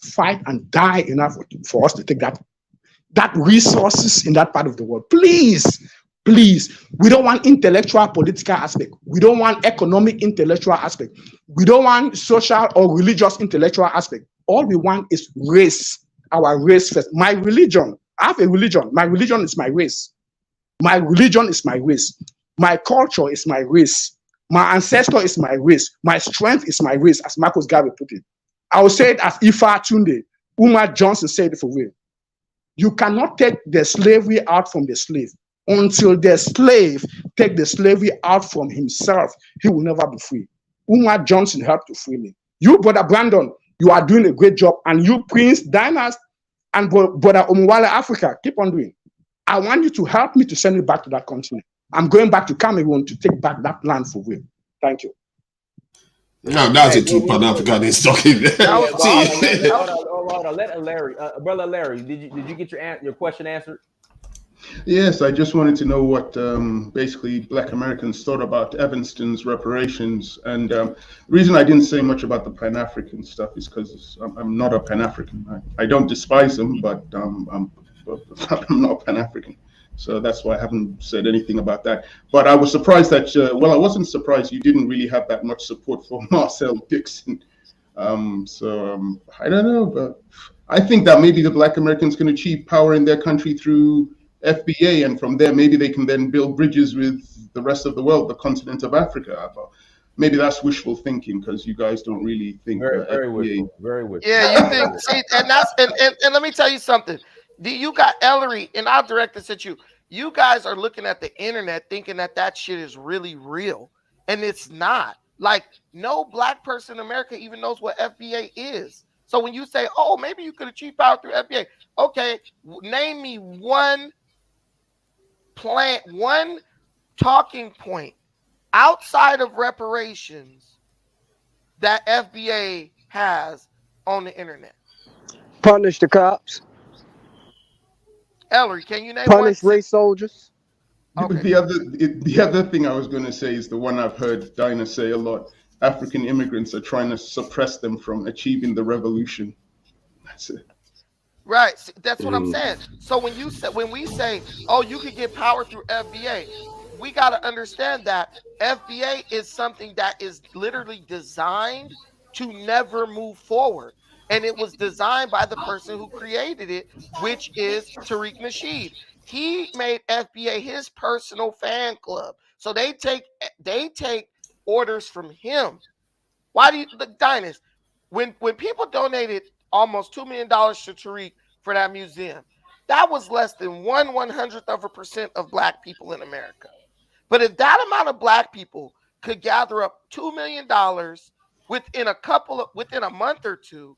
fight and die enough for us to take that resources in that part of the world. Please, we don't want intellectual political aspect. We don't want economic intellectual aspect. We don't want social or religious intellectual aspect. All we want is race, our race first. My religion, I have a religion. My religion is my race. My religion is my race. My culture is my race. My ancestor is my race. My strength is my race, as Marcus Garvey put it. I will say it as Ifa Tunde, Umar Johnson said it for real. You cannot take the slavery out from the slave. Until the slave take the slavery out from himself, he will never be free. Umar Johnson helped to free me. You, Brother Brandon, you are doing a great job. And you, Prince Dynast, and Brother Omowale Africa, keep on doing. I want you to help me to send it back to that continent. I'm going back to Cameroon to take back that land for real. Thank you. No, that's a true Pan-Africanist talking. Hold on. Let Larry, Brother Larry, did you get your question answered? Yes, I just wanted to know what basically Black Americans thought about Evanston's reparations. And the reason I didn't say much about the Pan-African stuff is because I'm not a Pan-African. I don't despise them, but I'm not Pan-African. So that's why I haven't said anything about that. But I was surprised that, I wasn't surprised you didn't really have that much support for Marcel Dixon. I don't know, but I think that maybe the Black Americans can achieve power in their country through FBA, and from there maybe they can then build bridges with the rest of the world, the continent of Africa. Maybe that's wishful thinking, because you guys don't really think very wishful. Yeah, you think, see, and that's and let me tell you something. You got Ellery, and I'll direct this at you. You guys are looking at the internet thinking that shit is really real, and it's not. Like, no Black person in America even knows what FBA is. So when you say, oh, maybe you could achieve power through FBA, okay, name me one talking point outside of reparations that FBA has on the internet. Punish the cops. Ellery, can you name punish race soldiers? Okay. The other thing I was going to say is the one I've heard Dinah say a lot. African immigrants are trying to suppress them from achieving the revolution. That's it. Right. That's what I'm saying. So when we say, oh, you could get power through FBA, we got to understand that FBA is something that is literally designed to never move forward. and it was designed by the person who created it, which is Tariq Nasheed. He made FBA his personal fan club, so they take orders from him. Why do you, the Dynast, when people donated almost $2 million to Tariq for that museum, that was less than 1/100% of Black people in America. But if that amount of Black people could gather up $2 million within a month or two,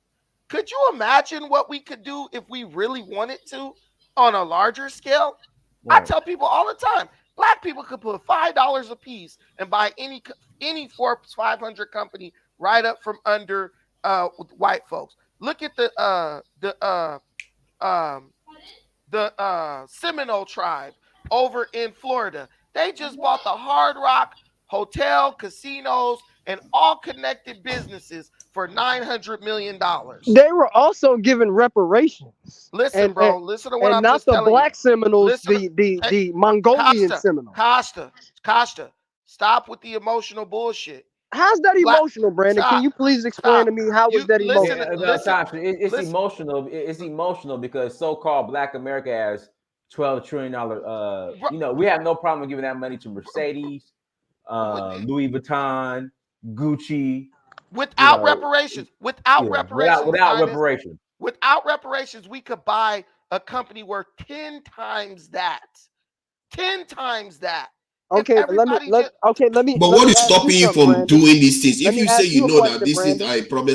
could you imagine what we could do if we really wanted to on a larger scale? Right. I tell people all the time, Black people could put $5 a piece and buy any Forbes 500 company right up from under white folks. Look at the Seminole tribe over in Florida. They just bought the Hard Rock Hotel, casinos, and all connected businesses for $900 million. They were also given reparations. Listen, bro. Listen to what I'm just telling you. And not the Black Seminoles, the Mongolian Seminoles. Costa, stop with the emotional bullshit. How's that emotional, Brandon? Can you please explain to me how is that emotional? It's emotional. It's emotional because so-called Black America has $12 trillion. We have no problem giving that money to Mercedes, Louis Vuitton, Gucci. Without reparations. Without reparations, we could buy a company worth 10 times that. 10 times that. Okay, let me. But what is stopping you from doing these things? If you say you know that this is a problem,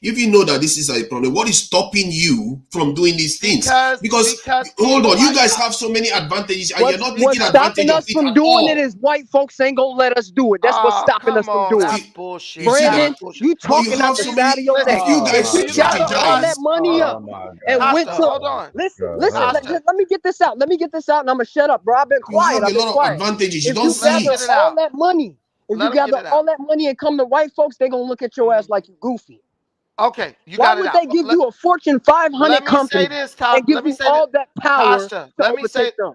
if you know that this is a problem, what is stopping you from doing these things? Because hold on, you guys have so many advantages, and you're not taking advantage of it from doing it is white folks ain't gonna let us do it. That's what's stopping us from doing it. Bullshit. Brandon, you talking out the side of your neck. You guys got all that money up and went to. Hold on. Listen. Let me get this out. And I'm gonna shut up, bro. I've been quiet. You have a lot of advantages. You don't see it. All that money. If you gather all that money and come to white folks, they're gonna look at your ass like you goofy. Okay, why would they give you a Fortune 500 company and give you all that power to overtake them?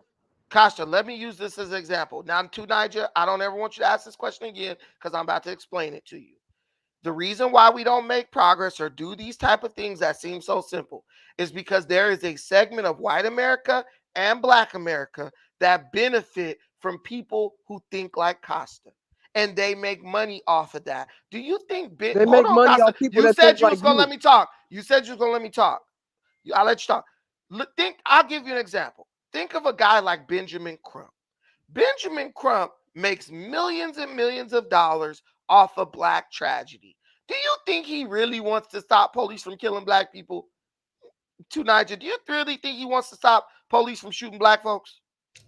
Keisha, let me use this as an example. Now, to Niger, I don't ever want you to ask this question again because I'm about to explain it to you. The reason why we don't make progress or do these type of things that seem so simple is because there is a segment of white America and Black America that benefit from people who think like Costa, and they make money off of that. Do you think they make money off people that think like you? You said you was gonna let me talk. I'll let you talk. I'll give you an example. Think of a guy like Benjamin Crump. Benjamin Crump makes millions and millions of dollars off of Black tragedy. Do you think he really wants to stop police from killing Black people? To Niger, do you really think he wants to stop police from shooting Black folks?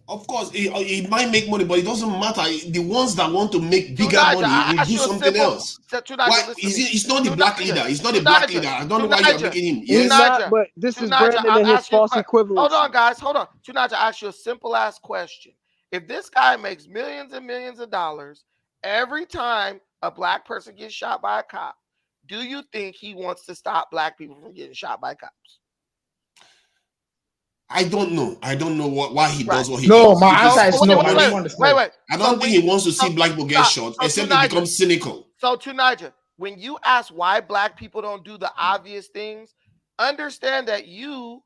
Of course, it might make money, but it doesn't matter. The ones that want to make bigger money will do something else. Why? He's not the Black leader. He's not the Black leader. I don't know why you're making him. Yes. Not, but this is Brandon and his false equivalence. Hold on, guys. Hold on. Tunaja, I ask you a simple ass question. If this guy makes millions and millions of dollars every time a Black person gets shot by a cop, do you think he wants to stop Black people from getting shot by cops? I don't know. I don't know why he does what he does. No, my answer is no. I don't understand. Wait. I don't think he wants to see Black people get shot, except he becomes cynical. So, Tunaja, when you ask why Black people don't do the obvious things, understand that you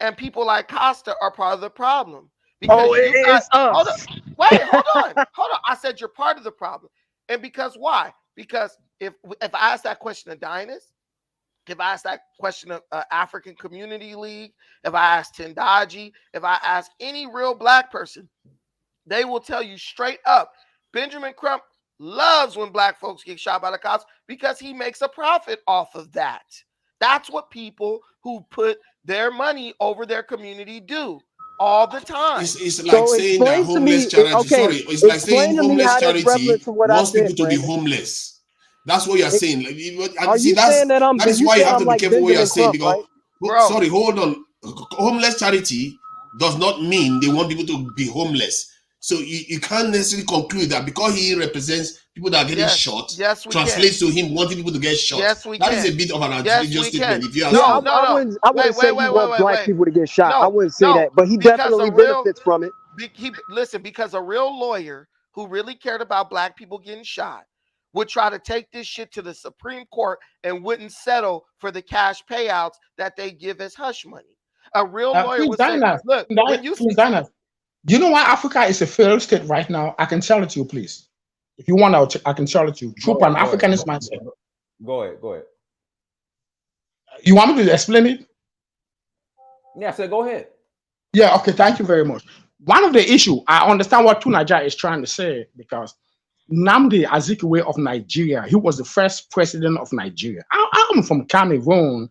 and people like Costa are part of the problem. Because it's us. Hold on. I said you're part of the problem. And because why? Because if I ask that question of Dynast, if I ask that question of African Community League, if I ask Tendaji, if I ask any real Black person, they will tell you straight up, Benjamin Crump loves when Black folks get shot by the cops because he makes a profit off of that. That's what people who put their money over their community do all the time. It's like saying that homeless charity. It's like saying homeless charity wants people to be homeless. That's what you're saying. That is why you have to be careful what you're saying. Because sorry, hold on. Homeless charity does not mean they want people to be homeless. So you can't necessarily conclude that because he represents people that are getting shot, translates to him wanting people to get shot. That is a bit of an outrageous statement. If you ask I wouldn't say he wants Black people to get shot. I wouldn't say that, but he definitely benefits from it. Listen, because a real lawyer who really cared about Black people getting shot would try to take this shit to the Supreme Court and wouldn't settle for the cash payouts that they give as hush money. A real lawyer would say, look, when you do you know why Africa is a failed state right now? I can tell it to you, please. If you want, I can tell it to you. True Pan-Africanist mindset. Go ahead. You want me to explain it? Yeah, so go ahead. Yeah, okay, thank you very much. One of the issue, I understand what Tunaja is trying to say, because Nnamdi Azikiwe of Nigeria, he was the first president of Nigeria. I'm from Cameroon.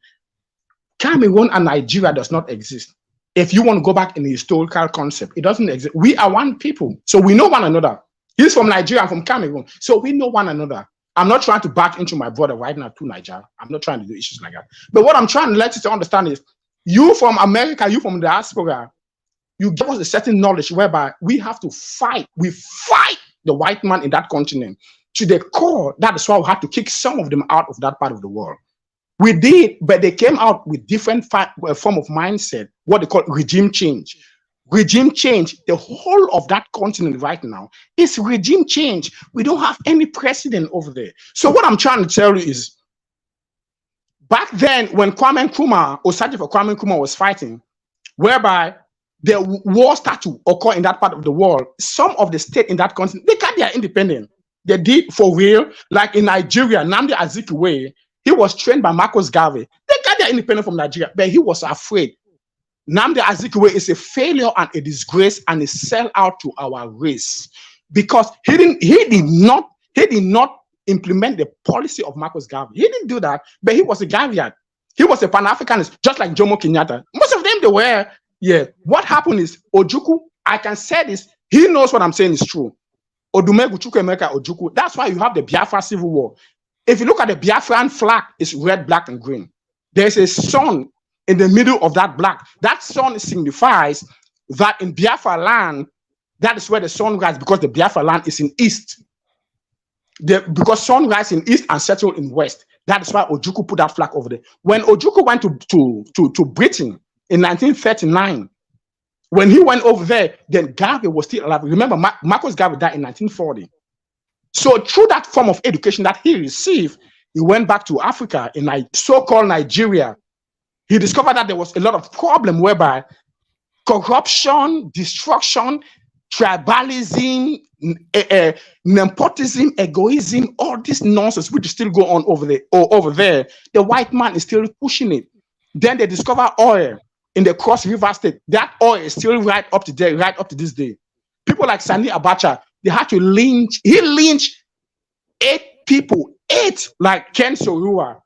Cameroon and Nigeria does not exist. If you want to go back in the historical concept, it doesn't exist. We are one people, so we know one another. He's from Nigeria, I'm from Cameroon, so we know one another. I'm not trying to back into my brother right now to Nigeria. I'm not trying to do issues like that. But what I'm trying to let you to understand is, you from America, you from diaspora, you give us a certain knowledge whereby we have to fight. We fight the white man in that continent to the core. That is why we had to kick some of them out of that part of the world. We did, but they came out with different form of mindset, what they call regime change. Regime change, the whole of that continent right now is regime change. We don't have any precedent over there. So what I'm trying to tell you is, back then when Kwame Nkrumah, Osagyefo for Kwame Nkrumah was fighting, whereby the war started to occur in that part of the world, some of the state in that continent, they got their independence. They did for real, like in Nigeria, Nnamdi Azikiwe, he was trained by Marcus Garvey. They got their independence from Nigeria, but he was afraid. Nnamdi Azikiwe is a failure and a disgrace and a sellout to our race, because he did not implement the policy of Marcus Garvey. He didn't do that, but he was a Garveyite. He was a Pan-Africanist, just like Jomo Kenyatta. Most of them, they were. Yeah. What happened is, Ojukwu, I can say this, he knows what I'm saying is true. Odumegwu Chukwuemeka Ojukwu, that's why you have the Biafra Civil War. If you look at the Biafran flag, it's red, black, and green. There's a sun in the middle of that black. That sun signifies that in Biafra land, that is where the sun rises, because the Biafra land is in east. Because sun rises in east and settle in west. That is why Ojukwu put that flag over there. When Ojukwu went to Britain in 1939, when he went over there, then Garvey was still alive. Remember, Marcus Garvey died in 1940. So through that form of education that he received, he went back to Africa in so-called Nigeria. He discovered that there was a lot of problem whereby corruption, destruction, tribalism, nepotism, egoism, all this nonsense which still go on over there. The white man is still pushing it. Then they discover oil in the Cross River State. That oil is still right up to this day. People like Sani Abacha, they had to lynch. He lynched 8 people, like Ken Sorua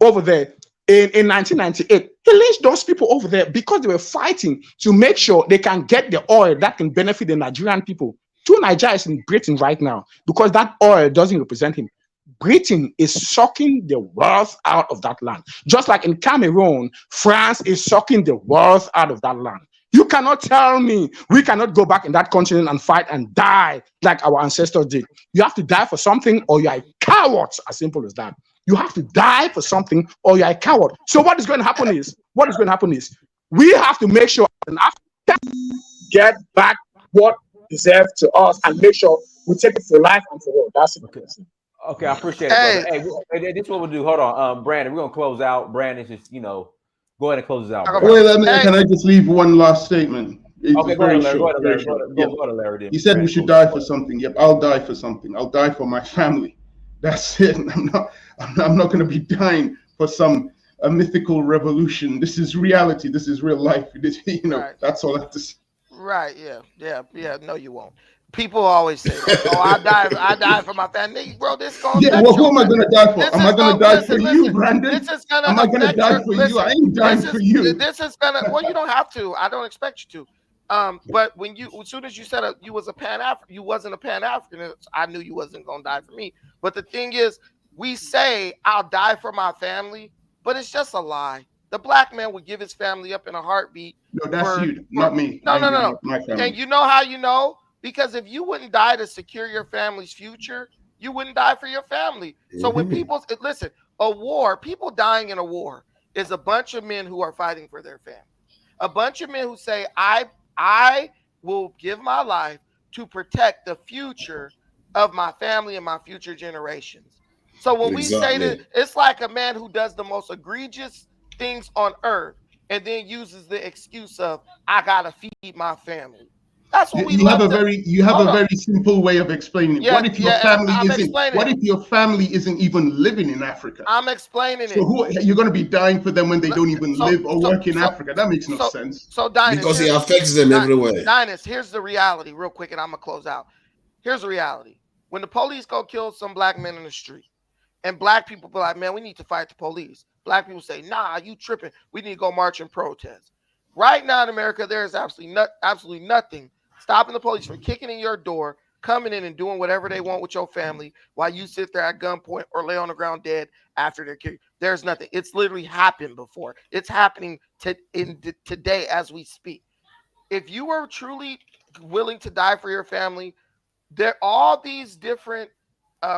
over there in 1998. He lynched those people over there because they were fighting to make sure they can get the oil that can benefit the Nigerian people. Nigeria is in Britain right now because that oil doesn't represent him. Britain is sucking the wealth out of that land. Just like in Cameroon, France is sucking the wealth out of that land. You cannot tell me we cannot go back in that continent and fight and die like our ancestors did. You have to die for something or you are a coward, as simple as that. You have to die for something or you are a coward. So what is going to happen is, we have to make sure an African get back what deserves to us and make sure we take it for life and for all. That's it. Okay, I appreciate it. Hey, this is what we'll do. Hold on, Brandon, we're gonna close out. Brandon, just go ahead and close this out. Wait, can I just leave one last statement? Okay, go ahead, Larry. He said we should die for something. Yep, I'll die for something. I'll die for my family. That's it. I'm not going to be dying for some mythical revolution. This is reality. This is real life. Right. That's all I have to say. Right? Yeah. No, you won't. People always say, "Oh, I die for my family, bro." This going. Yeah. Well, who am I going to die for? Am I going to die for you, Brandon? Am I going to die for you? I ain't dying for you. This is gonna. Well, you don't have to. I don't expect you to. But as soon as you said you was a Pan-African, you wasn't a Pan-Africanist, I knew you wasn't gonna die for me. But the thing is, we say I'll die for my family, but it's just a lie. The black man would give his family up in a heartbeat. No, that's you, not me. No. My family. And you know how you know? Because if you wouldn't die to secure your family's future, you wouldn't die for your family. So when people listen, a war, people dying in a war is a bunch of men who are fighting for their family. A bunch of men who say, I will give my life to protect the future of my family and my future generations. So when we say that, it's like a man who does the most egregious things on earth and then uses the excuse of, I gotta feed my family. That's what you have a very simple way of explaining it. Yeah, what if your family isn't? What if your family isn't even living in Africa? I'm explaining so who you're going to be dying for them when they don't even live or work in Africa? That makes no sense. So Dynast, because it affects them everywhere. Dynast, here's the reality, real quick, and I'm gonna close out. Here's the reality: when the police go kill some black men in the street, and black people be like, "Man, we need to fight the police." Black people say, "Nah, you tripping. We need to go march and protest." Right now in America, there is absolutely nothing stopping the police from kicking in your door, coming in and doing whatever they want with your family while you sit there at gunpoint or lay on the ground dead after they're killed. There's nothing. It's literally happened before. It's happening today as we speak. If you were truly willing to die for your family, there are all these different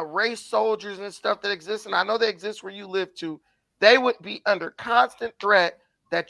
race soldiers and stuff that exist, and I know they exist where you live too. They would be under constant threat that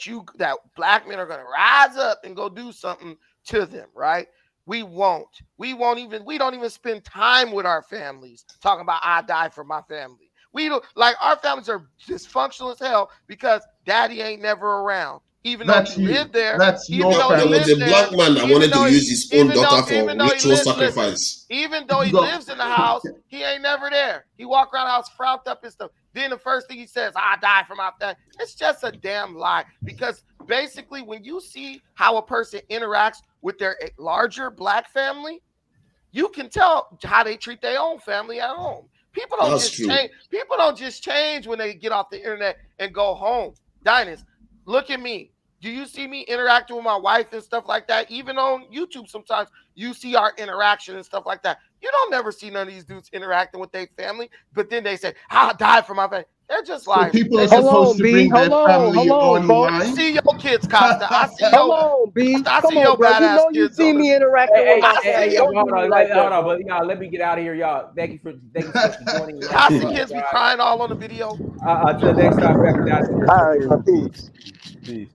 black men are going to rise up and go do something to them, right? We don't even spend time with our families talking about I die for my family. We don't, like, our families are dysfunctional as hell because daddy ain't never around. Even though he lived there, that's your family. There was a black man that wanted to use his own daughter for ritual sacrifice. Even though he lives in the house, he ain't never there. He walk around the house frowned up and stuff. Then the first thing he says, I die for my family. It's just a damn lie. Because basically, when you see how a person interacts with their larger black family, you can tell how they treat their own family at home. People don't change. People don't just change when they get off the internet and go home. Dynast, look at me. Do you see me interacting with my wife and stuff like that? Even on YouTube, sometimes you see our interaction and stuff like that. You don't never see none of these dudes interacting with their family, but then they say, I'll die for my family. They're just like, people are supposed to bring their family online. I see your kids, Costa. I see your, Come on, B. I Come see on, your bro. You badass know you kids. see me interacting with my family. Hold on, but y'all, let me get out of here, y'all. Thank you for joining me. Costa kids be crying all on the video. Until next time, all right, peace. Peace.